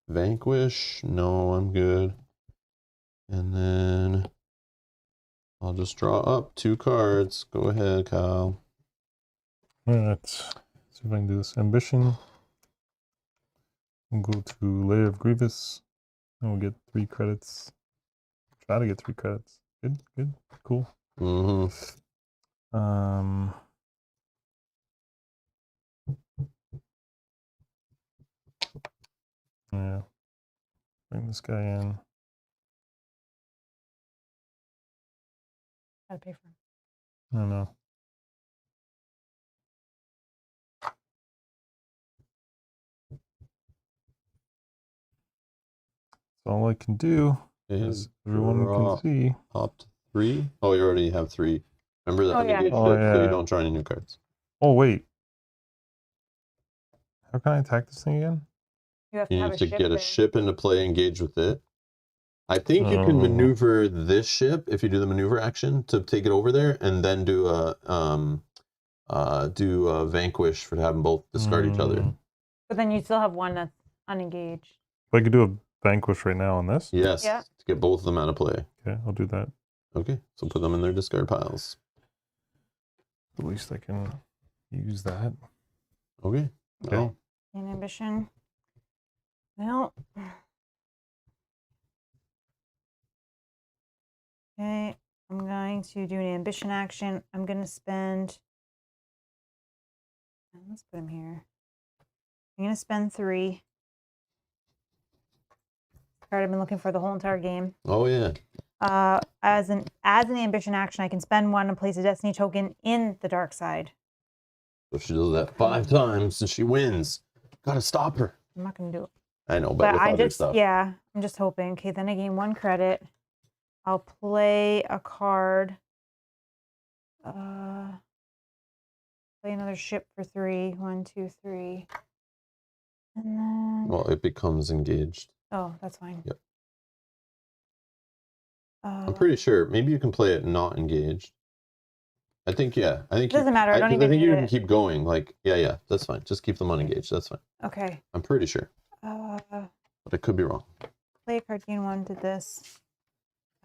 Vanquish, no, I'm good. And then I'll just draw up 2 cards. Go ahead, Kyle. Alright, see if I can do this. Ambition. We'll go to Layer of Grievous, and we'll get 3 credits. Try to get 3 credits. Good, good, cool. Yeah. Bring this guy in. Gotta pay for him. I don't know. So all I can do is everyone can see. Opt 3. Oh, you already have 3. Remember that engaged Oh, ship, so yeah. you don't draw any new cards. Oh wait. How can I attack this thing again? You have You to have need a to ship get a there. ship into play, engage with it. I think you can maneuver this ship if you do the maneuver action to take it over there, and then do a vanquish for having both discard each other. But then you still have one that's unengaged. I could do a vanquish right now on this. Yes, Yeah. to get both of them out of play. Okay, I'll do that. Okay, so put them in their discard piles. At least I can use that. Okay. Okay. Oh. An ambition. Well. Okay, I'm going to do an ambition action. I'm going to spend. Let's put him here. I'm going to spend 3. Card I've been looking for the whole entire game. Oh yeah. As an ambition action, I can spend 1 and place a destiny token in the dark side. So she does that 5 times and she wins. Gotta stop her. I'm not going to do it. I know, but with other stuff. Yeah, I'm just hoping. Okay, then I gain 1 credit. I'll play a card. Play another ship for 3. 1, 2, 3. And then. Well, it becomes engaged. Oh, that's fine. Yep. I'm pretty sure. Maybe you can play it not engaged. I think yeah. I think Doesn't matter. I don't I even think need you can it. keep going. Like yeah, that's fine. Just keep them unengaged. That's fine. Okay. I'm pretty sure, But but I could be wrong. play a card. Gain 1. Did this.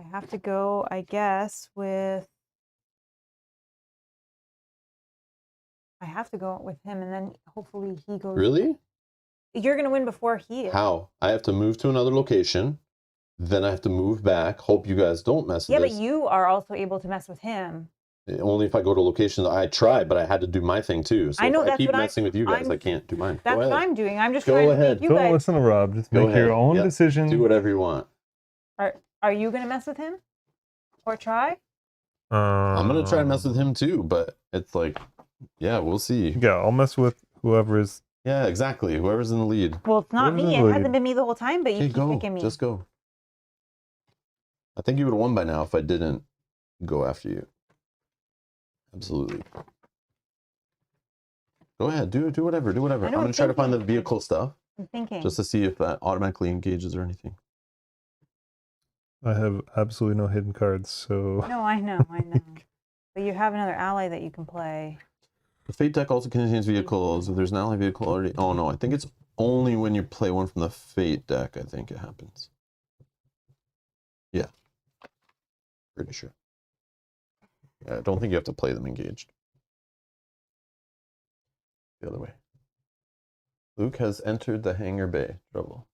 I have to go, I guess, with. I have to go with him, and then hopefully he goes. Really? You're gonna win before he is. How? I have to move to another location, then I have to move back. Hope you guys don't mess with Yeah, this. but you are also able to mess with him. Only if I go to locations. I tried, but I had to do my thing too. So I know, if I that's keep what messing with you guys, I can't do mine. That's Go what ahead. I'm doing. I'm just Go trying ahead. to make you Don't guys. listen to Rob. Just Go make your ahead. own Yep. decision. Do whatever you want. Are you gonna mess with him, or try? I'm gonna try and mess with him too, but it's like, yeah, we'll see. Yeah, I'll mess with whoever is. Yeah, exactly. Whoever's in the lead. Well, it's not Whoever's me. in It the hasn't lead. been me the whole time, but you Okay, keep go. picking me. Just go. I think you would have won by now if I didn't go after you. Absolutely. Go ahead. Do whatever. Do whatever. I I'm know, gonna I'm try to find the thinking. vehicle stuff I'm thinking. just to see if that automatically engages or anything. I have absolutely no hidden cards, so. No, I know. But you have another ally that you can play. The Fate deck also contains vehicles. If there's an ally vehicle already... Oh, no. I think it's only when you play one from the Fate deck, I think it happens. Yeah. Pretty sure. Yeah, I don't think you have to play them engaged. The other way. Luke has entered the hangar bay. Trouble.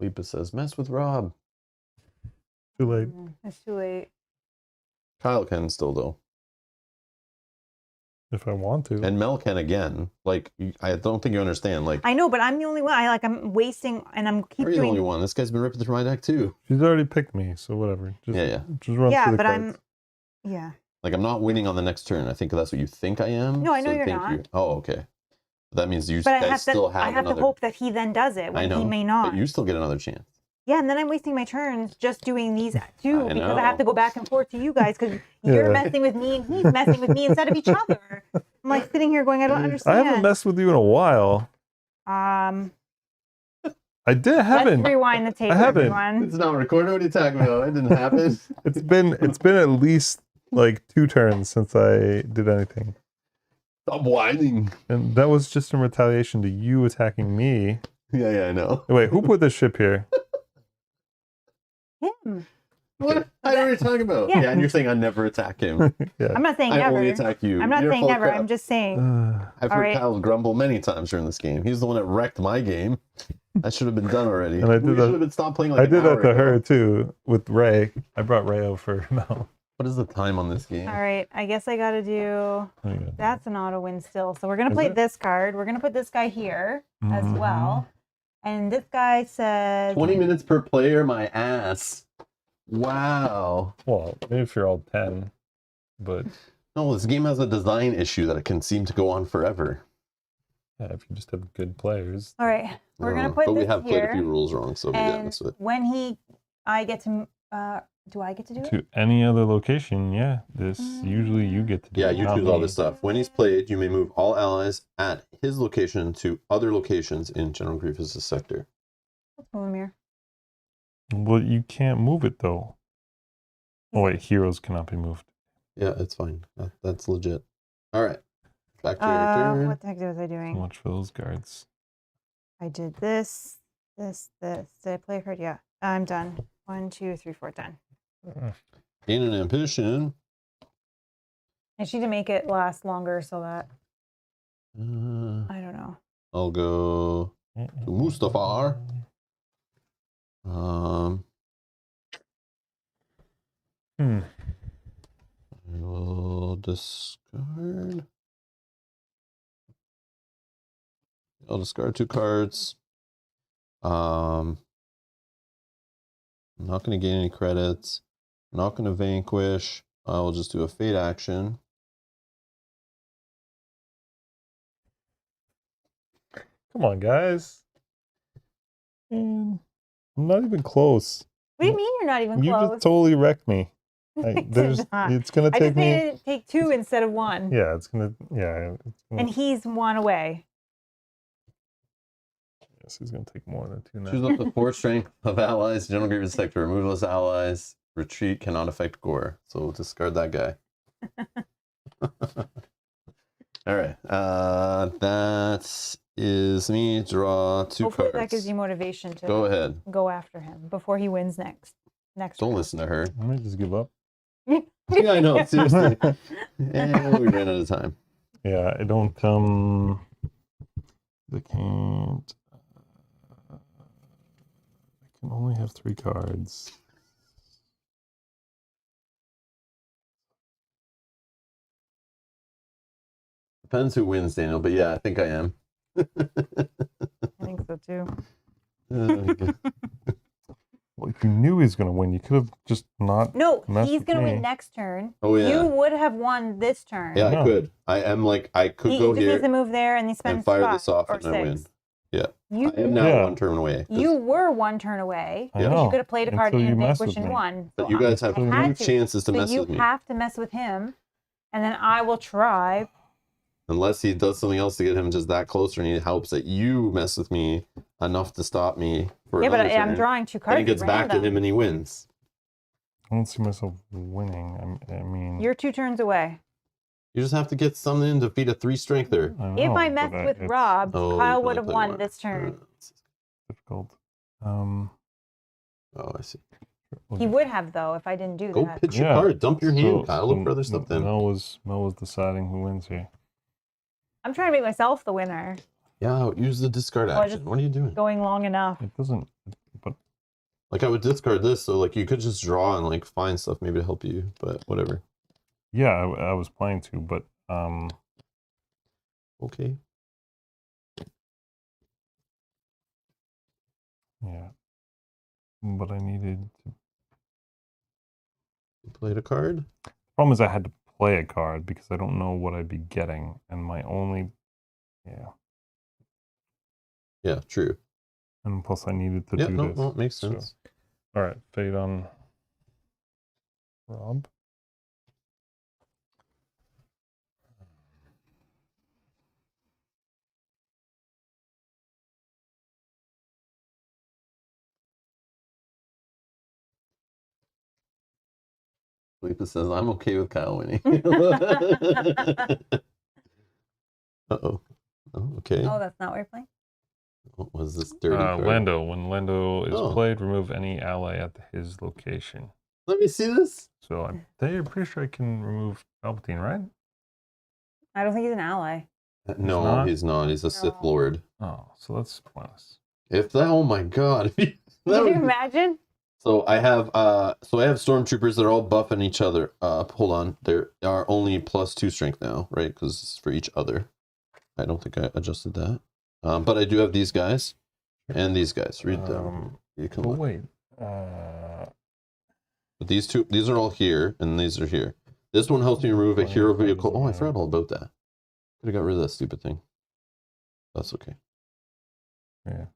Lipa says, mess with Rob. Too late. It's too late. Kyle can still, though. If I want to. And Mel can again. Like, I don't think you understand. Like, I know, but I'm the only one. I'm wasting, and I'm keep you're the doing. only one. This guy's been ripping through my deck, too. She's already picked me, so whatever. Just, Yeah. Just run Yeah, through the but cards. Yeah. Like, I'm not winning on the next turn. I think that's what you think I am. No, I know so you're thank not. you. Oh, okay. That means you But guys still have I have another... to hope that he then does it when I know, he may not. but you still get another chance. Yeah, and then I'm wasting my turns just doing these two I because I have know. to go back and forth to you guys because you're Yeah. messing with me and he's messing with me instead of each other. I'm like sitting here going, I don't I understand. haven't messed with you in a while. Um, I let's haven't. rewind the tape, I haven't. everyone. It's not recorded. What are you talking about? It didn't happen. It's been at least like 2 turns since I did anything. Stop whining. And that was just in retaliation to you attacking me. Yeah, I know. Wait, who put this ship here? Him. What? I know what you're talking about. Yeah. Yeah, and you're saying I never attack him. Yeah. I'm not saying I never. only attack you. I'm not You're saying full of never. crap. I'm just saying. I've All heard right. Kyle grumble many times during this game. He's the one that wrecked my game. That should have been done already. And I did We that- should have been stopped playing like I an did that hour to ago. her too with Ray. I brought Ray over. No. What is the time on this game? All right, I guess I got to do. There you go. That's an auto win still. So we're gonna Is play it? this card. We're gonna put this guy here as Mhm. well. And this guy says 20 minutes per player, my ass. Wow. Well, maybe if you're all 10, but No, this game has a design issue that it can seem to go on forever. yeah, if you just have good players. All right, we're gonna put But this we have played a here. few rules wrong, so we get And this with. when I get to, do I get to do it? To any other location, yeah. This usually you get to do. Yeah, it, you not choose all me. this stuff. When he's played, you may move all allies at his location to other locations in General Grievous' sector. Let's move him here. Well, you can't move it though. Oh wait, heroes cannot be moved. Yeah, it's fine. That's legit. All right. Back to your turn. What the heck was I So doing? much for those guards. I did this. Did I play a card? Yeah, I'm done. 1, 2, 3, 4, done. Gain an ambition. And she to make it last longer so that Uh, I don't know. I'll go to Mustafar. Hmm. I will discard. I'll discard 2 cards. I'm not going to gain any credits. I'm not going to vanquish. I'll just do a fate action. Come on, guys. Man, I'm not even close. What do you mean you're not even You close? just totally wrecked me. I did There's, not. it's gonna I take just me. made it take 2 instead of 1. Yeah, it's gonna. Yeah, it's gonna, And he's 1 away. Yes, he's gonna take more than 2 now. Choose up to 4 strength of allies. General Grievous sector. Remove those allies. Retreat cannot affect gore. So we'll discard that guy. All right. That is me. Draw 2 Hopefully cards. that gives you motivation to Go ahead. go after him before he wins next. Don't round. listen to her. I might just give up. Yeah, I know. Seriously. And we ran out of time. Yeah, I don't. I can't. I can only have 3 cards. Depends who wins, Daniel. But yeah, I think I am. I think so too. Okay. Well, if you knew he was going to win, you could have just not. No, messed he's with gonna me. win next turn. Oh yeah. You would have won this turn. Yeah, I No. could. I am like I could He go just needs here to move there and he spends and fire 5 this off or and I win. 6. Yeah. You, I am now Yeah. 1 turn away. 'cause- you were 1 turn away. I Yeah. know. You could have played a card until you and messed vanquish with and me. won. But So you guys have I had 2 to. chances to So mess you with me. have to mess with him, and then I will try. Unless he does something else to get him just that closer and he helps that you mess with me enough to stop me for Yeah, but another I'm turn. drawing 2 Then cards. he gets at back to random. him and he wins. I don't see myself winning. I mean, You're 2 turns away. You just have to get something to defeat a 3 strengther. If I know, messed but with it's Rob, Oh, you Kyle can would only have play won one. this turn. difficult. Oh, I see. He would have though if I didn't do Go that. pitch your Yeah. card. Dump your hand, Kyle. Look for other stuff then. Mel was deciding who wins here. I'm trying to make myself the winner. Yeah, use the discard Well, I action. just- What are you doing? Going long enough. It doesn't. But Like I would discard this, so like you could just draw and like find stuff maybe to help you, but whatever. yeah, I was planning to, but Okay. yeah. But I needed to. You played a card. Problem is, I had to play a card because I don't know what I'd be getting, and my only. Yeah, Yeah, true. and plus I needed to Yeah, do no, this. no, it makes so- sense. All right, fade on Rob. Felipe says, I'm okay with Kyle winning. Uh-oh. Oh, okay. Oh, that's not what you're playing? What was this dirty card? Lando. When Lando is Oh. played, remove any ally at his location. Let me see this. So I'm pretty sure I can remove Palpatine, right? I don't think he's an ally. No, not? he's not. He's a Sith No. Lord. Oh, so that's pointless. If that, oh my god. That Can you would- imagine? So I have stormtroopers that are all buffing each other. Hold on. There are only +2 strength now, right? Because it's for each other. I don't think I adjusted that. But I do have these guys and these guys. Read them. You can Oh look. wait. But these are all here, and these are here. This one helps me remove a hero vehicle. Oh, I forgot all about that. Could have got rid of that stupid thing. That's okay. Yeah.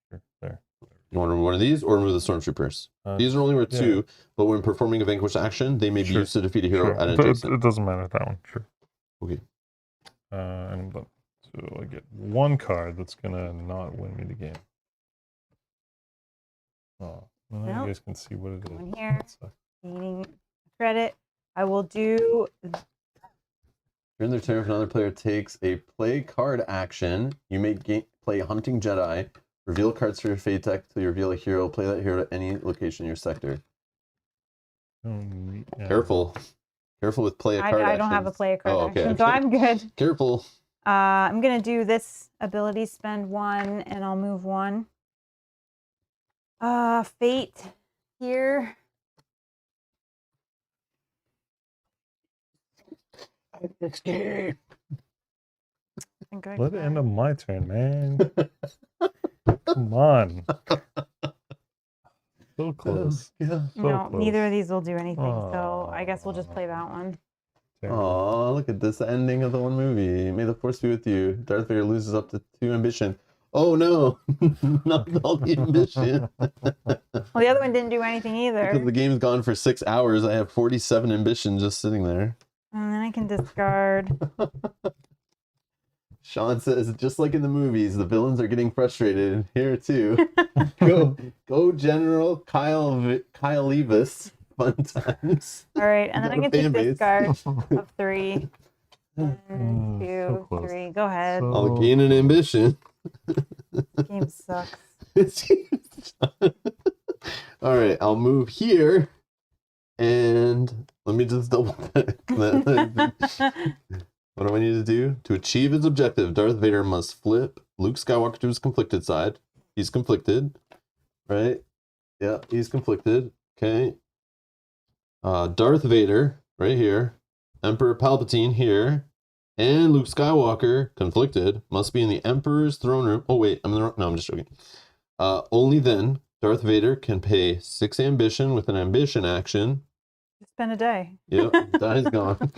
Sure. There. You want to remove one of these or remove the stormtroopers? These are only worth yeah. 2, but when performing a vanquish action, they may be Sure. used to defeat a hero Sure. at It, adjacent. it doesn't matter that one. Sure. Okay. And I'm done. So I get 1 card that's gonna not win me the game. Oh, well, now Nope. you guys can see what it is. One here. That sucks. Needing credit. I will do. During their turn, if another player takes a play card action, you may play Hunting Jedi, reveal cards for your fate deck till you reveal a hero, play that hero at any location in your sector. Yeah. Careful. Careful with play a card I don't have a actions. play a card Oh, okay, action, so okay. I'm good. Careful. I'm gonna do this ability, spend 1, and I'll move 1. Fate here. Escape. I think I Let it can. end on my turn, man. Come on. So close. Yeah. So No, close. neither of these will do anything, so I guess we'll just Aw. play that one. Terrible. Aw, look at this ending of the one movie. May the force be with you. Darth Vader loses up to 2 ambition. Oh no, not all the ambition. Well, the other one didn't do anything Because either. the game's gone for 6 hours, I have 47 ambition just sitting there. And then I can discard. Sean says, just like in the movies, the villains are getting frustrated. Here too. go, General Kyle Levis. Fun times. All right, and then I Got a can take fan base. discard of 3. One, so 2, close. 3. Go ahead. So- I'll gain an ambition. Game sucks. All right, I'll move here, and let me just double check. What do I need to do? To achieve his objective, Darth Vader must flip Luke Skywalker to his conflicted side. He's conflicted, right? Yeah, he's conflicted. Okay. Darth Vader, right here. Emperor Palpatine here. And Luke Skywalker, conflicted, must be in the Emperor's throne room. Oh, wait, no, I'm just joking. Only then, Darth Vader can pay 6 ambition with an ambition action. Spend a day. Yep, that is gone.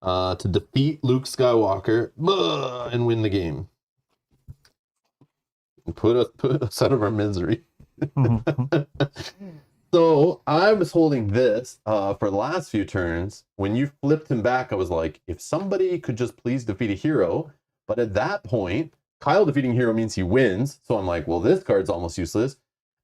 To defeat Luke Skywalker and win the game. And put us out of our misery. So I was holding this for the last few turns. When you flipped him back, I was like, if somebody could just please defeat a hero. But at that point, Kyle defeating hero means he wins. So I'm like, well, this card's almost useless.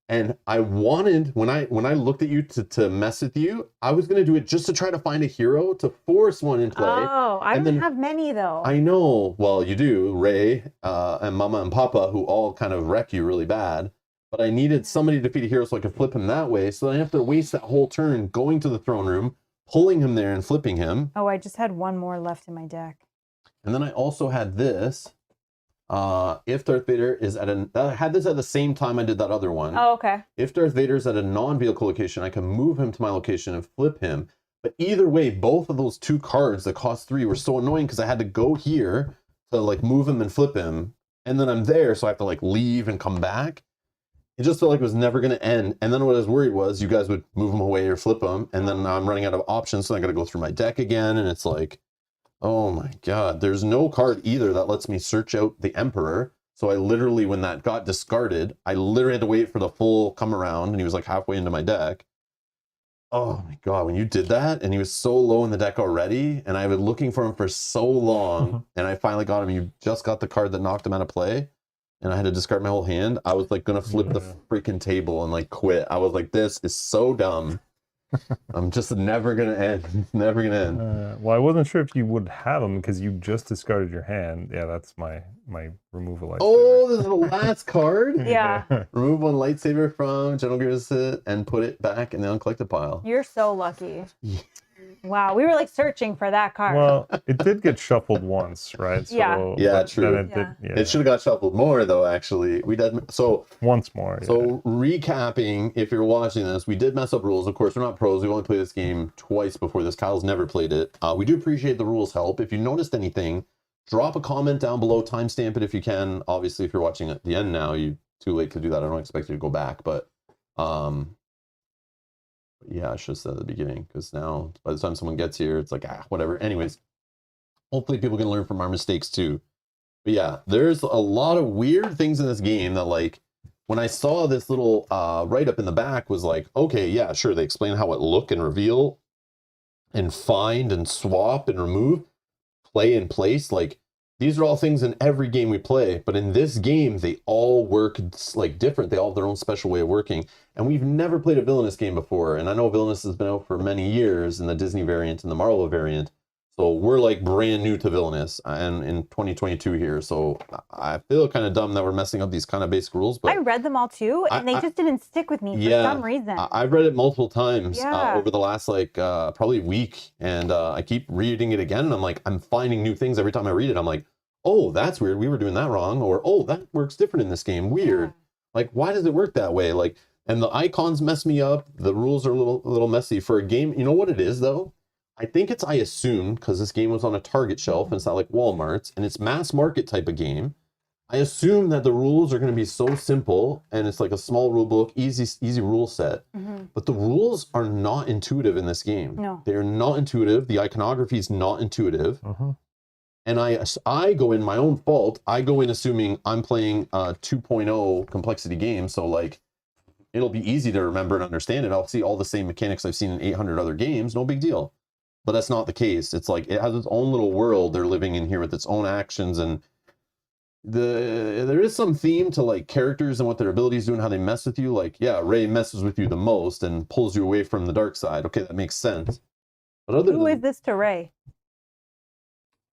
And I wanted, when I looked at you to mess with you, I was going to do it just to try to find a hero to force one in play. Oh, I And don't then- have many though. I know. Well, you do, Ray and Mama and Papa, who all kind of wreck you really bad. But I needed somebody to defeat a hero so I could flip him that way. So then I have to waste that whole turn going to the throne room, pulling him there and flipping him. Oh, I just had one more left in my deck. And then I also had this. If Darth Vader is I had this at the same time I did that other one. Oh, okay. If Darth Vader's at a non-vehicle location, I can move him to my location and flip him. But either way, both of those 2 cards that cost 3 were so annoying because I had to go here to like move him and flip him. And then I'm there, so I have to like leave and come back. It just felt like it was never going to end. And then what I was worried was you guys would move them away or flip them. And then I'm running out of options, so I got to go through my deck again. And it's like, oh my God, there's no card either that lets me search out the Emperor. So I literally, when that got discarded, I literally had to wait for the full come around. And he was like halfway into my deck. Oh my God, when you did that, and he was so low in the deck already, and I've been looking for him for so long, and I finally got him. You just got the card that knocked him out of play. And I had to discard my whole hand. I was like gonna flip the freaking table and like quit. I was like, this is so dumb. I'm just never gonna end. Never gonna end. Well, I wasn't sure if you would have them because you just discarded your hand. Yeah, that's my removal lightsaber. Oh, this is the last card. Yeah. Remove 1 lightsaber from General Grievous and put it back in the uncollected pile. You're so lucky. Wow, we were like searching for that card. Well, it did get shuffled once, right? So, Yeah. Yeah, but true. then It should have got shuffled more though. Actually, we did so. Once more. Yeah. So recapping, if you're watching this, we did mess up rules. Of course, we're not pros. We've only played this game twice before this. Kyle's never played it. We do appreciate the rules help. If you noticed anything, drop a comment down below. Timestamp it if you can. Obviously, if you're watching at the end now, you too late to do that. I don't expect you to go back, but yeah, I should have said at the beginning because now by the time someone gets here, it's like whatever. Anyways, hopefully people can learn from our mistakes too. But yeah, there's a lot of weird things in this game that like when I saw this little write-up in the back was like, okay, yeah, sure. They explain how it look and reveal and find and swap and remove, play and place. Like these are all things in every game we play, but in this game, they all work like different. They all have their own special way of working. And we've never played a Villainous game before. And I know Villainous has been out for many years in the Disney variant and the Marvel variant. So we're like brand new to Villainous and in 2022 here. So I feel kind of dumb that we're messing up these kind of basic rules. But I read them all too, and they just didn't stick with me for some reason. I've read it multiple times Yeah. over the last like probably week. And I keep reading it again. And I'm like, I'm finding new things every time I read it. I'm like, oh, that's weird. We were doing that wrong. Or, oh, that works different in this game. Weird. Yeah. Like, why does it work that way? Like, and the icons mess me up. The rules are a little messy for a game. You know what it is though? I think it's, I assume, because this game was on a Target shelf and it's not like Walmart's and it's mass market type of game. I assume that the rules are going to be so simple and it's like a small rule book, easy rule set. Mm-hmm. But the rules are not intuitive in this game. No. They're not intuitive. The iconography is not intuitive. Uh-huh. And I go in my own fault. I go in assuming I'm playing a 2.0 complexity game. So like, it'll be easy to remember and understand it. I'll see all the same mechanics I've seen in 800 other games. No big deal. but that's not the case. It's like it has its own little world they're living in here with its own actions, and there is some theme to like characters and what their abilities do and how they mess with you. Like, yeah, Rey messes with you the most and pulls you away from the dark side. Okay, that makes sense. But Who is this to Rey?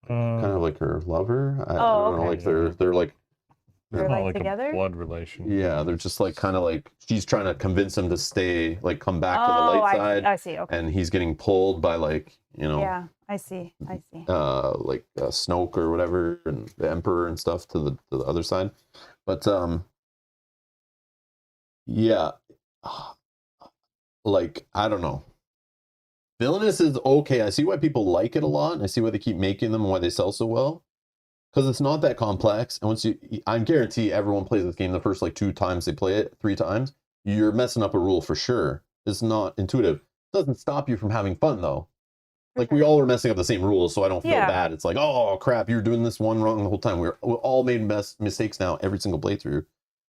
Kind of like her lover. I don't know. Okay. Like they're like They're not like together? a blood relation. yeah, they're just like kind of like she's trying to convince him to stay, like come back to the light side. I see. Okay. And he's getting pulled by like Yeah, I see. like Snoke or whatever, and the Emperor and stuff to the other side. But yeah, like I don't know. Villainous is okay. I see why people like it a lot, and I see why they keep making them and why they sell so well. Because it's not that complex, and once I guarantee everyone plays this game the first like 2 times they play it, 3 times, you're messing up a rule for sure. It's not intuitive. It doesn't stop you from having fun though. Like we all are messing up the same rules, so I don't feel bad. It's like, oh crap, you're doing this one wrong the whole time. We all made mistakes now every single playthrough.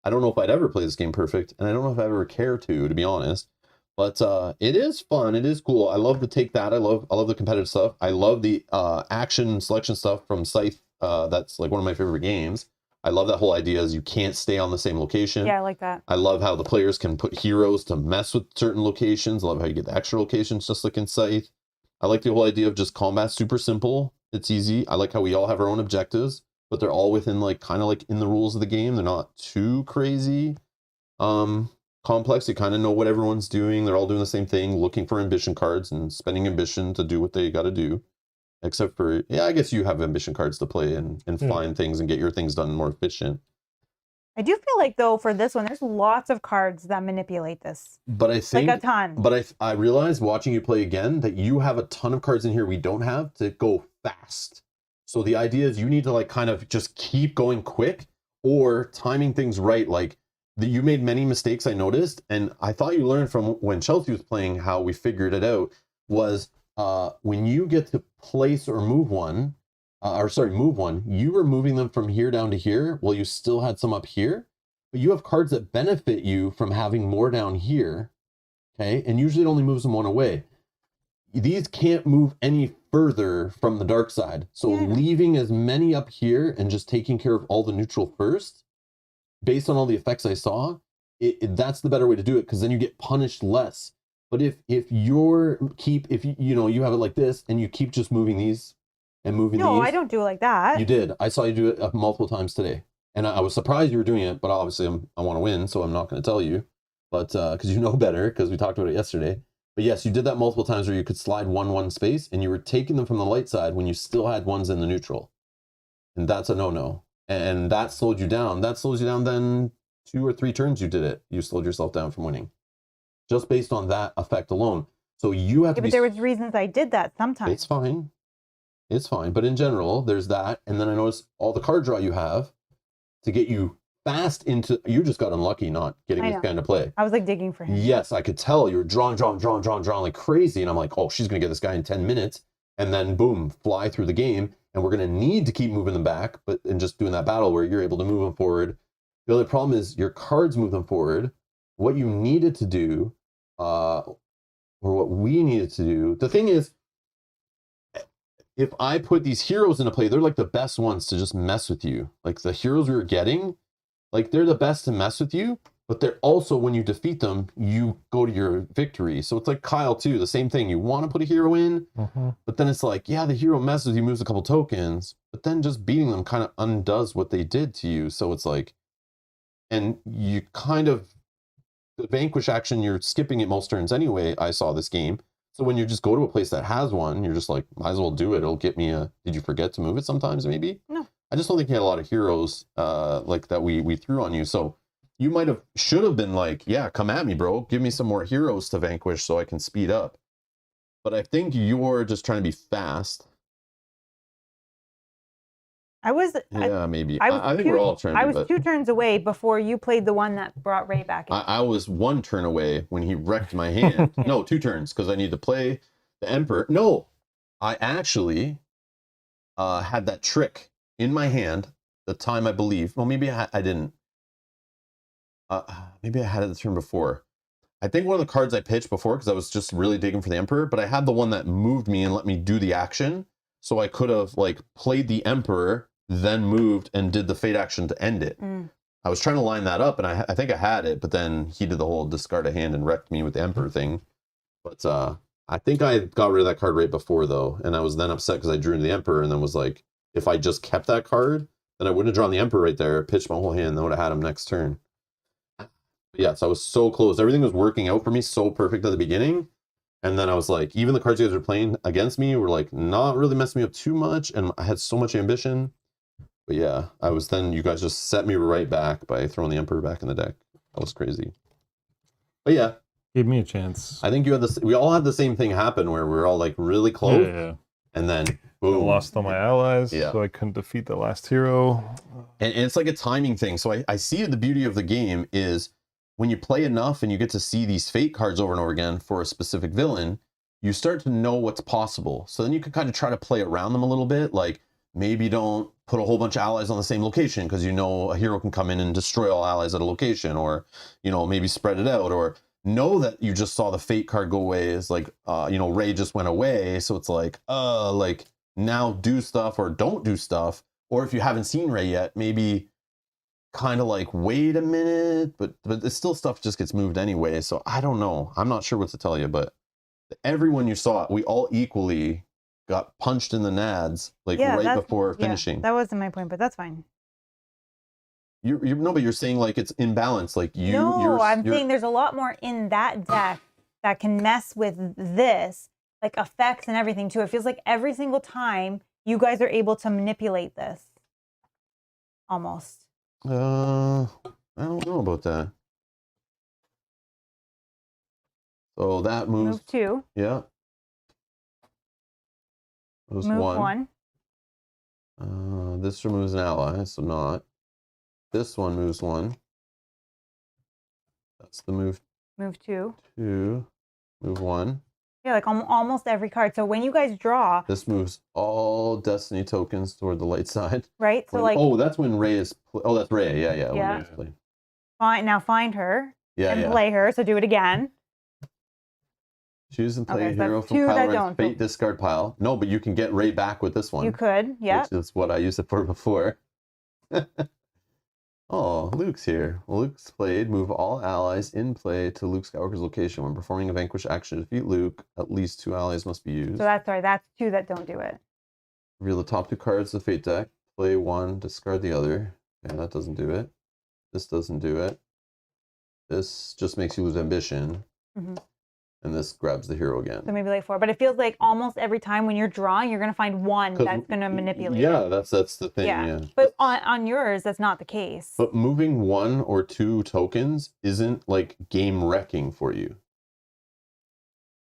I don't know if I'd ever play this game perfect, and I don't know if I ever care to be honest. But it is fun. It is cool. I love to take that. I love the competitive stuff. I love the action selection stuff from Scythe. That's like one of my favorite games. I love that whole idea is you can't stay on the same location. Yeah, I like that. I love how the players can put heroes to mess with certain locations. I love how you get the extra locations just like in Scythe. I like the whole idea of just combat super simple. It's easy. I like how we all have our own objectives, but they're all within like kind of like in the rules of the game. They're not too crazy complex. You kind of know what everyone's doing. They're all doing the same thing, looking for ambition cards and spending ambition to do what they got to do. Except for, yeah, I guess you have ambition cards to play and find things and get your things done more efficient. I do feel like, though, for this one, there's lots of cards that manipulate this. But I think... Like a ton. But I realized watching you play again that you have a ton of cards in here we don't have to go fast. So the idea is you need to like kind of just keep going quick or timing things right. Like you made many mistakes I noticed. And I thought you learned from when Chelsea was playing how we figured it out was when you get to place or move one, move one, you were moving them from here down to here while you still had some up here, but you have cards that benefit you from having more down here, okay? And usually it only moves them one away. These can't move any further from the dark side. So leaving as many up here and just taking care of all the neutral first, based on all the effects I saw, that's the better way to do it, because then you get punished less. But if you have it like this and you keep just moving these and moving these. No, I don't do it like that. You did. I saw you do it multiple times today. And I was surprised you were doing it, but obviously I want to win, so I'm not going to tell you. But because you know better, because we talked about it yesterday. But yes, you did that multiple times where you could slide one space and you were taking them from the light side when you still had ones in the neutral. And that's a no-no. And that slowed you down. That slows you down then 2 or 3 turns you did it. You slowed yourself down from winning. Just based on that effect alone. So you have to be... But there was reasons I did that sometimes. It's fine. It's fine. But in general, there's that. And then I noticed all the card draw you have to get you fast into... You just got unlucky not getting this guy into play. I was like digging for him. Yes, I could tell. You were drawing like crazy. And I'm like, oh, she's going to get this guy in 10 minutes. And then boom, fly through the game. And we're going to need to keep moving them back. And just doing that battle where you're able to move them forward. The only problem is your cards move them forward. What you needed to do, or what we needed to do, the thing is, if I put these heroes into play, they're like the best ones to just mess with you. Like the heroes we were getting, like they're the best to mess with you, but they're also, when you defeat them, you go to your victory. So it's like Kyle too, the same thing. You want to put a hero in, but then it's like, yeah, the hero messes with you, moves a couple tokens, but then just beating them kind of undoes what they did to you. So it's like, and you kind of, the vanquish action, you're skipping it most turns anyway, I saw this game. So when you just go to a place that has one, you're just like, might as well do it. It'll get me a, did you forget to move it sometimes maybe? No. I just don't think you had a lot of heroes like that we threw on you. So you should have been like, yeah, come at me, bro. Give me some more heroes to vanquish so I can speed up. But I think you're just trying to be fast. Maybe. I think we're all trying to be. I was 2 turns away before you played the one that brought Rey back in. I was 1 turn away when he wrecked my hand. No, 2 turns, because I need to play the Emperor. No, I actually had that trick in my hand the time I believe. Well, maybe I didn't. Maybe I had it the turn before. I think one of the cards I pitched before, because I was just really digging for the Emperor, but I had the one that moved me and let me do the action. So I could have like played the Emperor, then moved and did the fate action to end it. I was trying to line that up, and I think I had it, but then he did the whole discard a hand and wrecked me with the Emperor thing. But I think I got rid of that card right before, though, and I was then upset because I drew into the Emperor and then was like, if I just kept that card, then I wouldn't have drawn the Emperor right there, pitched my whole hand, and then would have had him next turn. But yeah, so I was so close. Everything was working out for me so perfect at the beginning. And then I was like, even the cards you guys were playing against me were like not really messing me up too much, and I had so much ambition. But yeah, you guys just set me right back by throwing the Emperor back in the deck. That was crazy. But yeah. Gave me a chance. I think we all had the same thing happen where we were all like really close. Yeah. And then boom. I lost all my allies, Yeah. so I couldn't defeat the last hero. And it's like a timing thing. So I see the beauty of the game is when you play enough and you get to see these fate cards over and over again for a specific villain, you start to know what's possible. So then you can kind of try to play around them a little bit. Like maybe don't put a whole bunch of allies on the same location because you know a hero can come in and destroy all allies at a location, or, you know, maybe spread it out, or know that you just saw the fate card go away is like, you know, Ray just went away. So it's like now do stuff or don't do stuff. Or if you haven't seen Ray yet, maybe kind of like wait a minute, but it's still stuff just gets moved anyway. So I don't know. I'm not sure what to tell you, but everyone you saw, we all equally got punched in the nads like right before finishing. That wasn't my point, but that's fine. No, but you're saying like it's imbalanced. Like you. No, I'm saying there's a lot more in that deck that can mess with this, like effects and everything too. It feels like every single time you guys are able to manipulate this. Almost. I don't know about that. So that moves. Move 2. Yeah. Move 1. This removes an ally, so not. This one moves 1. That's the move. Move 2. 2. Move 1. Yeah, like almost every card. So when you guys draw, this moves all Destiny tokens toward the light side. Right. So that's when Ray is. That's Ray. Yeah. Yeah. Now find her. Yeah. And play her. So do it again. Choose and play a hero from Kylo Ren's fate discard pile. No, but you can get Ray back with this one. You could, yeah. Which is what I used it for before. Oh, Luke's here. Luke's played. Move all allies in play to Luke Skywalker's location. When performing a vanquish action to defeat Luke, at least 2 allies must be used. So that's 2 that don't do it. Reveal the top 2 cards of the fate deck. Play 1, discard the other. Yeah, that doesn't do it. This doesn't do it. This just makes you lose ambition. And this grabs the hero again. So maybe like 4. But it feels like almost every time when you're drawing, you're going to find one that's going to manipulate. Yeah, that's the thing. Yeah. But on yours, that's not the case. But moving 1 or 2 tokens isn't like game wrecking for you.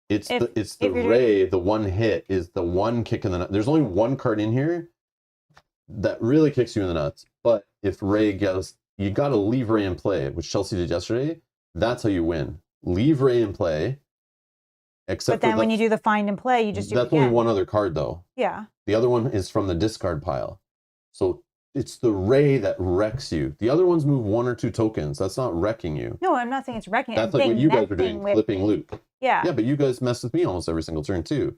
It's the Ray, the one hit is the one kick in the nuts. There's only one card in here that really kicks you in the nuts. But if Ray goes, you got to leave Ray in play, which Chelsea did yesterday. That's how you win. Leave Ray in play. Except but then when you do the find and play, you just do that's it again. only one other card though. Yeah. The other one is from the discard pile. So it's the Ray that wrecks you. The other ones move 1 or 2 tokens. That's not wrecking you. No, I'm not saying it's wrecking. That's like what you guys are doing, flipping Luke. Yeah. Yeah, but you guys mess with me almost every single turn too.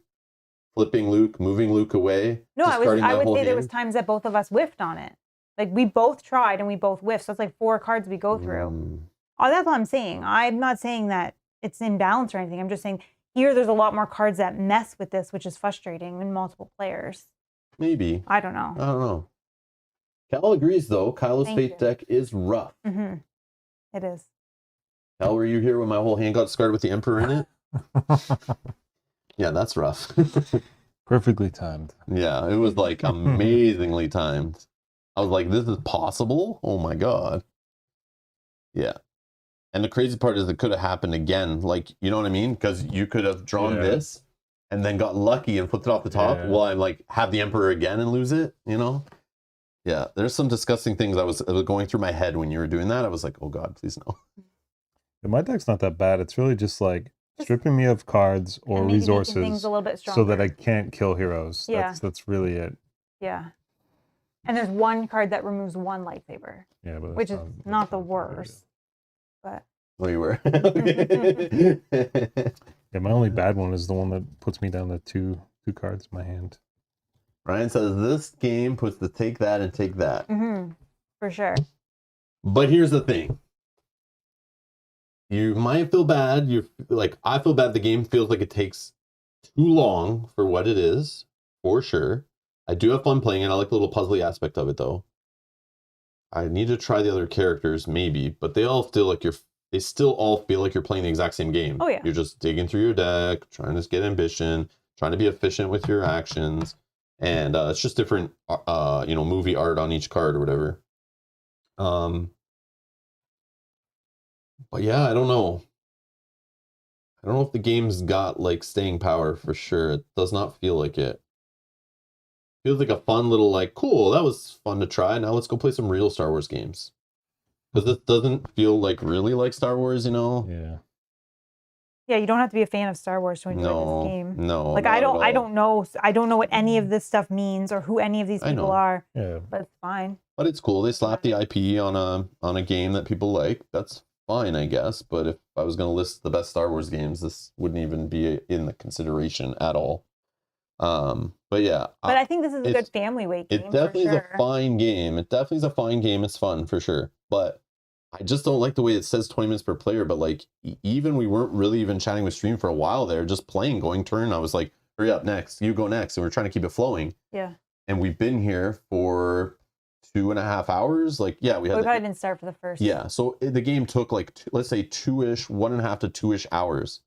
Flipping Luke, moving Luke away. No, I would say there was times that both of us whiffed on it. Like we both tried and we both whiffed. So it's like 4 cards we go through. Oh, that's what I'm saying. I'm not saying that it's imbalanced or anything. I'm just saying here there's a lot more cards that mess with this, which is frustrating in multiple players. Maybe. I don't know. I don't know. Cal agrees though. Kylo's fate deck is rough. It is. Cal, were you here when my whole hand got discarded with the Emperor in it? Yeah, that's rough. Perfectly timed. Yeah, it was like amazingly timed. I was like, this is possible? Oh my God. Yeah. And the crazy part is it could have happened again. Like, you know what I mean? Because you could have drawn this and then got lucky and flipped it off the top while I'm like, have the Emperor again and lose it, you know? Yeah, there's some disgusting things it was going through my head when you were doing that. I was like, oh God, please no. Yeah, my deck's not that bad. It's really just like stripping me of cards or resources a little bit so that I can't kill heroes. Yeah. That's really it. Yeah. And there's one card that removes 1 lightsaber. Yeah, but which is not the worst. But Oh, you were. Yeah, my only bad one is the one that puts me down to two cards in my hand. Ryan says this game puts the take that and take that. For sure. But here's the thing. You might feel bad. I feel bad the game feels like it takes too long for what it is, for sure. I do have fun playing it. I like the little puzzly aspect of it, though. I need to try the other characters, maybe, but they all feel like they still all feel like you're playing the exact same game. Oh, yeah. You're just digging through your deck, trying to get ambition, trying to be efficient with your actions, and it's just different, movie art on each card or whatever. But yeah, I don't know. I don't know if the game's got like staying power for sure. It does not feel like it. Feels like a fun little cool, that was fun to try. Now let's go play some real Star Wars games. Because this doesn't feel really like Star Wars, Yeah. Yeah, you don't have to be a fan of Star Wars to enjoy this game. No. Like I don't know what any of this stuff means or who any of these people are. Yeah. But it's fine. But it's cool. They slapped the IP on a game that people like. That's fine, I guess. But if I was going to list the best Star Wars games, this wouldn't even be in the consideration at all. But yeah. But I think this is a good family weight game. It definitely is a fine game. It definitely is a fine game. It's fun for sure. But I just don't like the way it says 20 minutes per player. But even we weren't really even chatting with stream for a while there, just playing, going turn. I was like, hurry up, next. You go next. And we're trying to keep it flowing. Yeah. And we've been here for 2.5 hours. We probably didn't start for the first. Yeah. So the game took let's say 1.5 to 2-ish hours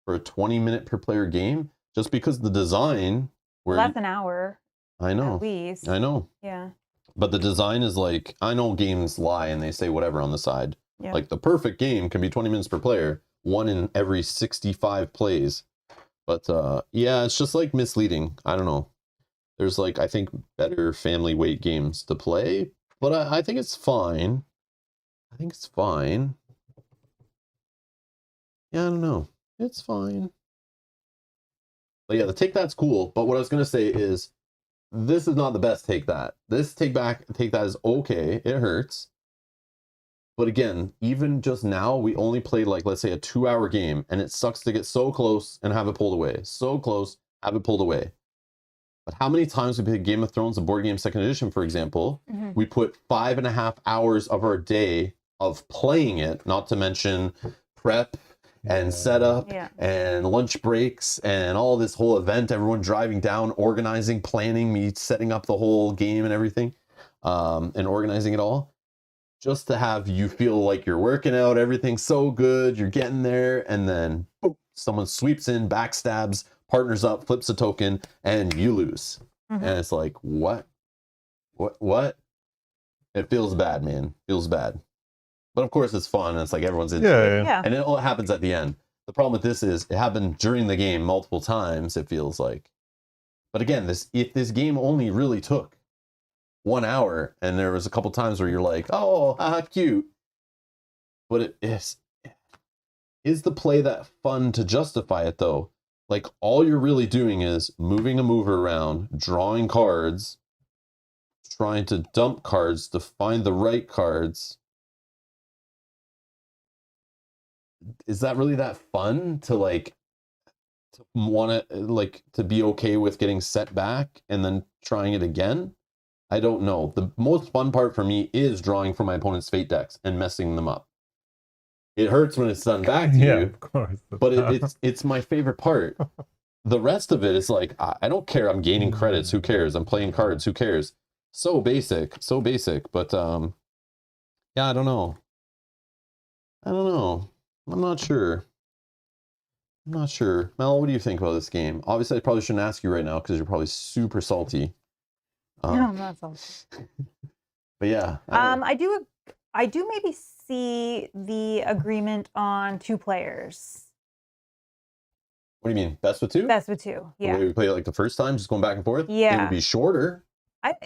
for a 20-minute per player game, just because the design. That's an hour. I know. At least. I know. Yeah. But the design is I know games lie and they say whatever on the side. Yeah. The perfect game can be 20 minutes per player, 1 in every 65 plays. But yeah, it's just misleading. I don't know. There's I think better family weight games to play, but I think it's fine. I think it's fine. Yeah, I don't know. It's fine. But yeah, the take that's cool. But what I was gonna say is, this is not the best take that. This take that is okay. It hurts. But again, even just now, we only played let's say a 2-hour game, and it sucks to get so close and have it pulled away. So close, have it pulled away. But how many times we played Game of Thrones, a board game 2nd edition, for example, we put 5.5 hours of our day of playing it, not to mention prep and setup and lunch breaks and all this whole event, everyone driving down, organizing, planning, me setting up the whole game and everything, and organizing it all, just to have you feel like you're working out, everything's so good, you're getting there, and then boom, someone sweeps in, backstabs, partners up, flips a token, and you lose. And it's what? It feels bad, man. Feels bad. But of course it's fun. It's everyone's into it. Yeah. And it all happens at the end. The problem with this is it happened during the game multiple times, it feels like. But again, if this game only really took 1 hour, and there was a couple times where you're oh, cute. But it is the play that fun to justify it, though? All you're really doing is moving a mover around, drawing cards, trying to dump cards to find the right cards. Is that really that fun to to want to to be okay with getting set back and then trying it again? I don't know. The most fun part for me is drawing from my opponent's fate decks and messing them up. It hurts when it's done back to you, of course. but it's my favorite part. The rest of it is I don't care. I'm gaining credits. Who cares? I'm playing cards. Who cares? So basic. But yeah, I don't know. I'm not sure. Mel, what do you think about this game? Obviously, I probably shouldn't ask you right now because you're probably super salty. No, I'm not salty. But yeah. I do maybe see the agreement on 2 players. What do you mean? Best with 2? Best with 2, yeah. The way we play it the first time, just going back and forth? Yeah. It would be shorter.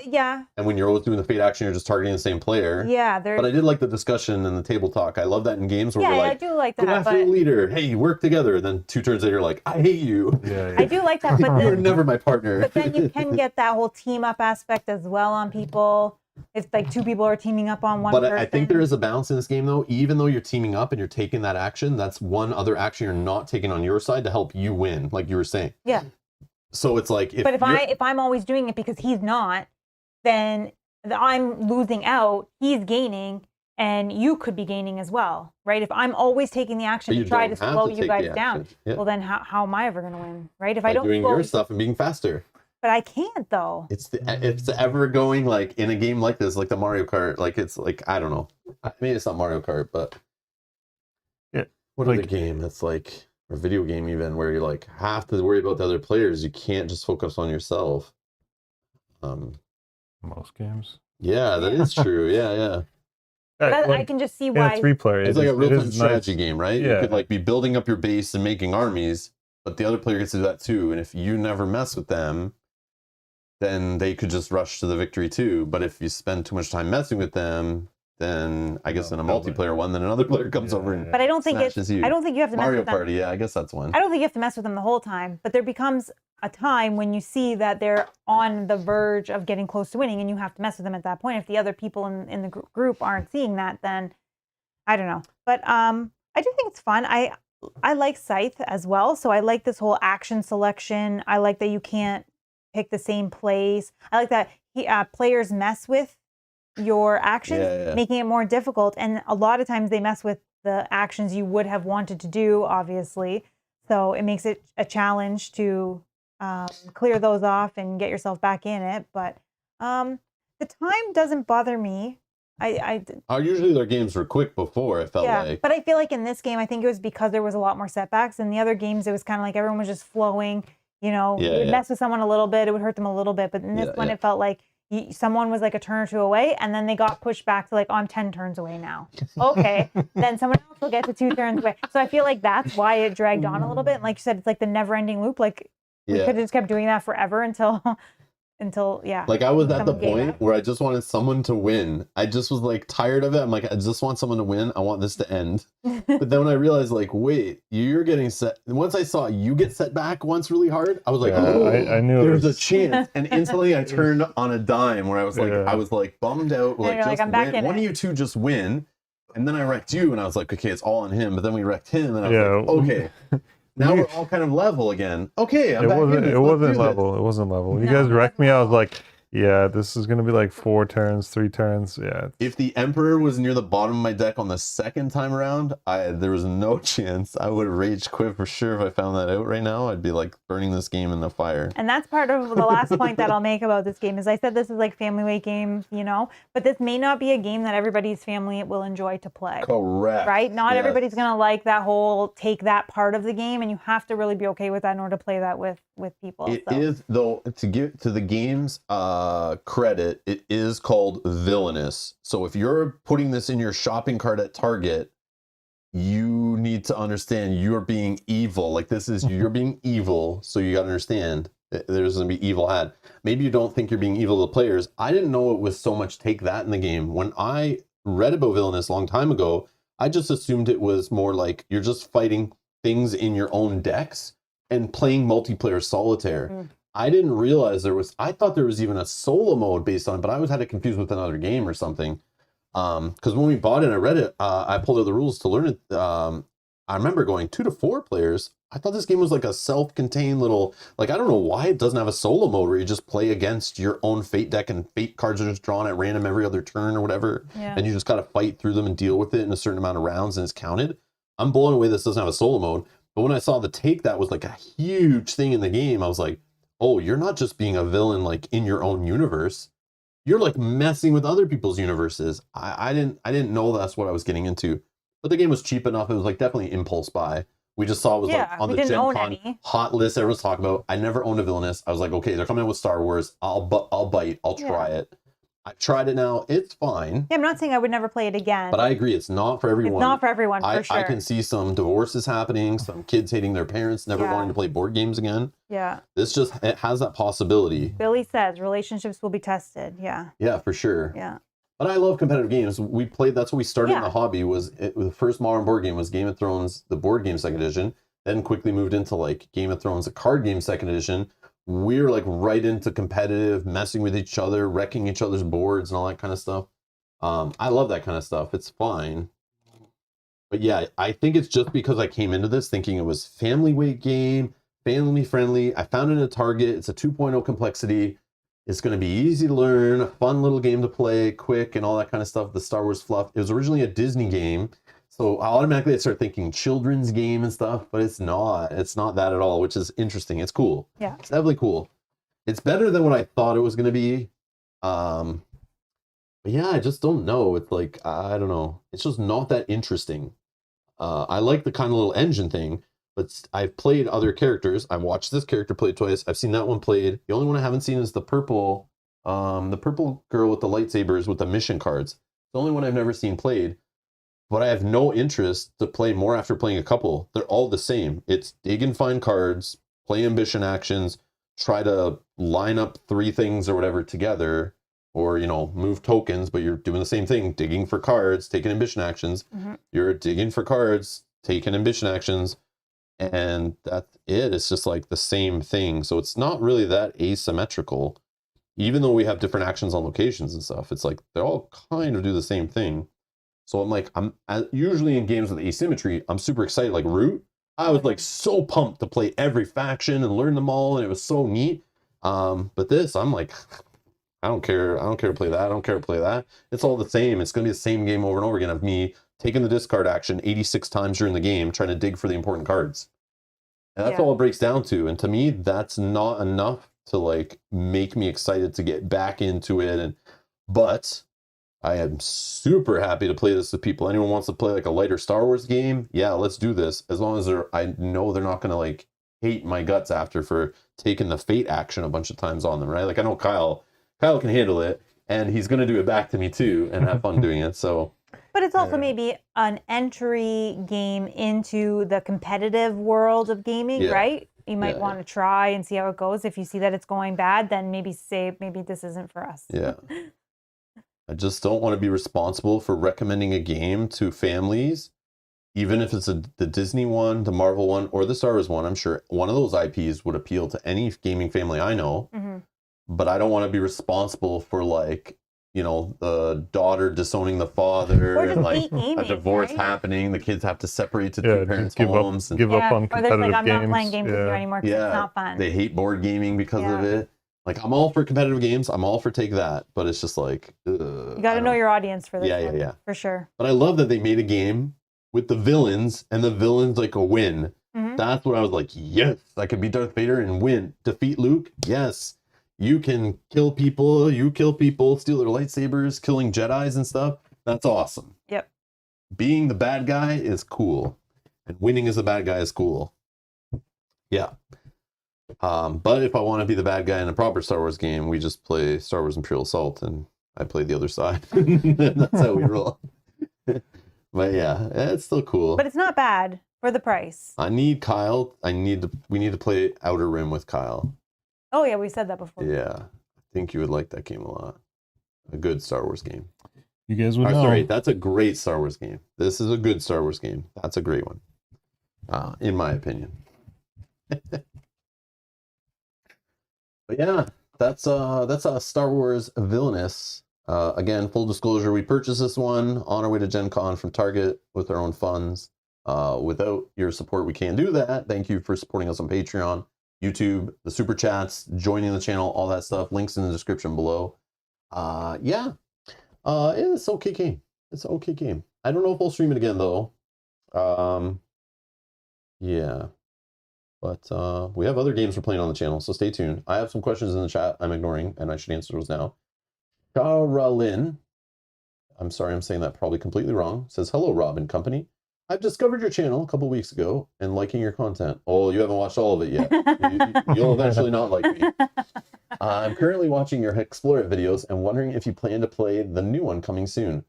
Yeah. And when you're always doing the fate action, you're just targeting the same player. Yeah. But I did like the discussion and the table talk. I love that in games where we're I do like that. Go after the leader. Hey, work together. Then 2 turns later, you're like, I hate you. Yeah. I do like that, but you're never my partner. But then you can get that whole team up aspect as well on people. If like two people are teaming up on one But person. I think there is a balance in this game, though. Even though you're teaming up and you're taking that action, that's one other action you're not taking on your side to help you win, like you were saying. Yeah. So it's like, but if I'm always doing it because he's not, then I'm losing out. He's gaining, and you could be gaining as well, right? If I'm always taking the action to try to slow you guys down, well, then how am I ever going to win, right? If I don't doing your stuff and being faster. But I can't though. It's ever going like in a game like this, like the Mario Kart. Like it's like I don't know. Maybe it's not Mario Kart, but what other game that's like or video game even where you like have to worry about the other players. You can't just focus on yourself. Most games. Yeah, that is true. Yeah. But I can just see why. 3-player. It's like a real-time strategy game, right? Yeah. You could like be building up your base and making armies, but the other player gets to do that too. And if you never mess with them, then they could just rush to the victory too. But if you spend too much time messing with them, then I guess in a multiplayer one, then another player comes over and but I don't think smashes you. I don't think you have to Mario mess with them. Party, yeah, I guess that's one. I don't think you have to mess with them the whole time, but there becomes a time when you see that they're on the verge of getting close to winning, and you have to mess with them at that point. If the other people in the group aren't seeing that, then I don't know. But I do think it's fun. I like Scythe as well, so I like this whole action selection. I like that you can't pick the same place. I like that players mess with your actions, making it more difficult. And a lot of times they mess with the actions you would have wanted to do, obviously. So it makes it a challenge to clear those off and get yourself back in it. But the time doesn't bother me. Usually their games were quick before, it felt like. But I feel like in this game, I think it was because there was a lot more setbacks. In the other games, it was kind of like everyone was just flowing. You know, you would mess with someone a little bit, it would hurt them a little bit. But in this one, it felt like someone was like a turn or two away, and then they got pushed back to like, oh, I'm 10 turns away now. Okay. Then someone else will get to 2 turns away. So I feel like that's why it dragged on a little bit. And like you said, it's like the never-ending loop. Like we could have just kept doing that forever until like I was at the point where I just wanted someone to win. I just was like tired of it. I'm like, I just want someone to win. I want this to end. But then when I realized like, wait, you're getting set. Once I saw you get set back once really hard, I was like, I knew there's a chance. And instantly I turned on a dime where I was like bummed out. Like, just I'm back in one it. of you two just win. And then I wrecked you and I was like, okay, it's all on him. But then we wrecked him and I was like, okay. Now we're all kind of level again. Okay, I'm back in this. It wasn't level. It wasn't level. You guys wrecked me. I was like, yeah, this is gonna be like 4 turns, 3 turns. Yeah. If the Emperor was near the bottom of my deck on the second time around, there was no chance. I would rage quit for sure if I found that out right now. I'd be like burning this game in the fire. And that's part of the last point that I'll make about this game is I said this is like family weight game, you know, but this may not be a game that everybody's family will enjoy to play. Correct. Right? Not everybody's gonna like that whole take that part of the game, and you have to really be okay with that in order to play that with people. It is, though, to give to the game's credit, it is called Villainous. So if you're putting this in your shopping cart at Target, you need to understand you're being evil. Like this is, you're being evil, so you gotta understand there's gonna be evil had. Maybe you don't think you're being evil to the players. I didn't know it was so much take that in the game. When I read about Villainous a long time ago, I just assumed it was more like you're just fighting things in your own decks and playing multiplayer solitaire. I didn't realize I thought there was even a solo mode based on it, but I had it confused with another game or something. Because when we bought it and I read it, I pulled out the rules to learn it. I remember going 2 to 4 players. I thought this game was like a self-contained little, like, I don't know why it doesn't have a solo mode where you just play against your own fate deck and fate cards are just drawn at random every other turn or whatever. Yeah. And you just got to fight through them and deal with it in a certain amount of rounds and it's counted. I'm blown away this doesn't have a solo mode. But when I saw the take that was like a huge thing in the game, I was like, oh, you're not just being a villain like in your own universe. You're like messing with other people's universes. I didn't know that's what I was getting into. But the game was cheap enough. It was like definitely impulse buy. We just saw it was like on the Gen Con hot list everyone's talking about. I never owned a Villainous. I was like, okay, they're coming out with Star Wars. I'll bite. I'll try it. I tried it now. It's fine. Yeah, I'm not saying I would never play it again. But I agree, it's not for everyone. It's not for everyone, for sure. I can see some divorces happening, some kids hating their parents, never wanting to play board games again. Yeah. It has that possibility. Billy says relationships will be tested. Yeah. Yeah, for sure. Yeah. But I love competitive games. We played, that's what we started in the hobby, the first modern board game was Game of Thrones, the board game second edition, then quickly moved into like Game of Thrones, the card game second edition. we're like right into competitive, messing with each other, wrecking each other's boards and all that kind of stuff. I love that kind of stuff. It's fine. But yeah, I think it's just because I came into this thinking it was family weight game, family friendly. I found it at Target. It's a 2.0 complexity. It's going to be easy to learn, a fun little game to play, quick, and all that kind of stuff. The Star Wars fluff. It was originally a Disney game, so automatically I start thinking children's game and stuff, but it's not. It's not that at all, which is interesting. It's cool. Yeah. It's definitely cool. It's better than what I thought it was going to be. But yeah, I just don't know. It's like, I don't know. It's just not that interesting. I like the kind of little engine thing, but I've played other characters. I've watched this character play twice. I've seen that one played. The only one I haven't seen is the purple girl with the lightsabers with the mission cards. The only one I've never seen played. But I have no interest to play more after playing a couple. They're all the same. It's dig and find cards, play ambition actions, try to line up 3 things or whatever together, or, you know, move tokens, but you're doing the same thing, digging for cards, taking ambition actions. You're digging for cards, taking ambition actions, and that's it. It's just like the same thing. So it's not really that asymmetrical. Even though we have different actions on locations and stuff, it's like they all kind of do the same thing. So I'm like, usually in games with asymmetry, I'm super excited. Like Root, I was like so pumped to play every faction and learn them all, and it was so neat. But this, I'm like, I don't care. I don't care to play that. I don't care to play that. It's all the same. It's going to be the same game over and over again of me taking the discard action 86 times during the game, trying to dig for the important cards. And that's all it breaks down to. And to me, that's not enough to like make me excited to get back into it. But I am super happy to play this with people. Anyone wants to play like a lighter Star Wars game? Yeah, let's do this. As long as I know they're not going to like hate my guts after for taking the fate action a bunch of times on them, right? Like I know Kyle can handle it, and he's going to do it back to me too and have fun doing it. So, but it's also maybe an entry game into the competitive world of gaming, right? You might want to try and see how it goes. If you see that it's going bad, then maybe this isn't for us. Yeah. I just don't want to be responsible for recommending a game to families, even if it's the Disney one, the Marvel one, or the Star Wars one. I'm sure one of those IPs would appeal to any gaming family I know. But I don't want to be responsible for like, you know, the daughter disowning the father and like a divorce happening. The kids have to separate to 2 parents' homes. Give up on competitive games. I'm not playing games with you anymore because it's not fun. They hate board gaming because of it. Like, I'm all for competitive games. I'm all for take that. But it's just like, you got to know your audience for this. Yeah. For sure. But I love that they made a game with the villains and the villains like a win. That's what I was like, yes, I could be Darth Vader and win. Defeat Luke? Yes. You can kill people, steal their lightsabers, killing Jedis and stuff. That's awesome. Yep. Being the bad guy is cool. And winning as the bad guy is cool. Yeah. But if I want to be the bad guy in a proper Star Wars game, we just play Star Wars Imperial Assault and I play the other side. That's how we roll. But yeah, it's still cool. But it's not bad for the price. I need Kyle. We need to play Outer Rim with Kyle. Oh yeah, we said that before. Yeah. I think you would like that game a lot. A good Star Wars game. You guys would know. Sorry, that's a great Star Wars game. This is a good Star Wars game. That's a great one. In my opinion. But yeah, that's Star Wars Villainous. Again, full disclosure, we purchased this one on our way to Gen Con from Target with our own funds. Without your support, we can't do that. Thank you for supporting us on Patreon, YouTube, the super chats, joining the channel, all that stuff. Links in the description below. It's okay game. It's an okay game. I don't know if I'll stream it again though. Yeah. But we have other games we're playing on the channel, so stay tuned. I have some questions in the chat I'm ignoring, and I should answer those now. Carolyn, I'm sorry I'm saying that probably completely wrong, says, hello, Rob and company. I've discovered your channel a couple weeks ago and liking your content. Oh, you haven't watched all of it yet. You'll eventually not like me. I'm currently watching your Explore It videos and wondering if you plan to play the new one coming soon.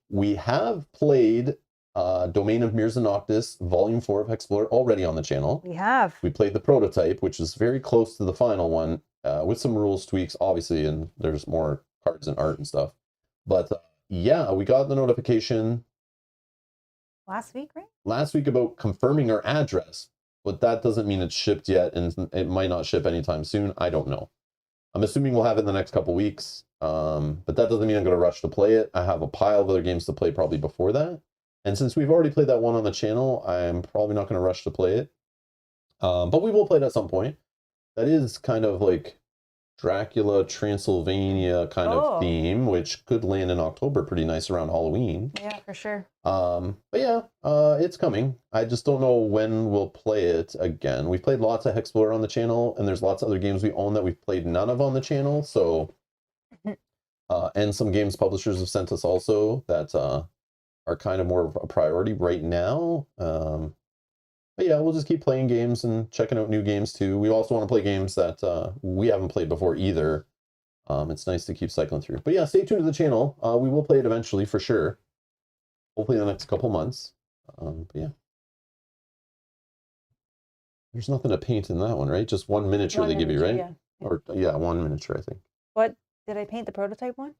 We have played Domain of Mirza Noctis, Volume 4 of Explore already on the channel. We have. We played the prototype, which is very close to the final one, with some rules tweaks, obviously, and there's more cards and art and stuff. But yeah, we got the notification last week, right? Last week about confirming our address. but that doesn't mean it's shipped yet, and it might not ship anytime soon. I don't know. I'm assuming we'll have it in the next couple weeks, but that doesn't mean I'm going to rush to play it. I have a pile of other games to play probably before that, and since we've already played that one on the channel, I'm probably not going to rush to play it. But we will play it at some point. That is kind of like Dracula, Transylvania kind of theme, which could land in October pretty nice around Halloween. Yeah, for sure. But yeah, it's coming. I just don't know when we'll play it again. We've played lots of Hexplorer on the channel, and there's lots of other games we own that we've played none of on the channel. So, and some games publishers have sent us also that are kind of more of a priority right now. But yeah, we'll just keep playing games and checking out new games too. We also want to play games that we haven't played before either. It's nice to keep cycling through. But yeah, stay tuned to the channel. We will play it eventually for sure. Hopefully in the next couple months. But yeah. There's nothing to paint in that one, right? Just one miniature they give you, right? Yeah. Or yeah, one miniature, I think. What? Did I paint the prototype one?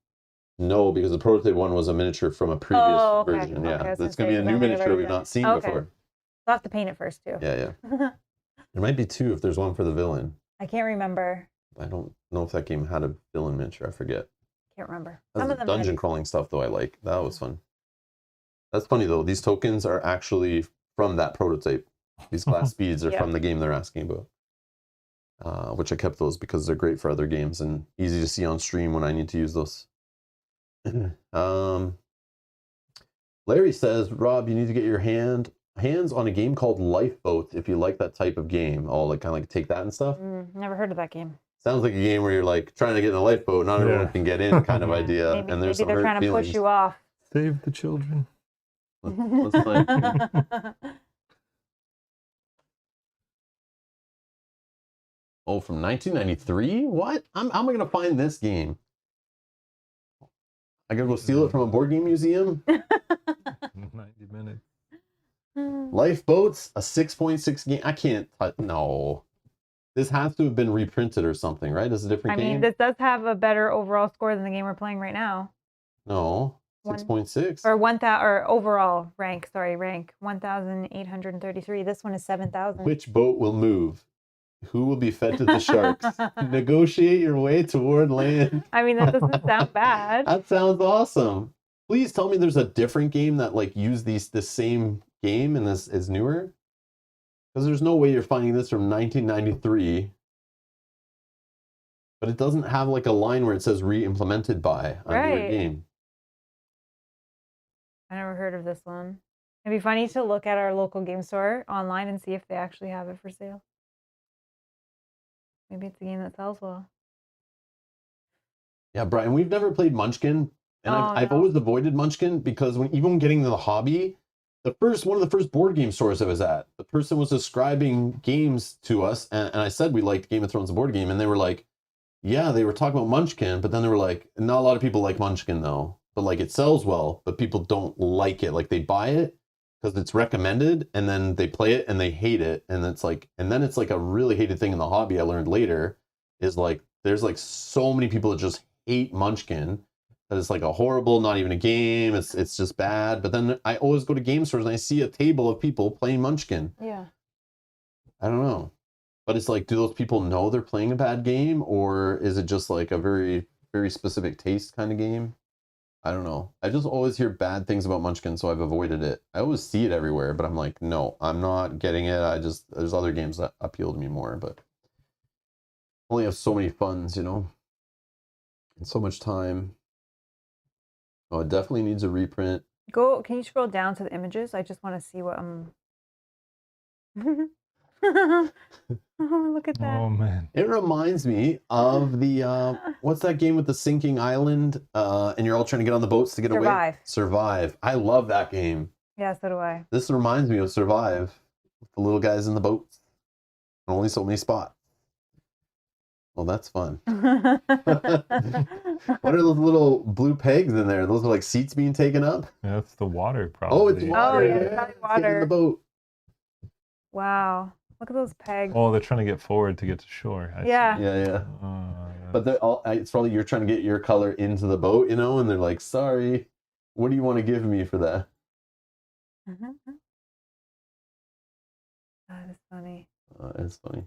No, because the prototype one was a miniature from a previous version. Yeah, Okay, it's going to be a new miniature we've not seen before. I'll have to paint it first too. Yeah. There might be two if there's one for the villain. I can't remember. I don't know if that game had a villain miniature. I forget. Can't remember. That's the dungeon crawling stuff, though, I like. That was fun. That's funny, though. These tokens are actually from that prototype. These glass beads are from the game they're asking about. Which I kept those because they're great for other games and easy to see on stream when I need to use those. Larry says, Rob, you need to get your hands on a game called Lifeboat if you like that type of game. Oh, like kind of like take that and stuff. Never heard of that game. Sounds like a game where you're like trying to get in a lifeboat, not everyone can get in kind of idea. Maybe, and there's maybe some they're trying to push you off. Save the children. Let's play. Oh, from 1993? What? How am I gonna find this game? I gotta go steal it from a board game museum? 90 minutes. Lifeboats, a 6.6 game. I can't. No. This has to have been reprinted or something, right? It's a different game. I mean, this does have a better overall score than the game we're playing right now. No, 6.6. Or 1,000, or overall rank. Sorry, rank 1,833. This one is 7,000. Which boat will move? Who will be fed to the sharks? Negotiate your way toward land. I mean, that doesn't sound bad. That sounds awesome. Please tell me there's a different game that like used the same game and this is newer. Because there's no way you're finding this from 1993. But it doesn't have like a line where it says re-implemented by a newer game. I never heard of this one. It'd be funny to look at our local game store online and see if they actually have it for sale. Maybe it's a game that sells well. Yeah, Brian, we've never played Munchkin. And I've always avoided Munchkin because even getting into the hobby, one of the first board game stores I was at, the person was describing games to us, and I said we liked Game of Thrones, the board game, and they were like, yeah, they were talking about Munchkin, but then they were like, not a lot of people like Munchkin though, but like it sells well, but people don't like it. Like they buy it because it's recommended, and then they play it and they hate it, and then it's like a really hated thing in the hobby. I learned later is like there's like so many people that just hate Munchkin. That it's like a horrible, not even a game. It's just bad. But then I always go to game stores and I see a table of people playing Munchkin. Yeah. I don't know. But it's like, do those people know they're playing a bad game? Or is it just like a very, very specific taste kind of game? I don't know. I just always hear bad things about Munchkin, so I've avoided it. I always see it everywhere, but I'm like, no, I'm not getting it. There's other games that appeal to me more, but only have so many funds, and so much time. Oh, it definitely needs a reprint. Can you scroll down to the images? I just want to see what look at that. Oh man. It reminds me of the what's that game with the sinking island? And you're all trying to get on the boats to get away? Survive. I love that game. Yeah, so do I. This reminds me of Survive. With the little guys in the boats. Only so many spots. Well, that's fun. What are those little blue pegs in there? Those are like seats being taken up? Yeah, that's the water, probably. Oh, it's water. Oh, yeah, it's probably water. In the boat. Wow. Look at those pegs. Oh, they're trying to get forward to get to shore. Yeah. Yeah. But it's probably you're trying to get your color into the boat, and they're like, sorry, what do you want to give me for that? That is funny. It's funny.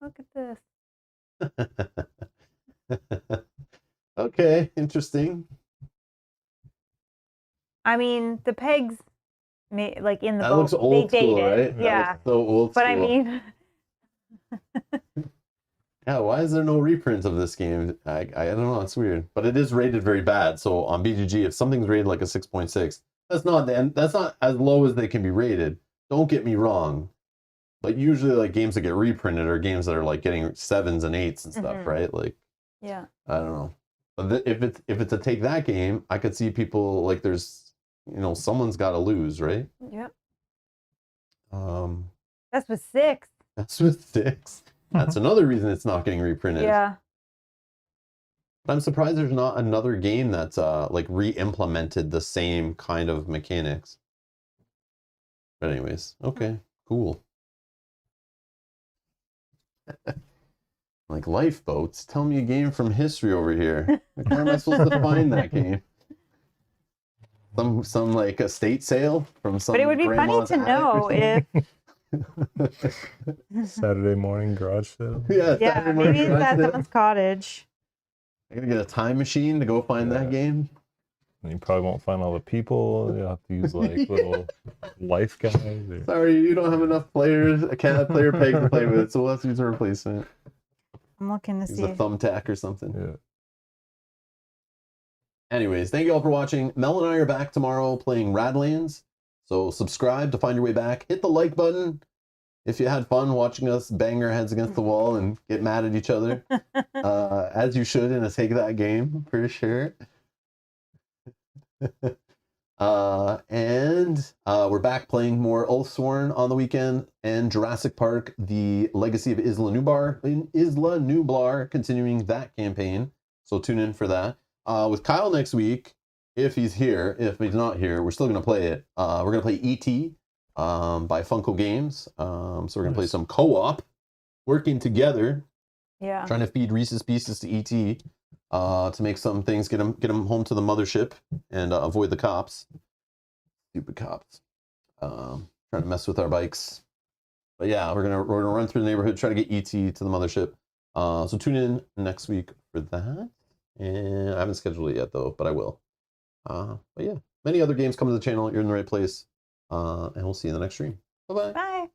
Look at this. Okay, interesting. I mean, the pegs, like in the That boat, looks old they school, dated. right? That Yeah. looks so old But school. I mean, Yeah, why is there no reprint of this game? I don't know. It's weird, but it is rated very bad. So on BGG, if something's rated like a 6.6, that's not as low as they can be rated. Don't get me wrong, but usually like games that get reprinted are games that are like getting 7s and 8s and stuff, right? Like, yeah. I don't know. But if it's a take that game, I could see people like there's someone's got to lose, right? Yep. Um, That's with 6. that's with 6. That's another reason it's not getting reprinted. Yeah. But I'm surprised there's not another game that's like re-implemented the same kind of mechanics. But anyways, okay, cool. Like lifeboats, tell me a game from history over here. Like, where am I supposed to find that game? Some like estate sale from some. But it would be funny to know if. Saturday morning garage sale. Yeah, Yeah, maybe it's at someone's cottage. I gotta get a time machine to go find that game. And you probably won't find all the people. You'll have to use like little life guys. Or... Sorry, you don't have enough players. I can't have player peg to play with, so we'll have to use a replacement. I'm looking to Use see. a thumbtack or something. Yeah. Anyways, thank you all for watching. Mel and I are back tomorrow playing Radlands. So subscribe to find your way back. Hit the like button if you had fun watching us bang our heads against the wall and get mad at each other. As you should in a Take That game, for sure. We're back playing more Oathsworn on the weekend and Jurassic Park, the Legacy of Isla Nublar, continuing that campaign. So tune in for that. With Kyle next week, if he's here. If he's not here, we're still going to play it. We're going to play E.T. By Funko Games. So we're going to play some co-op, working together. Yeah. Trying to feed Reese's Pieces to E.T. To make some things, get him home to the mothership and avoid the cops. Stupid cops. Trying to mess with our bikes. But yeah, we're gonna run through the neighborhood, try to get ET to the mothership. So tune in next week for that. And I haven't scheduled it yet though, but I will. But yeah, many other games come to the channel. You're in the right place. And we'll see you in the next stream. Bye-bye. Bye.